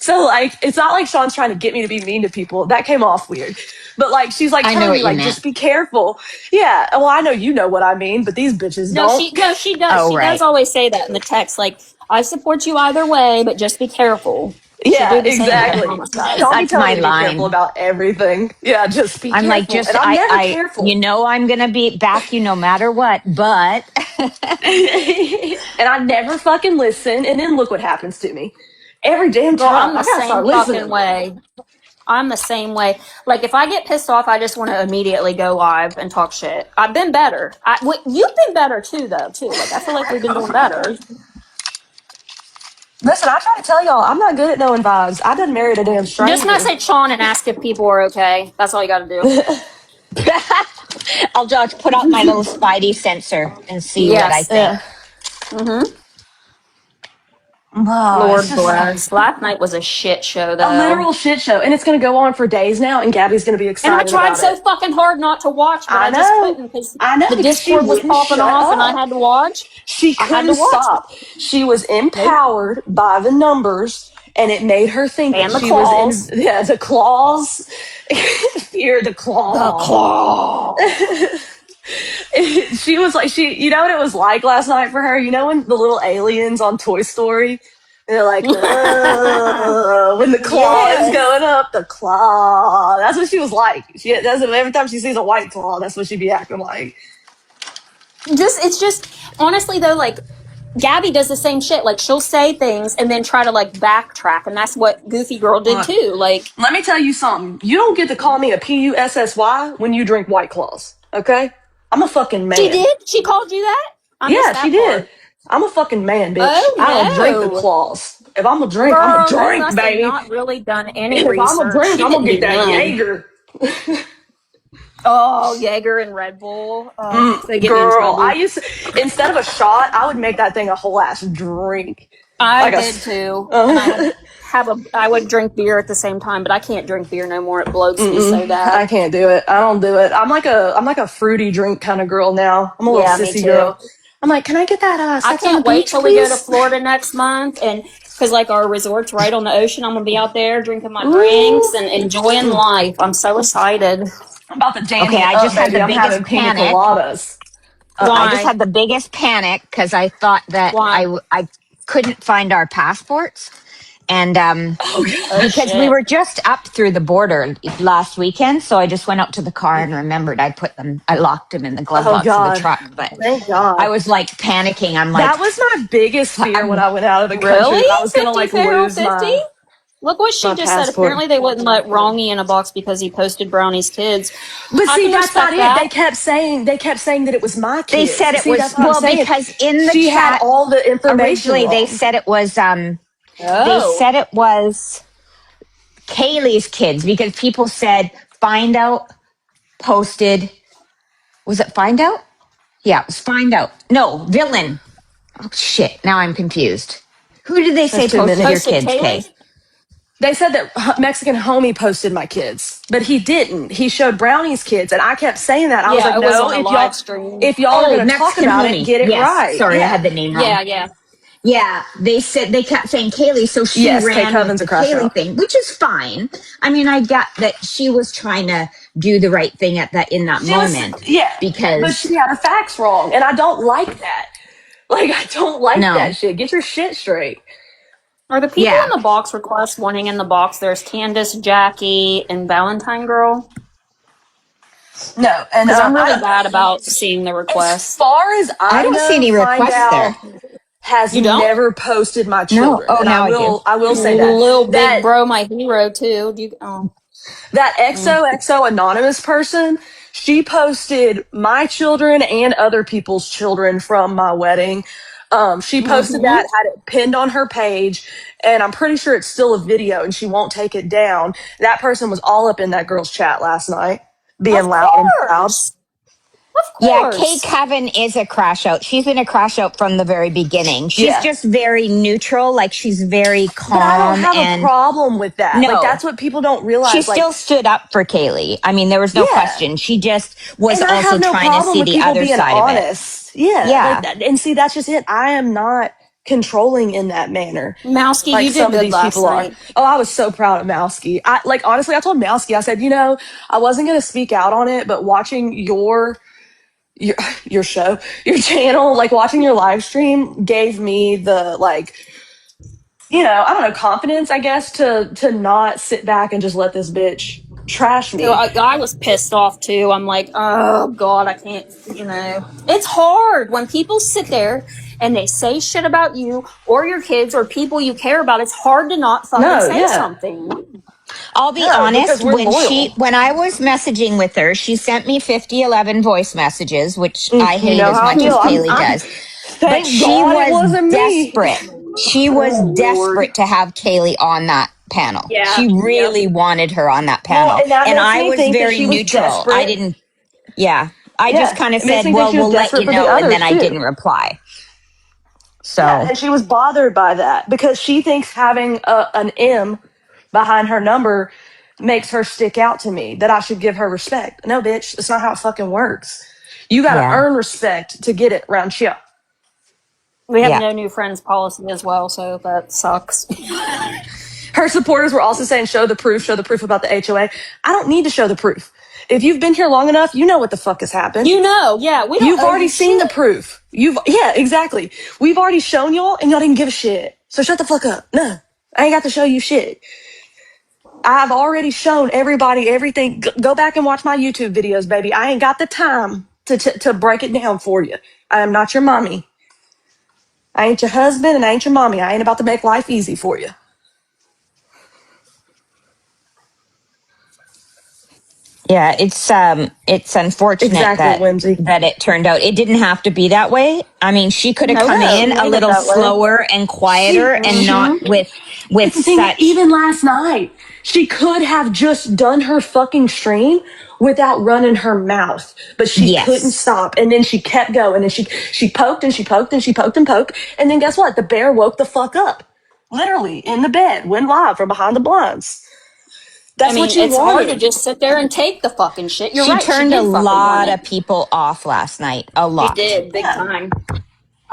So like, it's not like Sean's trying to get me to be mean to people. That came off weird. But like, she's like I know telling me what you like, meant. just be careful. Yeah. Well, I know you know what I mean, but these bitches No, don't. she does. Oh, She does right. always say that in the text. Like, I support you either way, but just be careful. She'll Yeah, do the same thing. exactly. Mama says. Sean be That's telling my me to be careful line. about everything. Yeah, just be I'm like, careful. just And I'm never you careful. know, I'm gonna back you no matter what. But And I never fucking listen. And then look what happens to me. Every damn Girl, time. I'm the I gotta same start fucking listening. way. I'm the same way. Like, if I get pissed off, I just want to immediately go live and talk shit. I've been better. You've been better too, though. Too. Like, I feel like we've been doing better. Listen, I try to tell y'all, I'm not good at knowing vibes. I done married a damn Just stranger. message Sean and ask if people are okay. That's all you got to do. I'll just put out my little spidey sensor and see what I Yes. think. Yeah. Mm-hmm. Oh, it's Lord just bless. Last night was a shit show, a though. literal shit show. And it's going to go on for days now. And Gabby's going to be And I excited tried about so it. fucking hard not to watch, but I I just know. couldn't because I know the because she Discord was wouldn't popping shut off and I up. had to watch. She I had couldn't to watch. stop. She was Nope. empowered by the numbers, and it made her think that And the she was in claws. the claws. Fear the The claw. claws. She was like, you know what it was like last night for her? You know when the little aliens on Toy Story, they're like, when the claw is Yes. going up, the claw. That's what she was like. Every time she sees a white claw, that's what she'd be acting like. It's just, honestly, though, like, Gabby does the same shit. Like, she'll say things and then try to, like, backtrack. And that's what Goofy Girl did, Look, too. Like, let me tell you something. You don't get to call me a PUSSY when you drink White Claws, okay? I'm a fucking she man. did? She called you that? I missed Yeah, she that did. part. I'm a fucking man, bitch. I don't drink the Oh, no. claws. If I'm a drink, I'm a Girl, you drink, must have baby. not really done any If I'm a research. drink, She I'm gonna didn't get do that none. Jaeger. Oh, Jaeger and Red Bull. They get me in Girl, trouble. instead of a shot, I would make that thing a whole ass drink. I Like a, did too, and I would drink beer at the same time, but I can't drink beer no more. It bloats me so I bad. can't do it. I don't do it. I'm like a fruity drink kind of girl now. I'm a little Yeah, me sissy too. girl. I'm like, can I get that I sex on the can't wait beach, till we go to please? Florida next month, and because like our resort's right on the ocean, I'm gonna be out there drinking my drinks Ooh. and enjoying life. I'm so excited. I'm about to jam Okay, me I up, just had baby. the I'm having biggest pina panic. coladas. I just Why? had the biggest panic because I thought that Why? I couldn't find our passports, and Oh, God. Oh because we shit! were just up through the border last weekend, so I just went out to the car and remembered I locked them in the glove Oh, box of the God. truck. But Thank I God. was like panicking. I'm like, That was my biggest fear when I'm I went out of the country, Really? that I was gonna 50 like Pharaoh lose 50? Look what she my just said. passport. Apparently, they wouldn't let Wrongy in a box because he posted Brownie's kids. But I see, can that's not respect it. They that. kept saying that it was my they kids. said it See, was that's what I'm saying. because in the She had chat all the information originally wrong. they Oh. said it was Kaylee's kids because people said find out posted. Was it find out? Yeah, it was find out. No, villain. Oh shit! Now I'm confused. Who did they There's say too posted many. your Posted kids, Kay? Kaylee? They said that Mexican homie posted my kids, but he didn't. He showed Brownie's kids, and I kept saying that. I was Yeah, like, it was no, on a live stream. if y'all are Oh, gonna talk Mexican about it, homie. get it Yes, right. sorry, I Yeah. had the name wrong. Yeah, yeah. Yeah, they said they kept saying Kaylee, so she Yes, Kay ran with Coven's the a crash Kaylee out. thing, which is fine. I mean, I get that she was trying to do the right thing in that moment But because she had her facts wrong, and I don't like that. Like, I don't like no, that shit. Get your shit straight. Are the people yeah, in the box request wanting in the box? There's Candace, Jackie, and Valentine Girl. No, and Because I'm really bad about seeing the as requests. far as I I don't see know, any Find requests Out there. has You don't? never posted my No, children, oh, and now I do. I will say that Little Big that Bro, my hero, too. Do you? Oh. that XOXO anonymous person, she posted my children and other people's children from my wedding. She posted Mm-hmm. that, had it pinned on her page, and I'm pretty sure it's still a video, and she won't take it down. That person was all up in that girl's chat last night, being Of loud and proud. course. Of Yeah, Kay course. Coven is a crash out. She's been a crash out from the very beginning. She's just very neutral, like she's very But I don't calm have a and problem with that. Like, no. that's what people don't She realize. Like, still stood up for Kaylee. I mean, there was no yeah. question. She just was And I also have no trying to problem see with the people other being side of it. honest. Yeah. Like Yeah. that. And see, that's just it. I am not controlling in that manner. Mousky, Like you did some of good these last people are. night. Oh, I was so proud of Mousky. Honestly, I told Mousky, I said, I wasn't going to speak out on it, but watching your show, your channel, like watching your live stream gave me the I don't know, confidence, I guess, to not sit back and just let this bitch trash So me. I was pissed off too. I'm like, oh God, I can't, It's hard when people sit there and they say shit about you or your kids or people you care about. It's hard to not fucking No, say yeah. something. I'll be No, because honest, we're loyal. when I was messaging with her, she sent me 5011 voice messages, which I You hate know as how I much as feel. Kaylee does. But Thank she God it was wasn't me. desperate. She was Oh Lord. desperate to have Kaylee on that panel. Yeah. She Yep. really wanted her on that Well, panel. and that And makes I me was think that very she was neutral. I desperate. didn't, yeah. I just Yeah, kind of it makes said, me think well, she was we'll let desperate you for the know. And then others I too. didn't reply. Yeah, So, and she was bothered by that because she thinks having an M behind her number makes her stick out to me, that I should give her respect. No, bitch, that's not how it fucking works. You got to yeah. earn respect to get it round here. We have Yeah. no new friends policy as well, so that sucks. Her supporters were also saying, show the proof about the HOA. I don't need to show the proof. If you've been here long enough, you know what the fuck has happened. Yeah, we don't You've owe already you seen the shit. proof. Yeah, exactly. We've already shown y'all and y'all didn't give a shit. So shut the fuck up. No, I ain't got to show you shit. I've already shown everybody everything. Go back and watch my YouTube videos, baby. I ain't got the time to break it down for you. I am not your mommy. I ain't your husband and I ain't your mommy. I ain't about to make life easy for you. Yeah, it's unfortunate Exactly, Whimsy. that it turned out. It didn't have to be that way. I mean, she could have No, come she in a made it little that way. slower and She, quieter and not she, with It's the thing, such. even last night, she could have just done her fucking stream without running her mouth, but she couldn't Yes. stop. And then she kept going and she poked and she poked and she poked and poked. And then guess what? The bear woke the fuck up. Literally in the bed, went live from behind the blinds. That's what you It's hard to wanted. just sit there and take the fucking shit. You're She right, she turned a did fucking want lot it. of people off last night. A She lot. did, big Yeah. time.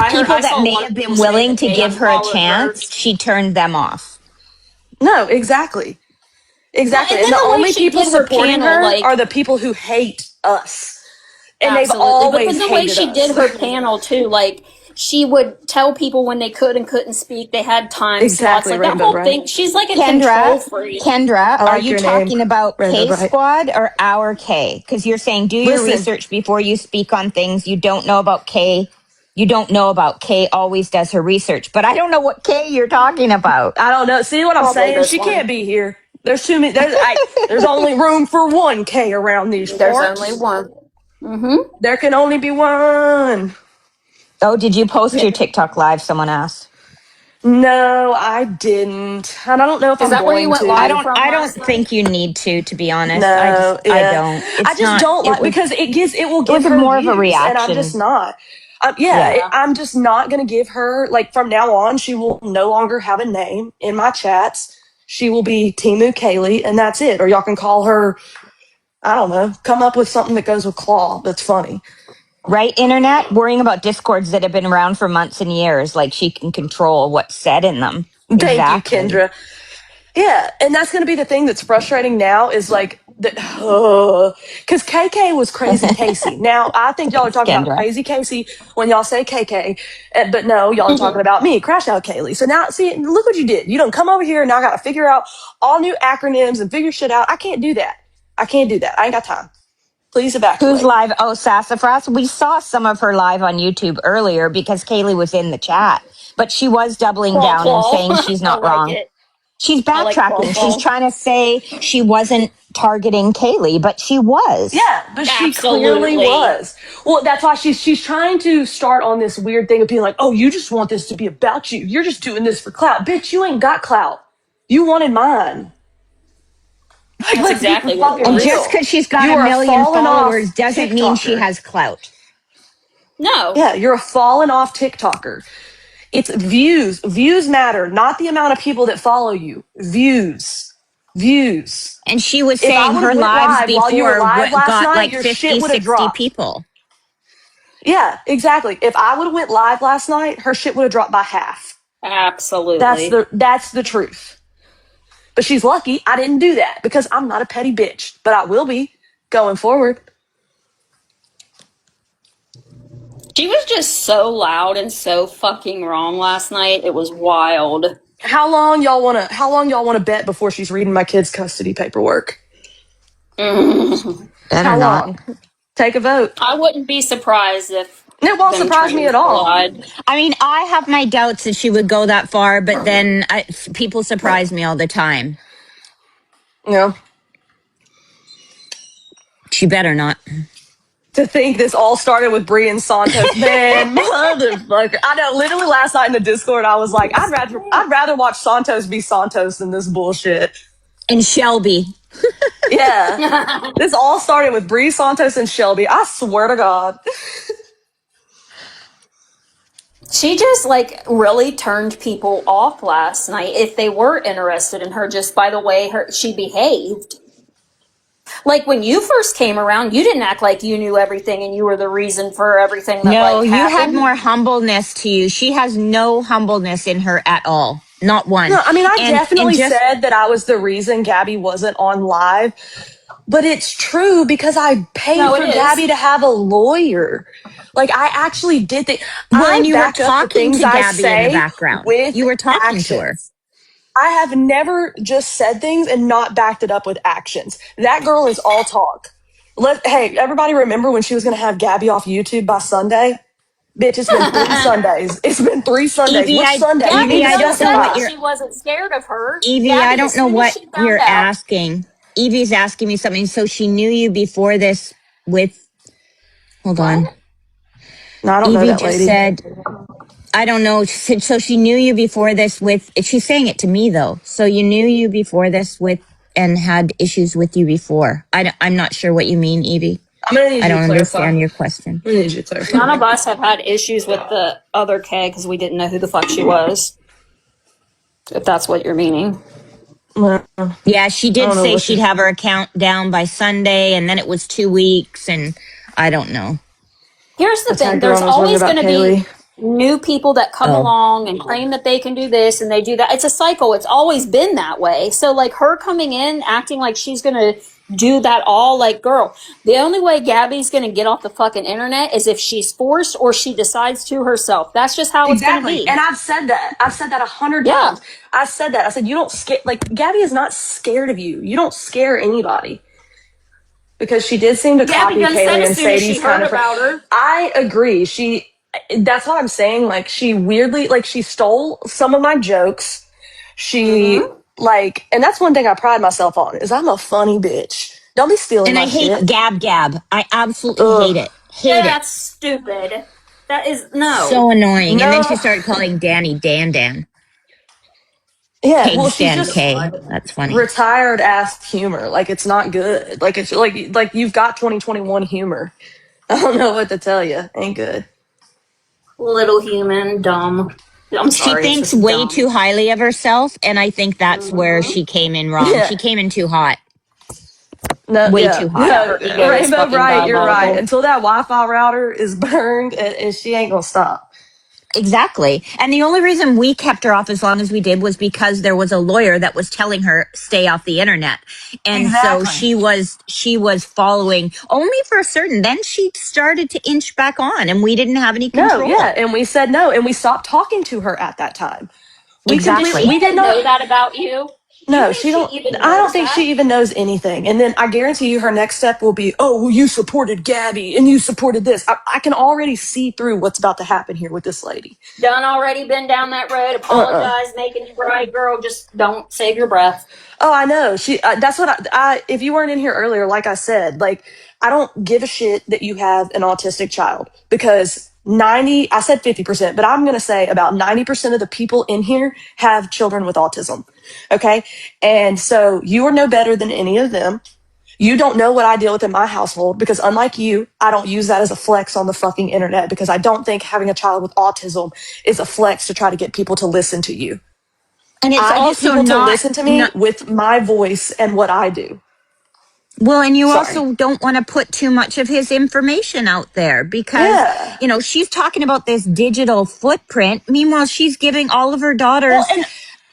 People I that saw may one have of them been say willing that to they give her a unfollowed her. chance, she turned them off. No, exactly. Well, Exactly. and And then the the way only she people did her supporting panel, her are like, the people who hate us. And they've absolutely. But then always the way hated she us. did her panel too, like, she would tell people when they could and couldn't speak. They had time slots. Exactly, Like, that Rainbow whole Bright. thing, she's like a control Kendra, freak. Kendra, I are like you your name, talking about Rainbow K Bright. Squad or our K? Because you're saying do your Listen, research before you speak on things you don't know about K. You don't know about K always does her research, but I don't know what K you're talking about. I don't know. See what I'm Probably saying? this She one. can't be here. There's too many. There's only room for one K around these There's only parts. one. Mm-hmm. There can only be one. Oh, did you post your TikTok live? Someone asked. No, I didn't. And I don't know if Is I'm that where you going went I to. live don't from I last don't night? think you need to be honest. No, I yeah. don't. I It's just not don't it like was because it will it give was her more of a views, and I'm just reaction. not. Yeah. I'm just not going to give her, like, from now on, she will no longer have a name in my chats. She will be Timu Kaylee, and that's it. Or y'all can call her, I don't know, come up with something that goes with Claw that's funny. Right, internet? Worrying about discords that have been around for months and years, like she can control what's said in them. Thank you, Exactly. Kendra. Yeah, and that's going to be the thing that's frustrating now is like that because KK was crazy Casey. Now I think y'all are Thanks, talking about Kendra. crazy Casey when y'all say KK, but no, y'all are talking about me, Crash Out Kaylee. So now, see, look what you did. You don't come over here and now I got to figure out all new acronyms and figure shit out. I can't do that. I can't do that. I ain't got time. Please Who's evacuate. live? Oh, Sassafras. We saw some of her live on YouTube earlier because Kaylee was in the chat, but she was doubling Claw down and claw. saying she's I not like wrong. it. She's I like claw backtracking. She's claw. trying to say she wasn't targeting Kaylee, but she was. Yeah, but she clearly Absolutely. was. Well, that's why she's trying to start on this weird thing of being like, oh, you just want this to be about you. You're just doing this for clout. Bitch, you ain't got clout. You wanted mine. That's exactly what it And was. just because she's got You a are million falling followers off doesn't mean she TikToker. has clout. No. Yeah, you're a fallen off TikToker. It's views. Views matter, not the amount of people that follow you. Views. Views. And she was If I saying would have her went lives live while you were before live last got night, like your 50, shit would have 60 dropped. people. Yeah, exactly. If I would have went live last night, her shit would have dropped by half. Absolutely. That's the truth. But she's lucky I didn't do that because I'm not a petty bitch, but I will be going forward. She was just so loud and so fucking wrong last night. It was wild. How long y'all wanna bet before she's reading my kids' custody paperwork? Mm. Better How not. long? Take a vote. I wouldn't be surprised if It won't them surprise me trains at all. collide. I mean, I have my doubts that she would go that far, but then people surprise me all the time. Yeah. She better not. To think this all started with Bree and Santos, man, motherfucker. I know. Literally last night in the Discord, I was like, I'd rather watch Santos be Santos than this bullshit. And Shelby. Yeah, this all started with Bree, Santos, and Shelby. I swear to God. She just like really turned people off last night if they were interested in her just by the way she behaved. Like when you first came around, you didn't act like you knew everything and you were the reason for everything that No, like you had happened. more humbleness to you. She has no humbleness in her at all. Not one. No, I mean, I And definitely just said that I was the reason Gabby wasn't on live, but it's true because I paid for Gabby to have a lawyer. Like, I actually did think when I you were back up the talking things to I Gabby in the say background, with you were talking to her. actions. I have never just said things and not backed it up with actions. That girl is all talk. Hey, everybody remember when she was going to have Gabby off YouTube by Sunday? Bitch, it's been 3 Sundays. It's been 3 Sundays. Evie, Which Sunday? You Gabby need to I don't know said what that specify. you're, she wasn't scared of her. Evie, I Gabby, as don't know soon as what she found you're out. asking. Evie's asking me something. So she knew you before this with, hold on. What? No, I don't know Evie that just lady. said, I don't know. She said, so she knew you before this with, she's saying it to me though. So you knew you before this with, and had issues with you before. I'm not sure what you mean, Evie. I'm going to need I you don't to clarify. understand your question. I'm going to need you to clarify. None of us have had issues with the other K because we didn't know who the fuck she was. If that's what you're meaning. Yeah, she did don't know say what she'd have her account down by Sunday, and then it was 2 weeks, and I don't know. Here's the I thing: tagged her there's on, I was wondering always about going to Kaylee. be new people that come along and claim that they can do this and they do that. It's a cycle. It's always been that way. So, like her coming in, acting like she's going to do that all, like, girl, the only way Gabby's going to get off the fucking internet is if she's forced or she decides to herself. That's just how it's going to be. And I've said that. I've said that 100 times. I said that. I said, you don't scare, like, Gabby is not scared of you. You don't scare anybody. Because she did seem to copy Kaylee and Sadie's kind of. about her. I agree. That's what I'm saying. Like, she weirdly, like, she stole some of my jokes. She, like, and that's one thing I pride myself on, is I'm a funny bitch. Don't be stealing And my I hate shit. gab. I absolutely hate it. Hate it. That's stupid. That is, no. So annoying. No. And then she started calling Danny Dan. Yeah, K well, she's Stan just K. That's funny. retired ass humor. Like, it's not good. Like, it's like you've got 2021 humor. I don't know what to tell you. Ain't good. Little human, dumb. I'm sorry. She thinks way too highly of herself, and I think that's where she came in wrong. Yeah. She came in too hot. No, Way too hot. Yeah, Rainbow Bright, you're right. Until that Wi-Fi router is burned, and she ain't gonna stop. Exactly. And the only reason we kept her off as long as we did was because there was a lawyer that was telling her stay off the internet. And so she was following only for a certain, then she started to inch back on and we didn't have any control. No, yeah, and we said no, and we stopped talking to her at that time. We Exactly. we did not know that about you. No, she don't. I don't think she even knows anything. And then I guarantee you, her next step will be, "Oh, well, you supported Gabby and you supported this." I can already see through what's about to happen here with this lady. Done already been down that road. Apologize, making it right, girl. Just don't save your breath. Oh, I know. She. That's what I. If you weren't in here earlier, like I said, like I don't give a shit that you have an autistic child because I said 50%, but I'm going to say about 90% of the people in here have children with autism. Okay. And so you are no better than any of them. You don't know what I deal with in my household because unlike you, I don't use that as a flex on the fucking internet because I don't think having a child with autism is a flex to try to get people to listen to you. And it's I get also people to not listen to me with my voice and what I do. well, and you Sorry. also don't want to put too much of his information out there because, Yeah. you know, she's talking about this digital footprint. Meanwhile, she's giving all of her daughters, Well,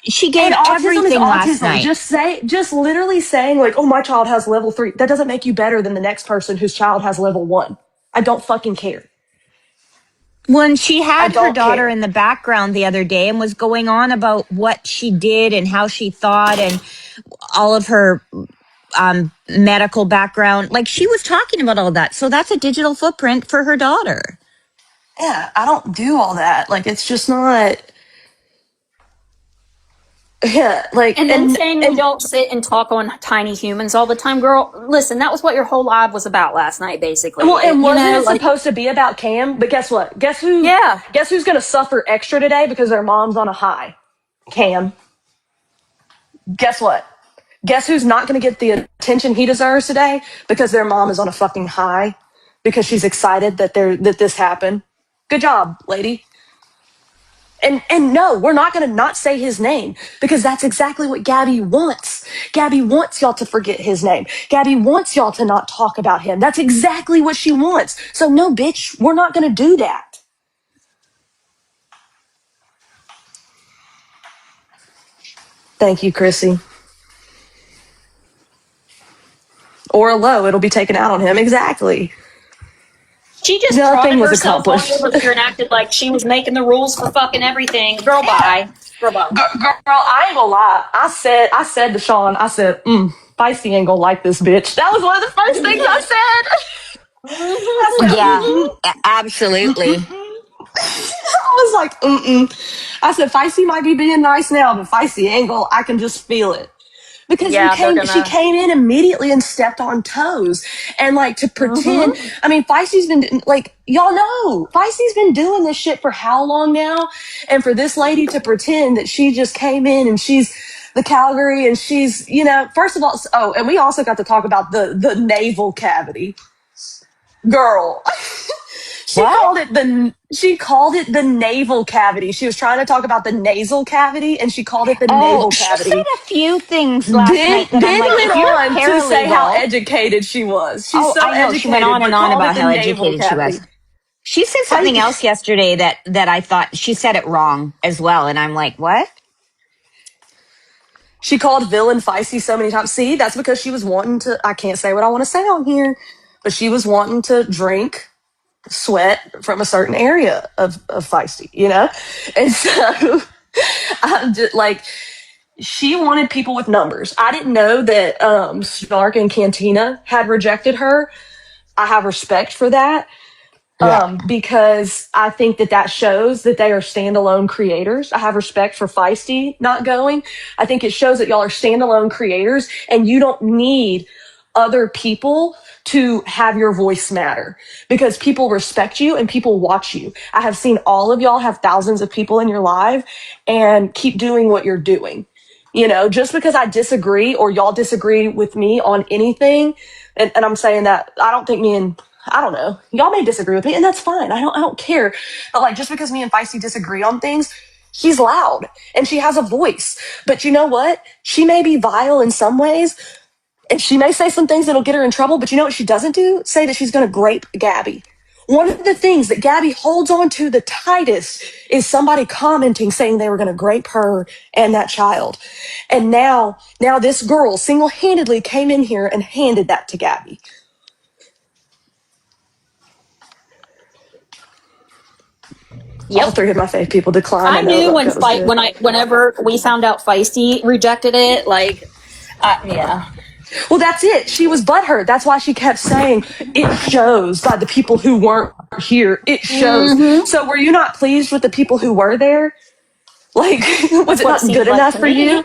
she gave and autism is everything last autism. night. Just literally saying like, oh, my child has level 3. That doesn't make you better than the next person whose child has level 1. I don't fucking care. When she I had her don't daughter care. in the background the other day and was going on about what she did and how she thought and all of her medical background, like she was talking about all that. So that's a digital footprint for her daughter. Yeah, I don't do all that. Like, it's just not. Yeah, like, And then saying we don't sit and talk on tiny humans all the time, girl. Listen, that was what your whole live was about last night, basically. well, and wasn't it like, supposed to be about Cam? But guess what? Guess who? Yeah. Guess who's going to suffer extra today because their mom's on a high? Cam. Guess what? Guess who's not going to get the attention he deserves today because their mom is on a fucking high because she's excited that this happened. Good job, lady. And no, we're not going to not say his name because that's exactly what Gabby wants. Gabby wants y'all to forget his name. Gabby wants y'all to not talk about him. That's exactly what she wants. So no, bitch, we're not going to do that. Thank you, Chrissy. Or a low, it'll be taken out on him. Exactly. She just Nothing trotted was herself all accomplished. over here and acted like she was making the rules for fucking everything. Girl, bye. Girl, bye. Girl, I ain't gonna lie. I said to Sean, I said, Feisty ain't gonna like this bitch. That was one of the first things I said. I said, Yeah, absolutely. I was like, I said, Feisty might be being nice now, but Feisty ain't gonna, I can just feel it. Because she came in immediately and stepped on toes. And like to pretend, I mean, Feisty's been, like, y'all know, Feisty's been doing this shit for how long now? And for this lady to pretend that she just came in and she's the Calgary and she's, you know, first of all, and we also got to talk about the naval cavity. Girl. She called it the navel cavity. She was trying to talk about the nasal cavity, and she called it the navel cavity. She said a few things last night that I'm like, if you're on paralegal, to say how educated she was. She's so I know. educated. She went on and on about how educated she was. She said something I- else yesterday that I thought she said it wrong as well, and I'm like, what? She called villain Feisty so many times. See, that's because she was wanting to. I can't say what I want to say on here, but she was wanting to drink sweat from a certain area of Feisty, you know? And so I'm just like, she wanted people with numbers. I didn't know that Snark and Cantina had rejected her. I have respect for that. Because I think that shows that they are standalone creators. I have respect for Feisty not going. I think it shows that y'all are standalone creators and you don't need other people to have your voice matter because people respect you and people watch you. I have seen all of y'all have thousands of people in your live and keep doing what you're doing. You know, just because I disagree or y'all disagree with me on anything, and I'm saying that I don't think I don't know. Y'all may disagree with me, and that's fine. I don't care. But like, just because me and Feisty disagree on things, she's loud and she has a voice. But you know what? She may be vile in some ways, and she may say some things that'll get her in trouble. But you know what she doesn't do? Say that she's going to grape Gabby. One of the things that Gabby holds on to the tightest is somebody commenting saying they were going to grape her and that child. And now this girl single-handedly came in here and handed that to Gabby. Yep. All three of my fave people declined. I knew whenever we found out Feisty rejected it, like, yeah. Well, that's it. She was butthurt. That's why she kept saying it shows by the people who weren't here. It shows. So were you not pleased with the people who were there? Like, was it not good enough for you?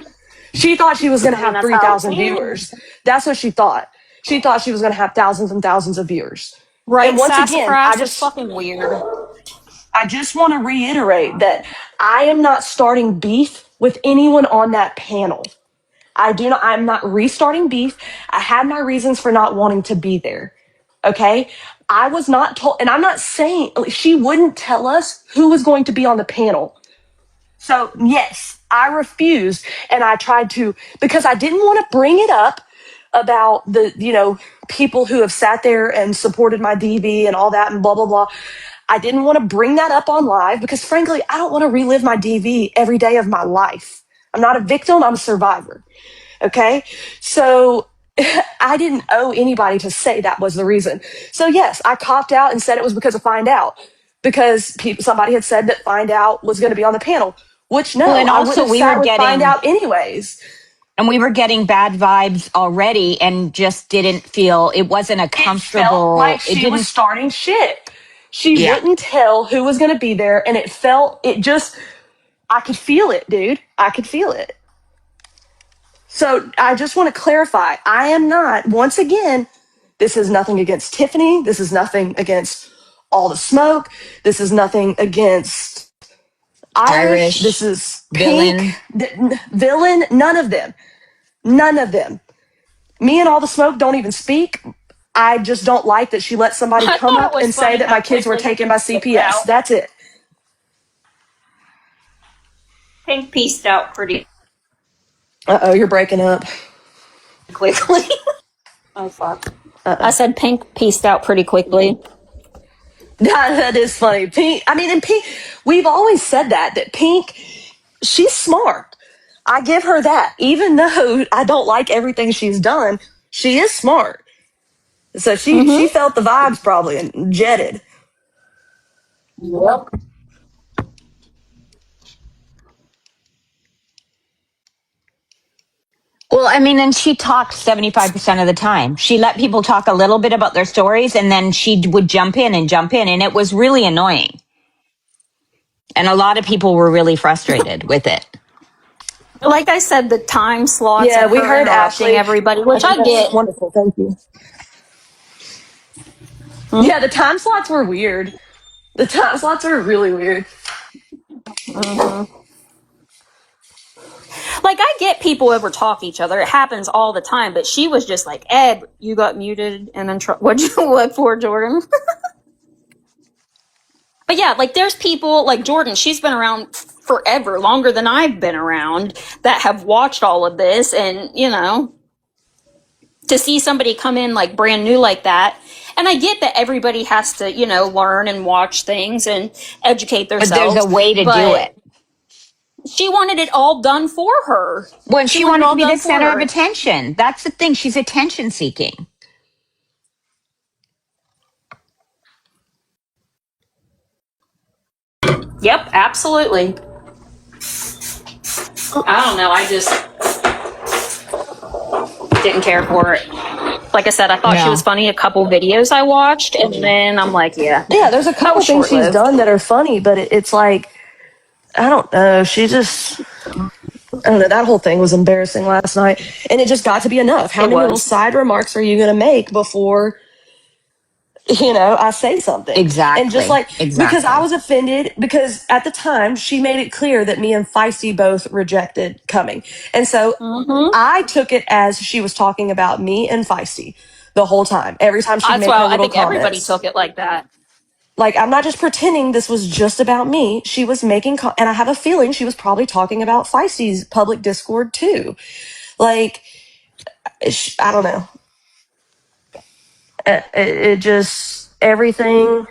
She thought she was going to have 3,000 viewers. That's what she thought. She thought she was going to have thousands and thousands of viewers. Right. And once again, Sassafras is fucking weird. I just want to reiterate that I am not starting beef with anyone on that panel. I'm not restarting beef. I had my reasons for not wanting to be there. Okay. I was not told, and I'm not saying she wouldn't tell us who was going to be on the panel. So yes, I refused, and I tried to, because I didn't want to bring it up about the, people who have sat there and supported my DV and all that and blah, blah, blah. I didn't want to bring that up on live because frankly, I don't want to relive my DV every day of my life. I'm not a victim. I'm a survivor. Okay. So I didn't owe anybody to say that was the reason. So yes, I copped out and said it was because of Find Out, because somebody had said that Find Out was going to be on the panel, which no, and I wouldn't also have we sat were with Find getting Out anyways. and we were getting bad vibes already and just didn't feel it wasn't a It felt comfortable like it she was didn't starting shit. She yeah. wouldn't tell who was going to be there, and I could feel it, dude. I could feel it. So I just want to clarify, I am not, once again, this is nothing against Tiffany. This is nothing against All the Smoke. This is nothing against Irish. This Irish is Pink. villain. Villain. None of them. None of them. Me and All the Smoke don't even speak. I just don't like that she let somebody I come thought it up was and say funny that how my kids were quickly taken by Pink pieced CPS. out. That's it. Pink pieced out pretty Uh-oh, you're breaking up. quickly. Oh fuck. I said Pink pieced out pretty quickly. That is funny. Pink, and Pink, we've always said that Pink, she's smart. I give her that. Even though I don't like everything she's done, she is smart. So she felt the vibes probably and jetted. Yep. Well, and she talked 75% of the time. She let people talk a little bit about their stories and then she would jump in, and it was really annoying. And a lot of people were really frustrated with it. Like I said, the time slots Yeah, and we her heard interrupting Ashley. everybody, which I That's get. wonderful. Thank you. Yeah, the time slots were weird. The time slots are really weird. Like I get people overtalk each other. It happens all the time. But she was just like, Ed, you got muted, and then what'd you look for, Jordan? But yeah, like there's people like Jordan. She's been around forever, longer than I've been around, that have watched all of this, and to see somebody come in like brand new like that. And I get that everybody has to, learn and watch things and educate But there's a themselves. way to do But it. she wanted it all done for her. When she wanted to be the center of her. attention. That's the thing. She's attention seeking. Yep, absolutely. I don't know. I just didn't care for it. Like I said, I thought she was funny a couple videos I watched, and then I'm like, yeah. Yeah, there's a couple things she's done that are funny, but it's like, I don't know. I don't know. That whole thing was embarrassing last night, and it just got to be enough. How many little side remarks are you going to make before, I say something? Exactly. And just because I was offended, because at the time she made it clear that me and Feisty both rejected coming. And so I took it as she was talking about me and Feisty the whole time. Every time she'd make her little comments. I think everybody took it like that. Like, I'm not just pretending this was just about me. She was making, and I have a feeling she was probably talking about Feisty's public Discord too. Like, I don't know. It just, everything.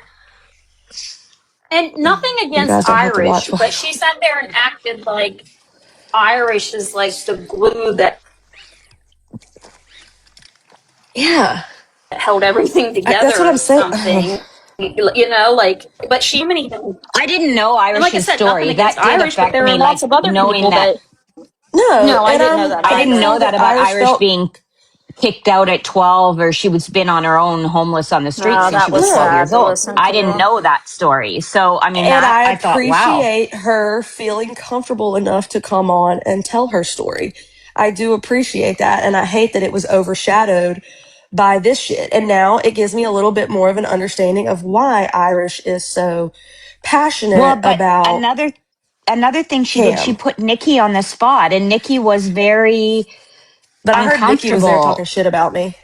And nothing against Irish, but she sat there and acted like Irish is like the glue that held everything together. That's what I'm saying. Something. But she many. I didn't know Irish's story. That did Irish, affect but there me, are lots of other knowing people that. No, I didn't know that. I didn't know that about Irish being kicked out at 12, or she was been on her own homeless on the streets since she was 12 years old. I didn't know that story. So, I appreciate her feeling comfortable enough to come on and tell her story. I do appreciate that. And I hate that it was overshadowed by this shit. And now it gives me a little bit more of an understanding of why Irish is so passionate but about another thing she did, she Cam. put Nikki on the spot, and Nikki was very But I heard Nikki was there talking uncomfortable. shit about me.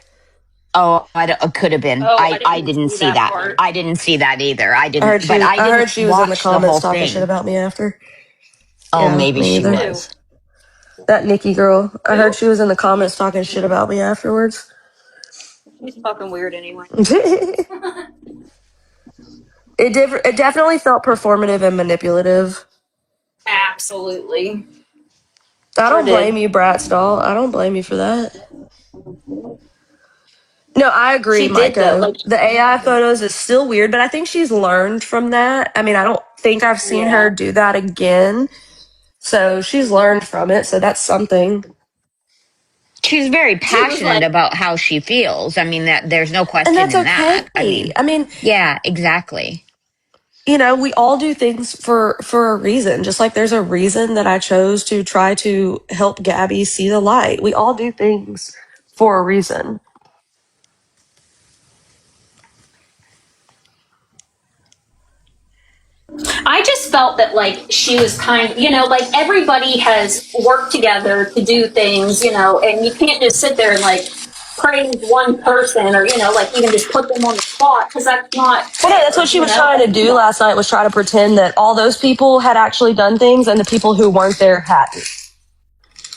Oh, it could have been. Oh, I I didn't didn't see see that that. part. I didn't see that either. I I didn't heard she was in the watch the comments whole talking shit thing. about me after. Oh, Yeah, maybe me she either. Who? was. That Nikki girl. I heard Who? she was in the comments talking shit about me afterwards. She's fucking weird anyway. It definitely felt performative and manipulative. Absolutely. I Sure don't blame did. you, Bratz doll. I don't blame you for that. No, I agree, She did though. Maiko. Like, The AI photos is still weird, but I think she's learned from that. I mean, I don't think I've seen her yeah. do that again. So she's learned from it. So that's something. She's very She was passionate like, about how she feels. I mean, that there's no And question that's in okay. that. I mean, I mean, yeah, exactly. we all do things for a reason. Just like there's a reason that I chose to try to help Gabby see the light. We all do things for a reason. I just felt that like she was like everybody has worked together to do things, and you can't just sit there and like praise one person or like even just put them on the spot because that's not Well, no, that's fair, what she was trying to do last night, was try to pretend that all those people had actually done things and the people who weren't there hadn't.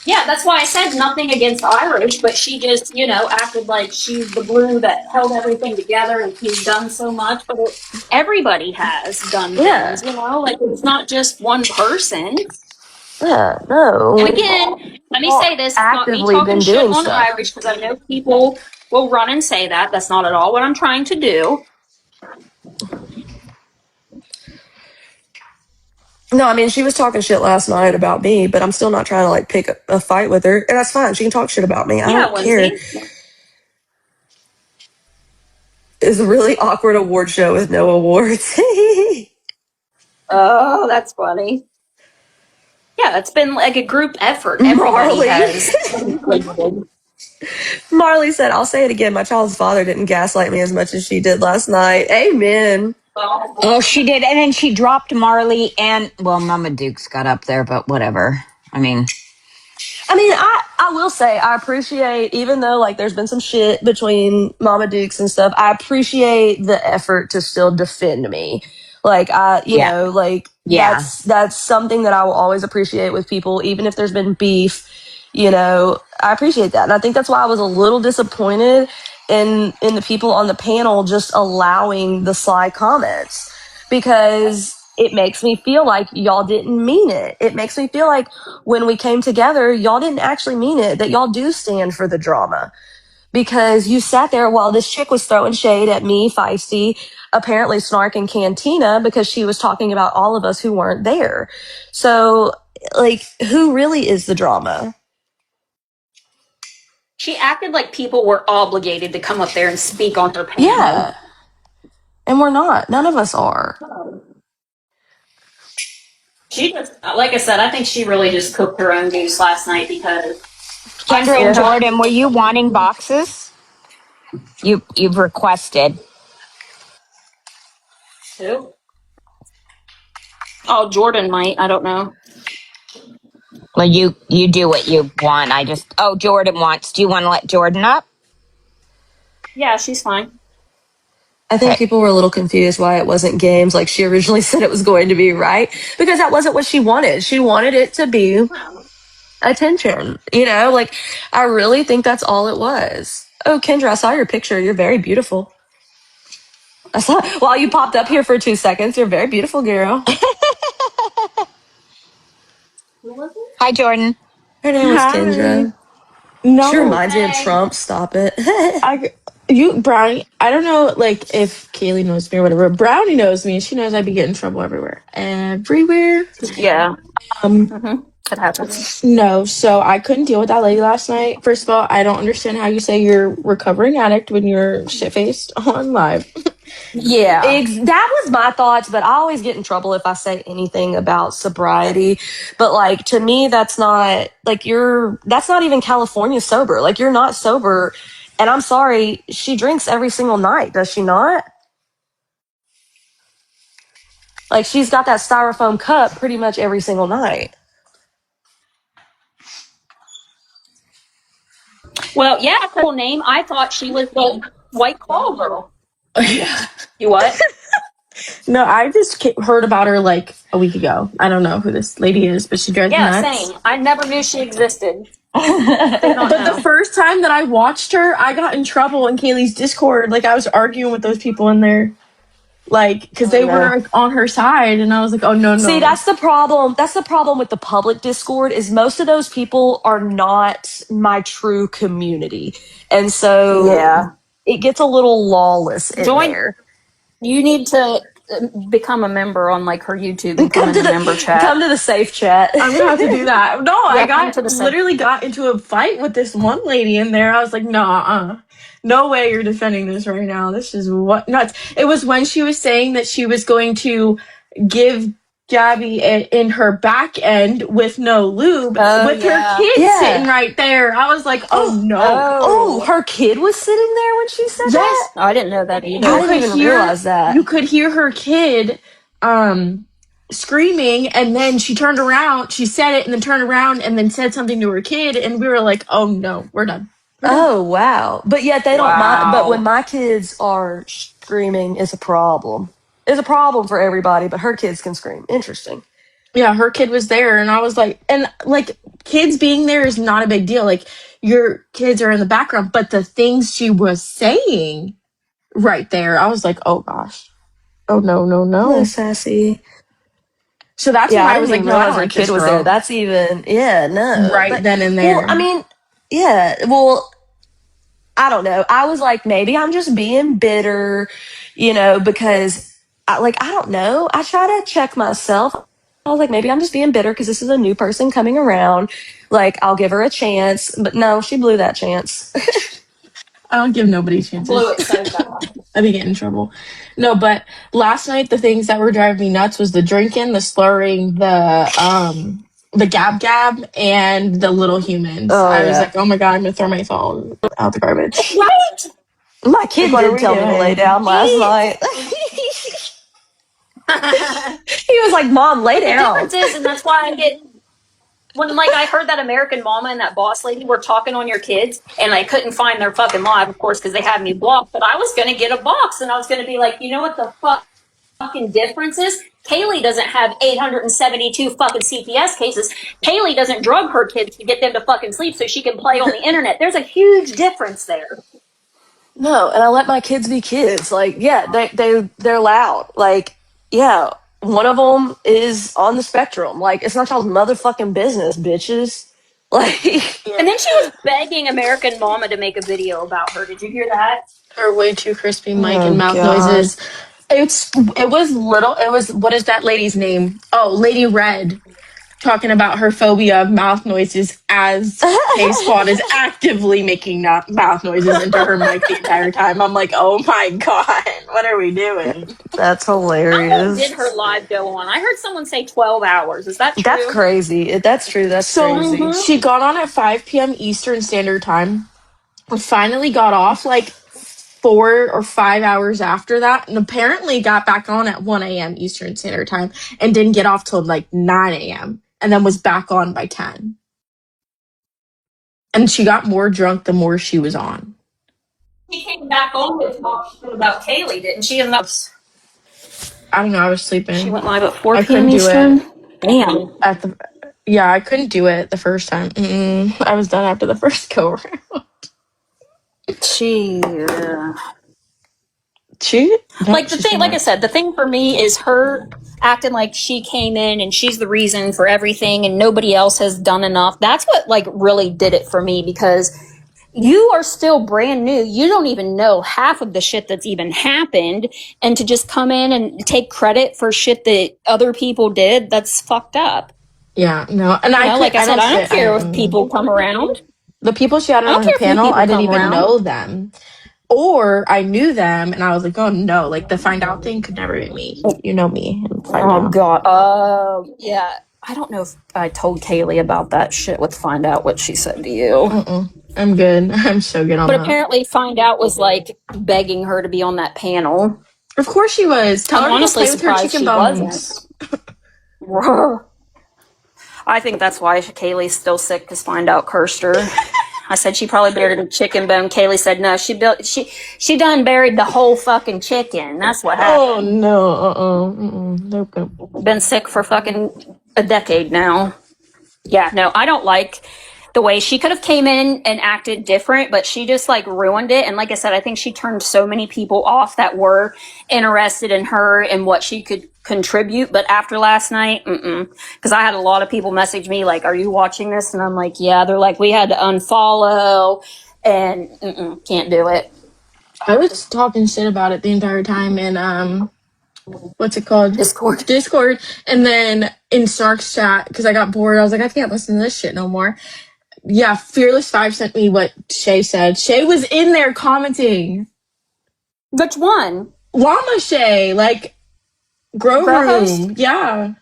Yeah, that's why I said nothing against Irish, but she just, acted like she's the glue that held everything together and she's done so much. But everybody has done Yeah. things, like it's not just one person. Yeah, no. And We've again, let me all say this, it's not me actively talking been shit doing on stuff. Irish because I know people will run and say that. That's not at all what I'm trying to do. No, I mean, she was talking shit last night about me, but I'm still not trying to like pick a fight with her. And that's fine. She can talk shit about me. I Yeah, don't care. Lindsay. It's a really awkward award show with no awards. Oh, that's funny. Yeah, it's been like a group effort. Everybody Marley. has contributed. Marley said, I'll say it again. My child's father didn't gaslight me as much as she did last night. Amen. Oh, she did. And then she dropped Marley and, well, Mama Dukes got up there, but whatever. I mean, I will say I appreciate, even though like there's been some shit between Mama Dukes and stuff, I appreciate the effort to still defend me. Like yeah, yeah. that's something that I will always appreciate with people, even if there's been beef. I appreciate that, and I think that's why I was a little disappointed in the people on the panel just allowing the sly comments, because it makes me feel like y'all didn't mean it. It makes me feel like when we came together, y'all didn't actually mean it, that y'all do stand for the drama. Because you sat there while this chick was throwing shade at me, Feisty, apparently Snark and Cantina, because she was talking about all of us who weren't there. So, like, who really is the drama? She acted like people were obligated to come up there and speak on her panel. Yeah. And we're not. None of us are. She just, like I said, I think she really just cooked her own goose last night because I Kendra saw and her. Jordan, were you wanting boxes? You've requested. Who? Oh, Jordan might. I don't know. Well, you do what you want. Jordan wants. Do you want to let Jordan up? Yeah, she's fine. I think Okay. people were a little confused why it wasn't games like she originally said it was going to be, right? Because that wasn't what she wanted. She wanted it to be attention. Like, I really think that's all it was. Oh, Kendra, I saw your picture. You're very beautiful. I saw while you popped up here for 2 seconds. You're very beautiful, girl. Hi, Jordan. Her name was Hi. Kendra. She No, reminds me of Trump. Stop it. Brownie. I don't know, like if Kaylee knows me or whatever. Brownie knows me. She knows I be getting in trouble everywhere. Everywhere. Yeah. Um, It happens. no. So I couldn't deal with that lady last night. First of all, I don't understand how you say you're recovering addict when you're shit faced on live. Yeah. That was my thoughts, but I always get in trouble if I say anything about sobriety. But like, to me, that's not like that's not even California sober. Like, you're not sober. And I'm sorry, she drinks every single night, does she not? Like, she's got that styrofoam cup pretty much every single night. Well, yeah, cool name. I thought she was the White Claw girl. Yeah. You what? No, I just heard about her like a week ago. I don't know who this lady is, but she drives me nuts. Same. I never knew she existed. But the first time that I watched her, I got in trouble in Kaylee's Discord. Like, I was arguing with those people in there, like, because they were on her side, and I was like, oh, no. See, that's the problem. That's the problem with the public Discord, is most of those people are not my true community. And so it gets a little lawless in there. You need to become a member on like her YouTube and come to the member chat. Come to the safe chat. I'm gonna have to do that. No, I literally got into a fight with this one lady in there. I was like, no way you're defending this right now. This is what nuts. It was when she was saying that she was going to give Gabby in her back end with no lube with her kid sitting right there. I was like, oh no. Oh, her kid was sitting there when she said that? I didn't know that either. I didn't even realize that. You could hear her kid screaming, and then she turned around, she said it, and then turned around and then said something to her kid, and we were like, oh no, we're done. Oh, wow. But yet they don't mind. But when my kids are screaming, it's a problem. It's a problem for everybody, but her kids can scream. Interesting. Yeah, her kid was there, and I was like, and like, kids being there is not a big deal. Like, your kids are in the background, but the things she was saying right there, I was like, oh gosh. Oh no. Sassy. So that's when I was like, no, I don't her like kid this was girl. there. That's even, no. Right then and there. Well, I mean, well, I don't know. I was like, maybe I'm just being bitter, because I don't know. I try to check myself. I was like, maybe I'm just being bitter because this is a new person coming around. Like, I'll give her a chance. But no, she blew that chance. I don't give nobody chances. Blew it so bad. I'd be getting in trouble. No, but last night the things that were driving me nuts was the drinking, the slurring, the gab, and the little humans. I was like, oh my god, I'm gonna throw my phone out the garbage. Right? My kid did tell me to lay down last night. He was like, Mom, lay down. The difference is, and that's why I get, when like I heard that American Mama and that boss lady were talking on your kids, and I couldn't find their fucking live, of course, because they had me blocked, but I was going to get a box, and I was going to be like, you know what the fucking difference is? Kaylee doesn't have 872 fucking CPS cases. Kaylee doesn't drug her kids to get them to fucking sleep so she can play on the internet. There's a huge difference there. No, and I let my kids be kids. Like, they're loud. Like, one of them is on the spectrum. Like, it's not y'all's motherfucking business, bitches. Like, and then she was begging American Mama to make a video about her. Did you hear that? Her way too crispy mic and mouth noises. It was what is that lady's name? Oh, Lady Red, talking about her phobia of mouth noises as K-Squad is actively making mouth noises into her mic the entire time. I'm like, oh my god, what are we doing? That's hilarious. How long did her live go on? I heard someone say 12 hours. Is that true? That's crazy. That's true. That's crazy. She got on at 5 p.m. Eastern Standard Time. Finally got off like 4 or 5 hours after that, and apparently got back on at 1 a.m. Eastern Standard Time and didn't get off till like 9 a.m. and then was back on by 10. And she got more drunk the more she was on. She came back on to talk about Kaylee, didn't she? I don't know, I was sleeping. She went live at 4 p.m. Eastern. Damn. I couldn't do it the first time. I was done after the first go around. Like the thing, like I said, the thing for me is her acting like she came in and she's the reason for everything and nobody else has done enough. That's what like really did it for me, because you are still brand new. You don't even know half of the shit that's even happened, and to just come in and take credit for shit that other people did, that's fucked up. Yeah, no, and I don't care if people come around. The people she had on her panel, I didn't even know them. Or I knew them, and I was like, oh no, like the find out thing could never be me. You know me. God. Yeah. I don't know if I told Kaylee about that shit with Find Out, what she said to you. I'm good. I'm so good on that. But apparently Find Out was like begging her to be on that panel. Of course she was. Tell her I'm to go honestly play with her surprised chicken she bones. wasn't. I think that's why Kaylee's still sick, because Find Out cursed her. I said she probably buried a chicken bone. Kaylee said no. She done buried the whole fucking chicken. That's what Oh happened. no. Nope. Been sick for fucking a decade now. Yeah, no, I don't like the way she could have came in and acted different, but she just like ruined it. And like I said, I think she turned so many people off that were interested in her and what she could contribute. But after last night, because I had a lot of people message me like, "Are you watching this?" And I'm like, "Yeah." They're like, "We had to unfollow," and can't do it. I was talking shit about it the entire time in what's it called? Discord. And then in Snark's chat, because I got bored, I was like, I can't listen to this shit no more. Yeah, Fearless5 sent me what Shay said. Shay was in there commenting. Which one? Llama Shay, like Grow Room. Yeah.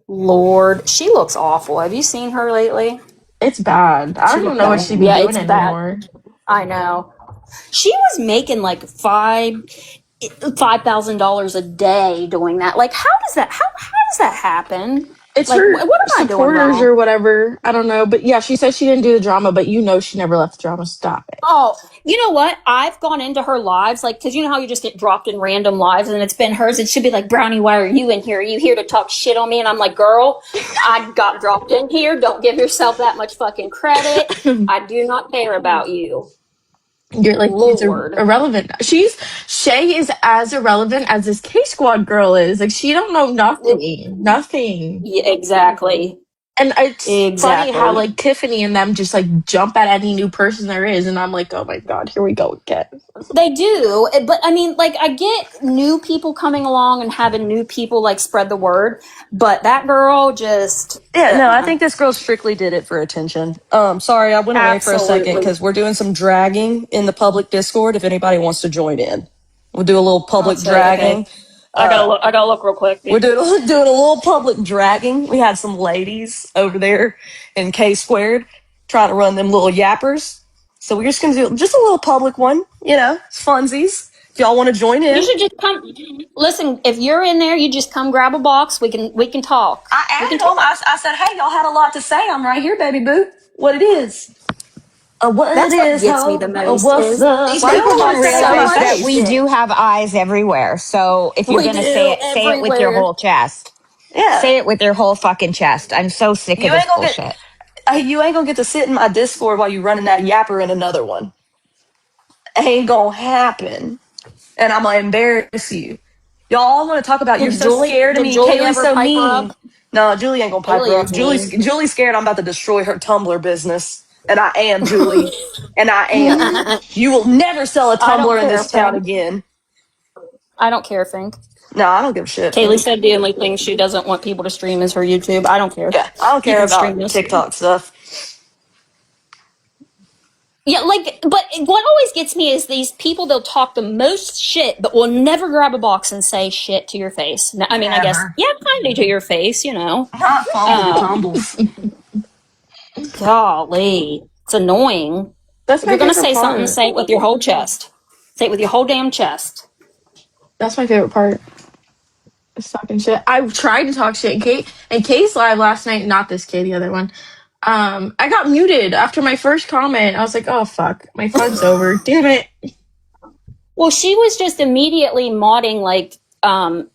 Lord, she looks awful. Have you seen her lately? It's bad. I don't even know what she'd be doing anymore. I know. She was making like $5,000 a day doing that. Like, how does that happen? It's like, her what am I doing supporters wrong? or whatever. I don't know. But yeah, she said she didn't do the drama, but you know she never let the drama stop it. Oh, you know what? I've gone into her lives, like, because you know how you just get dropped in random lives and it's been hers. It should be like, Brownie, why are you in here? Are you here to talk shit on me? And I'm like, girl, I got dropped in here. Don't give yourself that much fucking credit. I do not care about you. You're like, Lord. Irrelevant. Shay is as irrelevant as this K-Squad girl is. Like, she don't know nothing. Yeah, exactly. And it's funny how like Tiffany and them just like jump at any new person there is, and I'm like, oh my god, here we go again. They do, but I mean, like, I get new people coming along and having new people like spread the word, but that girl just I think this girl strictly did it for attention. Sorry, I went away for a second because we're doing some dragging in the public Discord. If anybody wants to join in, we'll do a little public dragging. Okay. I gotta look real quick. We're doing a little public dragging. We had some ladies over there in K Squared trying to run them little yappers. So we're just gonna do just a little public one, it's funsies. If y'all want to join in, you should just come. Listen, if you're in there, you just come grab a box. We can talk. I added them. I said, hey, y'all had a lot to say. I'm right here, baby boo. What it is. That's what gets me the most. What's up? These people don't realize that we do have eyes everywhere. So if you're going to say it with your whole chest. Yeah. Say it with your whole fucking chest. I'm so sick of this bullshit. You ain't gonna get to sit in my Discord while you running that yapper in another one. Ain't gonna happen. And I'm gonna embarrass you. Y'all all want to talk about you're so scared of me. Kaylee's so mean. No, Julie ain't gonna pipe her up. Julie's scared I'm about to destroy her Tumblr business. And I am, Julie. And I am. You will never sell a Tumblr in this town again. I don't care, Fink. No, I don't give a shit. Kaylee said the only thing she doesn't want people to stream is her YouTube. I don't care. Yeah, I don't care about TikTok stuff. Yeah, like, but what always gets me is these people, they'll talk the most shit, but will never grab a box and say shit to your face. Now, I mean, I guess, yeah, kind of to your face, Not follow the tumbles. Golly. It's annoying. That's if you're going to say something, say it with your whole chest. Say it with your whole damn chest. That's my favorite part. It's talking shit. I tried to talk shit. Kay's live last night, not this Kay, the other one. I got muted after my first comment. I was like, oh fuck, my fun's over. Damn it. Well, she was just immediately modding like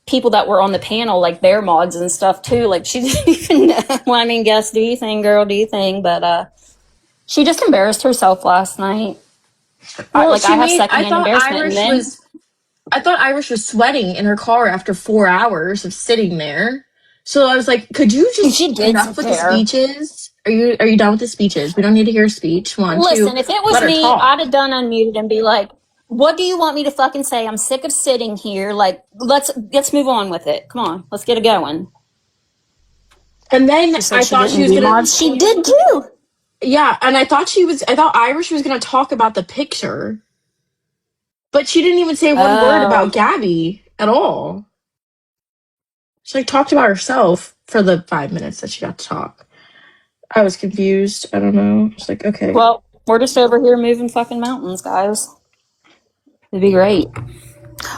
people that were on the panel, like their mods and stuff too. Like she didn't even know. Well, I mean, guess do you thing, girl, do you thing? But she just embarrassed herself last night. Well, I have secondhand embarrassment. I thought Irish was sweating in her car after 4 hours of sitting there. So I was like, could you just enough with the speeches? Are you done with the speeches? We don't need to hear a speech. Listen, if it was me, I'd have done unmuted and be like, what do you want me to fucking say? I'm sick of sitting here. Like, let's move on with it. Come on, let's get it going. And then I thought she was gonna. She did too. Yeah, and I thought Irish was gonna talk about the picture, but she didn't even say one word about Gabby at all. She like talked about herself for the 5 minutes that she got to talk. I was confused. I don't know. It's like, okay. Well, we're just over here moving fucking mountains, guys. It'd be great.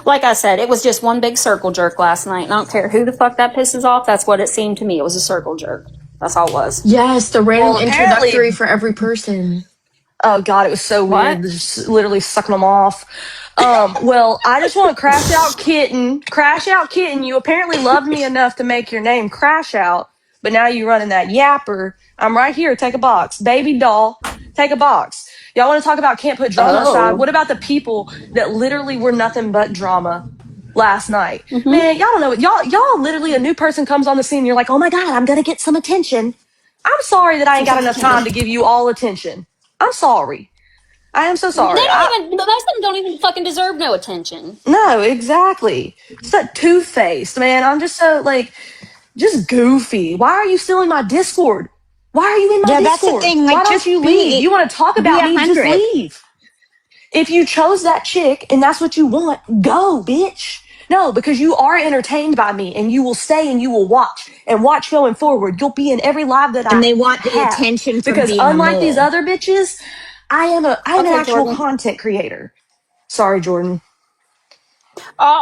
Like I said, it was just one big circle jerk last night. And I don't care who the fuck that pisses off. That's what it seemed to me. It was a circle jerk. That's all it was. Yes, the random Well, introductory apparently, for every person. oh God, it was so What? weird. Just literally sucking them off. Well, I just want to Crash Out Kitten. Crash Out Kitten, you apparently loved me enough to make your name Crash Out, but now you running that yapper. I'm right here. Take a box. Baby doll, take a box. Y'all want to talk about can't put drama aside? Oh. What about the people that literally were nothing but drama last night? Mm-hmm. Man, y'all don't know it. Y'all literally a new person comes on the scene. You're like, oh my God, I'm going to get some attention. I'm sorry that I ain't got enough time to give you all attention. I'm sorry. I am so They sorry. don't even, most of them don't even fucking deserve no attention. No, exactly. So two-faced, man. I'm just so like, just goofy. Why are you still in my Discord? Why are you in my Yeah, that's the Discord? thing. Why Like, don't just you leave? You want to talk be about a me? Just hundred. leave. If you chose that chick and that's what you want, go, bitch. No, because you are entertained by me and you will stay and you will watch and watch going forward. You'll be in every live that And I they want the have. attention from Because being a unlike these mole. other bitches, I am an Okay, actual Jordan. content creator. Sorry, Jordan.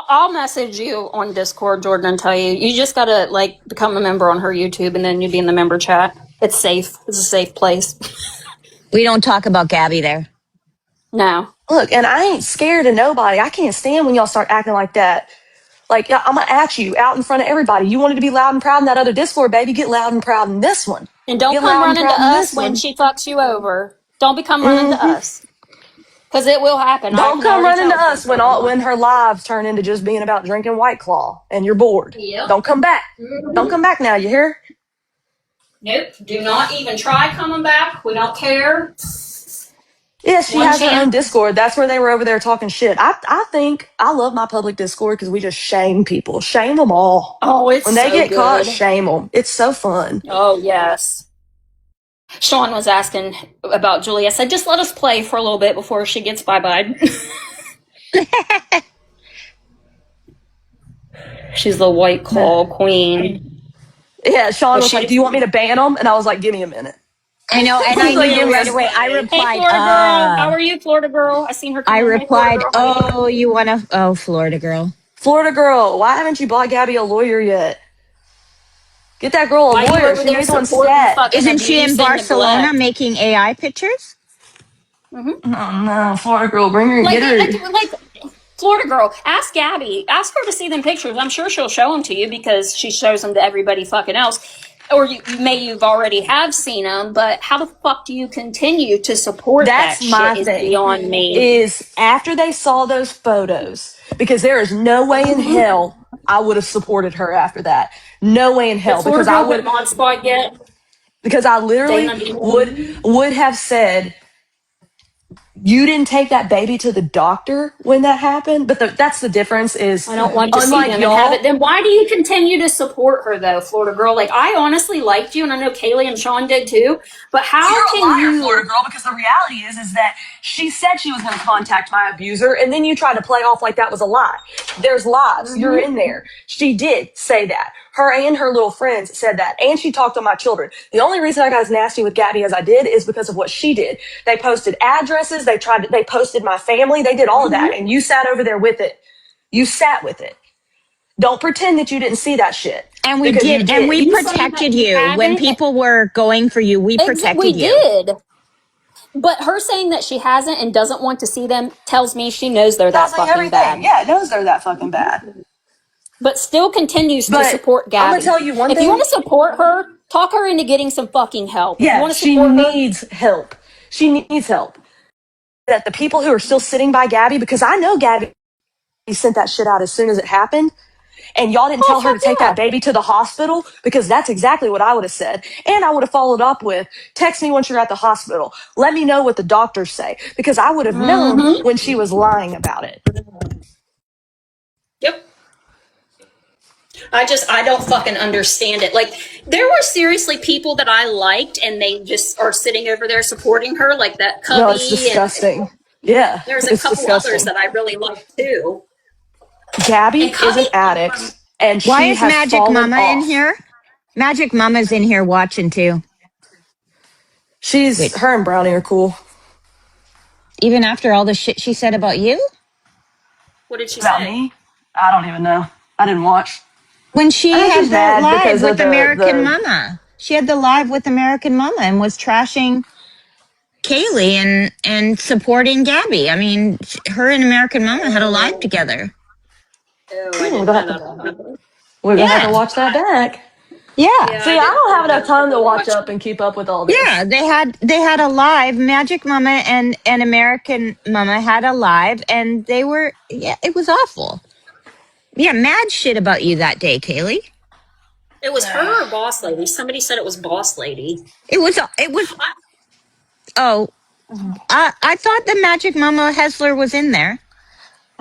I'll message you on Discord, Jordan, and tell you. You just gotta like become a member on her YouTube, and then you'd be in the member chat. It's safe. It's a safe place. We don't talk about Gabby there. No. Look, and I ain't scared of nobody. I can't stand when y'all start acting like that. Like, I'm gonna ask you out in front of everybody. You wanted to be loud and proud in that other Discord, baby. Get loud and proud in this one. And don't Get come loud and running to proud in us this when one. she fucks you over. Don't become running to Hmm. us. Because it will happen. I Don't can come already running tell to it's going to us happen. when her lives turn into just being about drinking White Claw and you're bored. Yep. Don't come back. Don't come back now. You hear? Nope. Do not even try coming back. We don't care. Yes, she One has her own chance. Discord. That's where they were over there talking shit. I think I love my public Discord because we just shame people. Shame them all. Oh, it's When they so get caught, good. shame them. It's so fun. Oh, yes. Sean was asking about Julie. I said, just let us play for a little bit before she gets bye-bye. She's the White Claw queen. Yeah, Sean Was was like, she? "Do you want me to ban them?" And I was like, "Give me a minute." I know, and I He's like, knew "Give me right a away. I second." Hey, replied, Florida girl. How are you, Florida girl? I seen her come I in. Hey, Florida replied, girl. How you doing? oh, you want to, oh, Florida girl. Florida girl, why haven't you bought Gabby a lawyer yet? Get that girl a Why you lawyer. over She there needs one supporting stat. fucking Isn't she in abuse and Barcelona neglect? making AI pictures? Mm-hmm. Oh no, Florida girl, bring her, Like, get her. Florida girl. Ask Gabby. Ask her to see them pictures. I'm sure she'll show them to you because she shows them to everybody fucking else. Or you've already have seen them, but how the fuck do you continue to support That's that my shit is thing. beyond me. Is after they saw those photos, because there is no way in hell I would have supported her after that. No way in Did hell, Florida because I girl hit would, Mod Squad yet? because I literally Dana B. would have said, you didn't take that baby to the doctor when that happened. But that's the difference is, I don't want to see unlike them and have it. y'all, Then why do you continue to support her though, Florida girl? Like I honestly liked you, and I know Kaylee and Sean did too. But how you're a can liar, you? Florida girl, because the reality is that she said she was going to contact my abuser, and then you tried to play off like that was a lie. There's lies. You're in there. She did say that. Her and her little friends said that, and she talked to my children. The only reason I got as nasty with Gabby as I did is because of what she did. They posted addresses. They posted my family. They did all of that, and you sat over there with it. You sat with it. Don't pretend that you didn't see that shit. And we Because you did, and we did. You saying that protected you you. When haven't? people were going for you, we We protected you. did. But her saying that she hasn't and doesn't want to see them tells me she knows they're Tells that me fucking everything. bad. Yeah, it knows they're that fucking bad. But still continues to But support I'm gonna Gabby. tell you one If you thing. want to support her, talk her into getting some fucking help. If you Yeah, want to she support her, needs help. She needs help. That the people who are still sitting by Gabby, because I know Gabby sent that shit out as soon as it happened, and y'all didn't oh tell her fuck to take yeah. that baby to the hospital, because that's exactly what I would have said. And I would have followed up with, text me once you're at the hospital. Let me know what the doctors say, because I would have known Mm-hmm. when she was lying about it. Yep. I don't fucking understand it. Like, there were seriously people that I liked and they just are sitting over there supporting her, like that No, it's Cubby, and disgusting. Yeah, there's a it's couple others disgusting. that I really liked too. And Gabby is Cubby an addict, and Why she is has Magic fallen Mama in off. here? Magic Mama's in here watching too. Wait, Her and Brownie are cool. even after all the shit she said about you? What did she About say? me? I don't even know. I didn't watch. When she I think had she's the mad live because with of American the Mama. She had the live with American Mama and was trashing Kaylee and supporting Gabby. I mean, her and American Mama had a live together. Oh, I we're didn't gonna know have that. to we're gonna have to Yeah. watch that back. Yeah. Yeah, See, I I didn't don't have know enough that. time to watch What? up and keep up with all Yeah, this. they had a live. Magic Mama and American Mama had a live, and they were, yeah, it was awful. Yeah, mad shit about you that day, Kaylee. It was her or Boss Lady? Somebody said it was Boss Lady. It was oh, I thought the Magic Mama Hessler was in there.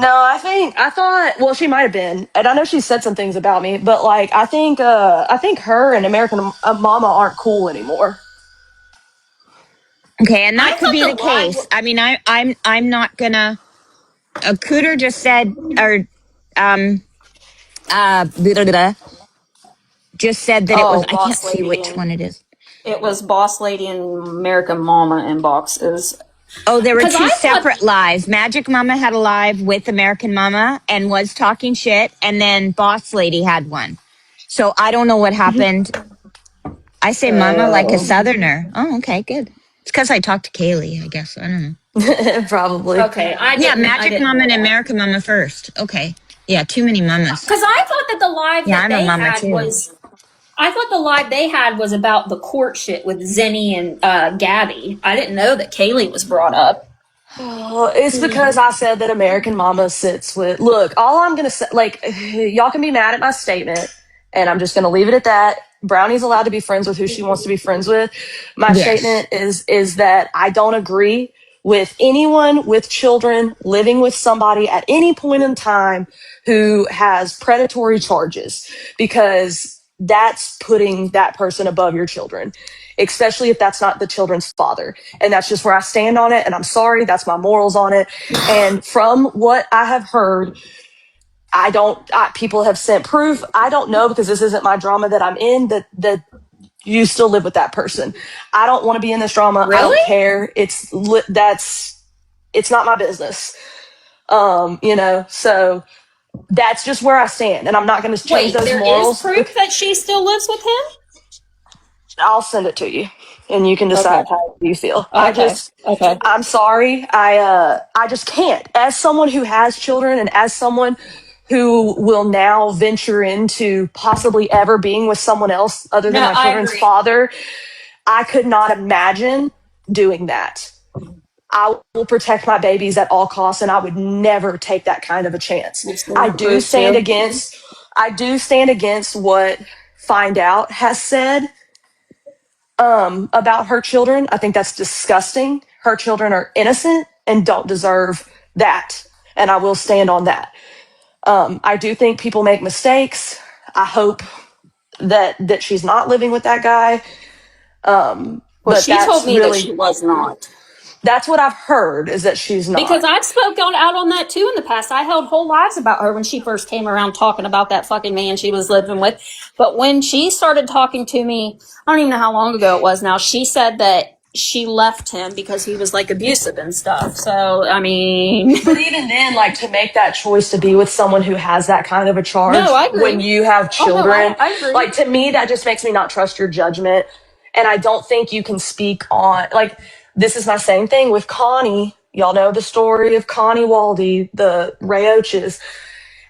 No, I thought well she might have been, and I know she said some things about me, but like I think her and American Mama aren't cool anymore. Okay, and I that could thought be the the live. case. I mean, I'm not gonna. Cooter just said, or blah, blah, blah, just said that it was. Oh, I can't Boss see Lady which and one it is. it was Boss Lady and American Mama in boxes. Oh, there were Because two I thought, separate lives. Magic Mama had a live with American Mama and was talking shit, and then Boss Lady had one. So I don't know what happened. I say Mama like a Southerner. Oh, okay, good. It's because I talked to Kaylee, I guess. I don't know. Probably. okay, I Yeah, didn't Magic Mama know and that. American Mama first. Okay. Yeah, too many mamas. Because I thought that the live Yeah, that I'm a they mama had too. was, I thought the live they had was about the court shit with Zenny and Gabby. I didn't know that Kaylee was brought up. Oh, it's because I said that American Mama sits with. Look, all I'm gonna say, like, y'all can be mad at my statement, and I'm just gonna leave it at that. Brownie's allowed to be friends with who she wants to be friends with. My Yes. statement is that I don't agree with anyone with children living with somebody at any point in time who has predatory charges, because that's putting that person above your children, especially if that's not the children's father. And that's just where I stand on it. And I'm sorry, that's my morals on it. And from what I have heard, people have sent proof. I don't know, because this isn't my drama that I'm in, that you still live with that person. I don't want to be in this drama. I Really? don't care. It's not my business. So that's just where I stand, and I'm not going to change Wait, those there is morals. proof that she still lives with him? I'll send it to you, and you can Okay. decide how you feel. Okay. Okay. I'm sorry. I just can't. As someone who has children, and as someone who will now venture into possibly ever being with someone else other than No, my I children's agree. father, I could not imagine doing that. I will protect my babies at all costs, and I would never take that kind of a chance. I do Rude stand too. against what Find Out has said about her children. I think that's disgusting. Her children are innocent and don't deserve that, and I will stand on that. I do think people make mistakes. I hope that she's not living with that guy. Well, But she told me that she was not. that's what I've heard, is that she's Because not. I've spoken out on that too in the past. I held whole lives about her when she first came around talking about that fucking man she was living with. But when she started talking to me, I don't even know how long ago it was now, she said that she left him because he was like abusive and stuff. So, I mean. But even then, like, to make that choice to be with someone who has that kind of a charge No, I agree. when you have Oh, no, children, I agree. like, to me, that just makes me not trust your judgment. And I don't think you can speak on, like, this is my same thing with Connie. Y'all know the story of Connie Waldy, the Rayoches.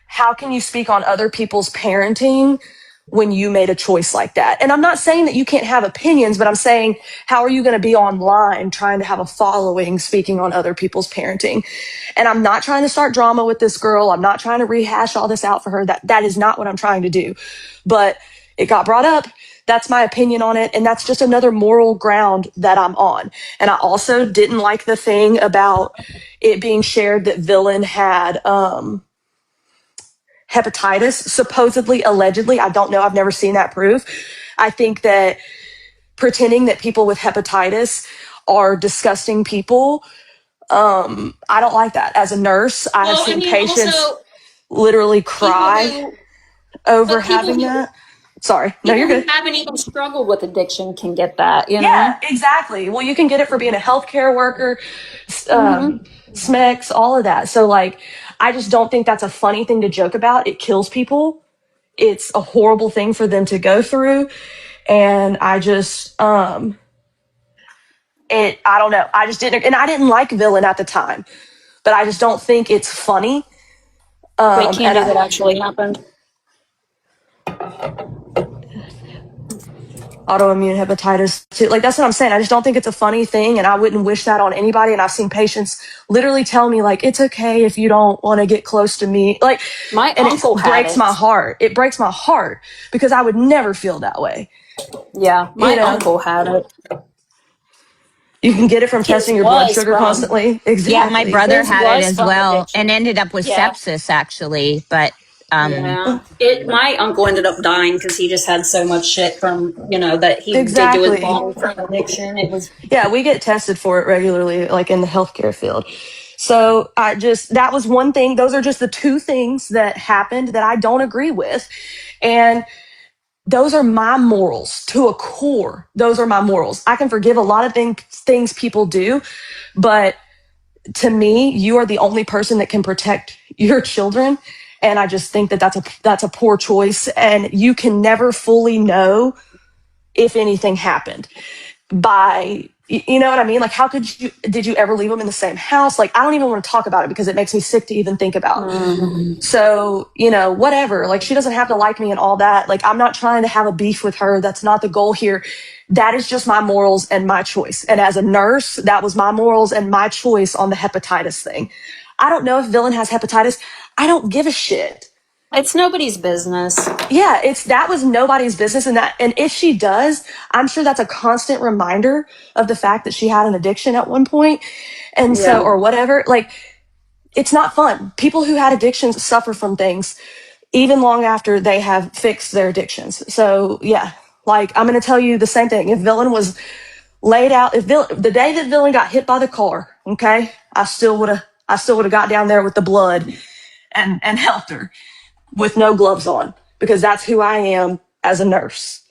How can you speak on other people's parenting when you made a choice like that? And I'm not saying that you can't have opinions, but I'm saying, how are you going to be online trying to have a following speaking on other people's parenting? And I'm not trying to start drama with this girl. I'm not trying to rehash all this out for her. That is not what I'm trying to do. But it got brought up. That's my opinion on it. And that's just another moral ground that I'm on. And I also didn't like the thing about it being shared that Villain had, hepatitis, supposedly, allegedly. I don't know. I've never seen that proof. I think that pretending that people with hepatitis are disgusting people, I don't like that. As a nurse, I have seen patients literally cry over having that. Sorry. No, you're People who good. haven't even struggled with addiction can get that, you Yeah, know? exactly. Well, you can get it for being a healthcare worker, Mm-hmm. SMECS, all of that. So, like, I just don't think that's a funny thing to joke about. It kills people. It's a horrible thing for them to go through. And I just, I don't know. I just didn't, and I didn't like Villain at the time, but I just don't think it's funny. Wait, Candy, what actually happened? Autoimmune hepatitis too. Like, that's what I'm saying. I just don't think it's a funny thing, and I wouldn't wish that on anybody. And I've seen patients literally tell me, like, it's okay if you don't want to get close to me. Like, my uncle it breaks my heart. It breaks my heart because I would never feel that way. Yeah, my uncle had it. You can get it from testing your blood sugar constantly. Exactly. Yeah, my brother had it as well and ended up with sepsis, actually. But my uncle ended up dying because he just had so much shit from, that he did to his body from addiction. It was we get tested for it regularly, like in the healthcare field. So that was one thing. Those are just the two things that happened that I don't agree with. And those are my morals to a core. Those are my morals. I can forgive a lot of things people do, but to me, you are the only person that can protect your children. And I just think that that's a poor choice. And you can never fully know if anything happened you know what I mean? Like, did you ever leave them in the same house? Like, I don't even want to talk about it because it makes me sick to even think about. So, whatever, like, she doesn't have to like me and all that. Like, I'm not trying to have a beef with her. That's not the goal here. That is just my morals and my choice. And as a nurse, that was my morals and my choice on the hepatitis thing. I don't know if Villain has hepatitis. I don't give a shit. It's nobody's business. Yeah, that was nobody's business. And if she does, I'm sure that's a constant reminder of the fact that she had an addiction at one point. And so, or whatever, like, it's not fun. People who had addictions suffer from things even long after they have fixed their addictions. So yeah, like, I'm going to tell you the same thing. If Villain was laid out, the day that Villain got hit by the car, okay, I still would have got down there with the blood and helped her with no gloves on, because that's who I am as a nurse.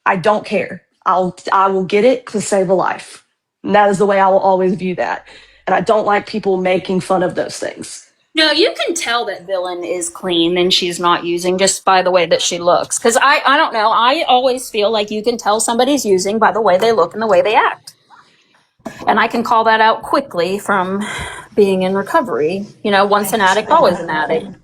I don't care. I will get it to save a life. And that is the way I will always view that. And I don't like people making fun of those things. No, you can tell that Villain is clean and she's not using just by the way that she looks. Because I don't know. I always feel like you can tell somebody's using by the way they look and the way they act. And I can call that out quickly from being in recovery. Once an addict, always an addict.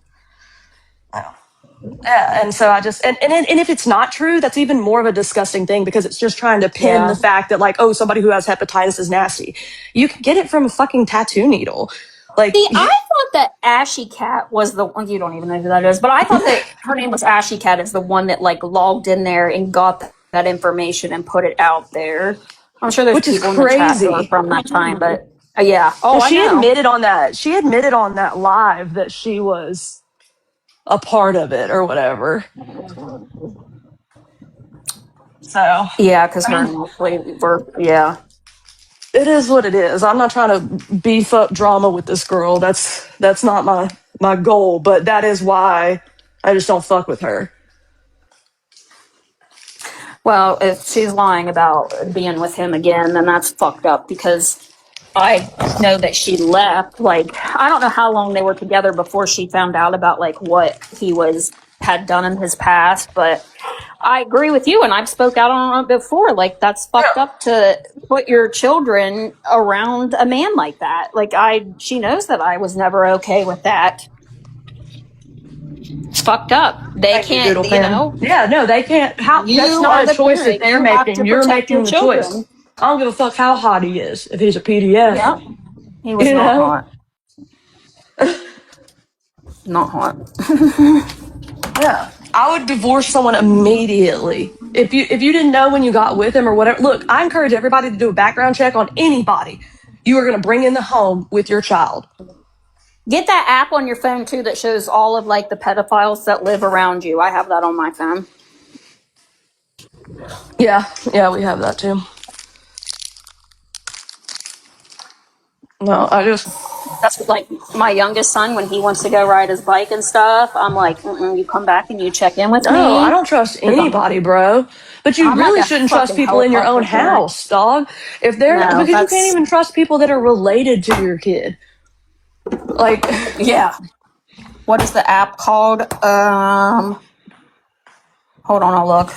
Yeah, and so I just and if it's not true, that's even more of a disgusting thing, because it's just trying to pin the fact that, like, oh, somebody who has hepatitis is nasty. You can get it from a fucking tattoo needle. Like, see, I thought that Ashy Cat was the one. You don't even know who that is, but I thought that her name was Ashy Cat. Is the one that, like, logged in there and got that information and put it out there. I'm sure there's people in the chat who are from that time, but yeah. Oh, well, she admitted on that. She admitted on that live that she was a part of it or whatever. So yeah, because her and Ashley were It is what it is. I'm not trying to beef up drama with this girl. That's not my goal, but that is why I just don't fuck with her. Well, if she's lying about being with him again, then that's fucked up, because I know that she left. Like, I don't know how long they were together before she found out about, like, what he had done in his past, but I agree with you, and I've spoke out on it before. Like, that's fucked up to put your children around a man like that. Like, she knows that I was never okay with that. It's fucked up. They can't, Yeah, no, they can't. That's not a choice that they're making. You're making the choice. I don't give a fuck how hot he is. If he's a PDF, yeah, he was not hot. Not hot. Yeah, I would divorce someone immediately. If you didn't know when you got with him or whatever. Look, I encourage everybody to do a background check on anybody you are going to bring in the home with your child. Get that app on your phone too that shows all of, like, the pedophiles that live around you. I have that on my phone. Yeah, we have that too. No, that's like my youngest son, when he wants to go ride his bike and stuff, I'm like, you come back and you check in with me. No, I don't trust anybody, bro. But you really shouldn't trust people in your own house, dog. If they're because you can't even trust people that are related to your kid. Like, yeah. What is the app called? Hold on, I'll look.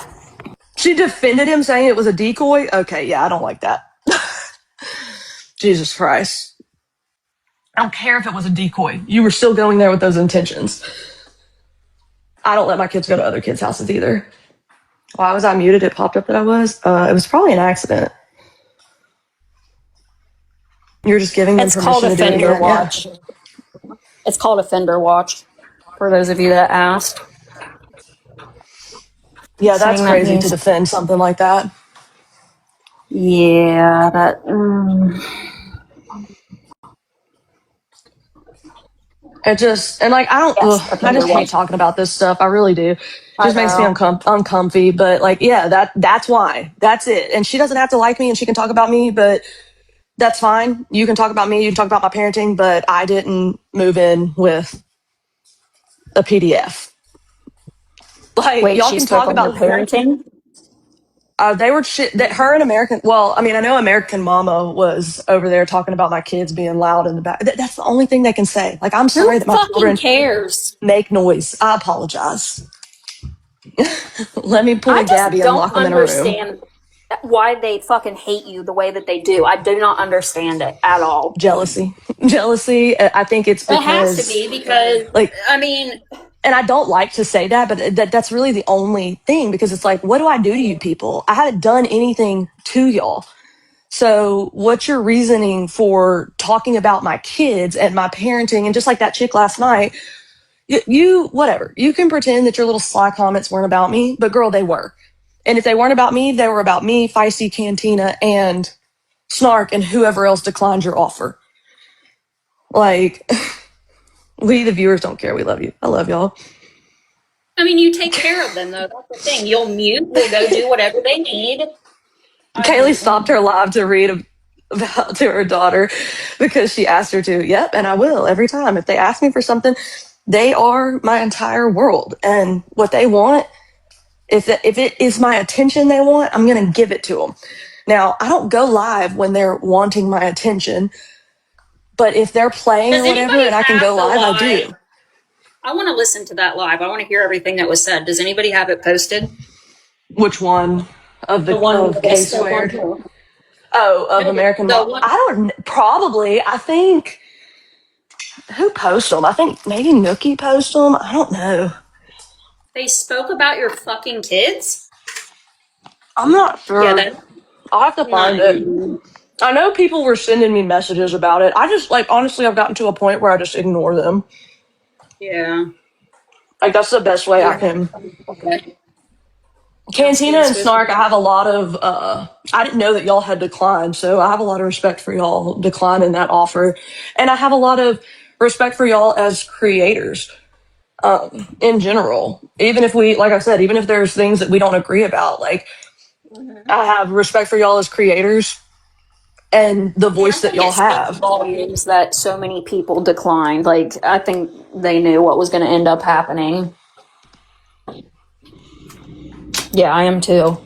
she defended him saying it was a decoy. Okay, yeah, I don't like that. Jesus Christ. I don't care if it was a decoy. You were still going there with those intentions. I don't let my kids go to other kids' houses either. Why was I muted? It popped up that I was. It was probably an accident. You're just giving them permission to do it again. Watch. Yeah. It's called Offender Watch, for those of you that asked. Yeah, that's crazy to defend something like that. Yeah, that... It just, and like, I just hate talking about this stuff. I really do. It just makes me uncomfy. But like, yeah, that's why. That's it. And she doesn't have to like me and she can talk about me, but that's fine. You can talk about me. You can talk about my parenting, but I didn't move in with a PDF. Like, wait, y'all can talk about parenting? They were that her and American. Well, I mean, I know American Mama was over there talking about my kids being loud in the back. That's the only thing they can say. Like, I'm sorry that my children make noise. I apologize. Let me pull a Gabby and lock them in a room. I don't understand why they fucking hate you the way that they do. I do not understand it at all. Jealousy. I think it's because it has to be because, like, I mean. And I don't like to say that, but that's really the only thing, because it's like, what do I do to you people? I haven't done anything to y'all. So what's your reasoning for talking about my kids and my parenting? And just like that chick last night, you whatever. You can pretend that your little sly comments weren't about me, but girl, they were. And if they weren't about me, they were about me, Feisty, Cantina, and Snark, and whoever else declined your offer. Like... We, the viewers, don't care. We love you. I love y'all. I mean, you take care of them, though. That's the thing. You'll mute. We'll go do whatever they need. Kaylee stopped her live to read about to her daughter because she asked her to. Yep, and I will every time. If they ask me for something, they are my entire world. And what they want, if it is my attention they want, I'm going to give it to them. Now, I don't go live when they're wanting my attention. But if they're playing or whatever and I can go live, I do. I want to listen to that live. I want to hear everything that was said. Does anybody have it posted? Which one? Of the one of K Squared? Oh, of American Mom. I don't, probably. I think, who posted them? I think maybe Nookie posted them. I don't know. They spoke about your fucking kids? I'm not sure. Yeah, I'll have to find it. I know people were sending me messages about it. I just, like, honestly, I've gotten to a point where I just ignore them. Yeah. Like, that's the best way I can. Okay. Cantina and Snark, I have a lot of, I didn't know that y'all had declined, so I have a lot of respect for y'all declining that offer. And I have a lot of respect for y'all as creators, in general. Even if we, like I said, even if there's things that we don't agree about, like, I have respect for y'all as creators. And the voice that y'all have. Volumes that so many people declined. Like, I think they knew what was going to end up happening. Yeah, I am too.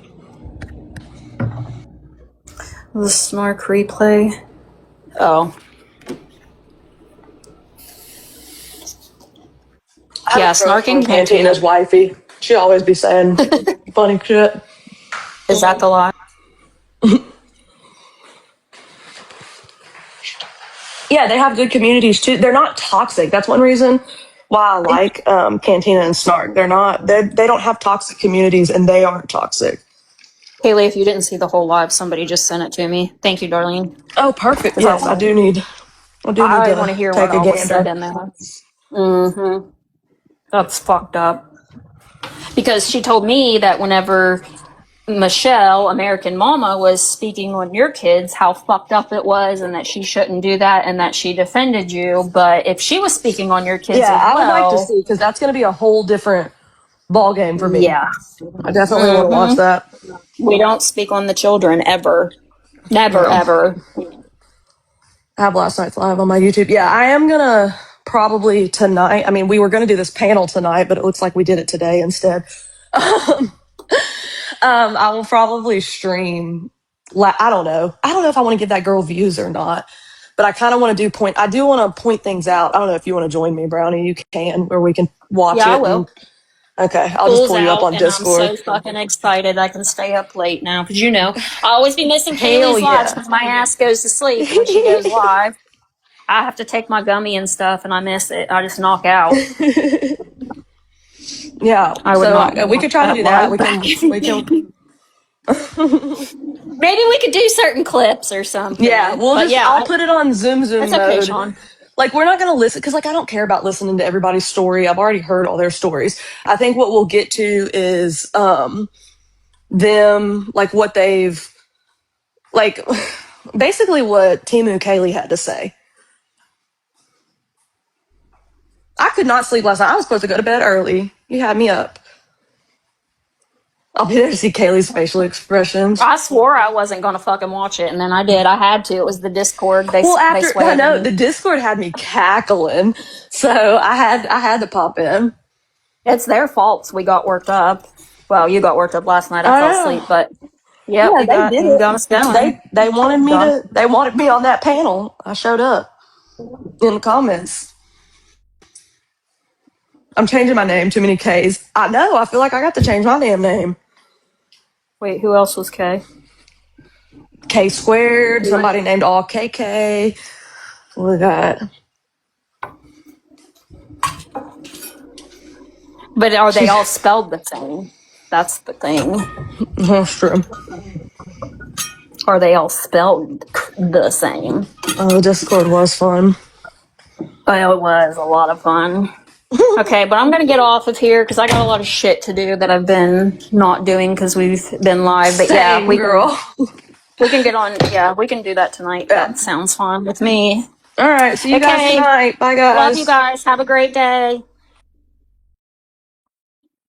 The Snark replay. Oh. Yeah, Snarking Cantina's wifey. She always be saying funny shit. Is that the lie? Yeah, they have good communities too. They're not toxic. That's one reason why I like Cantina and Snark. They're not. They don't have toxic communities, and they aren't toxic. Haley, if you didn't see the whole live, somebody just sent it to me. Thank you, Darlene. Oh, perfect. Yes, I do need. I want to hear what all was said in there. Mm-hmm. That's fucked up. Because she told me that whenever Michelle, American Mama, was speaking on your kids, how fucked up it was, and that she shouldn't do that, and that she defended you. But if she was speaking on your kids, I would like to see, because that's going to be a whole different ball game for me. Yeah, I definitely want to watch that. We don't speak on the children ever, never, ever. I have last night's live on my YouTube. Yeah, I am gonna probably tonight. I mean, we were gonna do this panel tonight, but it looks like we did it today instead. I will probably stream. I don't know if I want to give that girl views or not, but I kind of want to I do want to point things out. I don't know if you want to join me, Brownie. You can, or we can watch Yeah, I it. will. Okay, I'll just School's pull you up out, on and I'm Discord. so fucking excited. I can stay up late now because I always be missing Hell Kaylee's lives yeah. because my ass goes to sleep when she goes live. I have to take my gummy and stuff, and I miss it. I just knock out. Yeah, I would so not we could want try to that do that. live back. Maybe we could do certain clips or something. Yeah, I'll put it on Zoom That's mode. okay, Sean. Like, we're not going to listen because, like, I don't care about listening to everybody's story. I've already heard all their stories. I think what we'll get to is them, like, what they've, like, basically what Timu Kaylee had to say. I could not sleep last night. I was supposed to go to bed early. You had me up. I'll be there to see Kaylee's facial expressions. I swore I wasn't going to fucking watch it, and then I did. I had to. It was the Discord. They the Discord had me cackling, so I had to pop in. It's their faults. We got worked up. Well, you got worked up last night. I fell asleep, but they got us going. They wanted me on that panel. I showed up in the comments. I'm changing my name. Too many K's. I know. I feel like I got to change my damn name. Wait, who else was K? K squared. Somebody named all KK. What we got? But are they all spelled the same? That's the thing. That's true. Are they all spelled the same? Oh, Discord was fun. Oh, it was a lot of fun. Okay, but I'm going to get off of here because I got a lot of shit to do that I've been not doing because we've been live. But Same, we can get on. Yeah, we can do that tonight. Yeah. That sounds fun with me. All right, see you guys tonight. Bye, guys. Love you guys. Have a great day.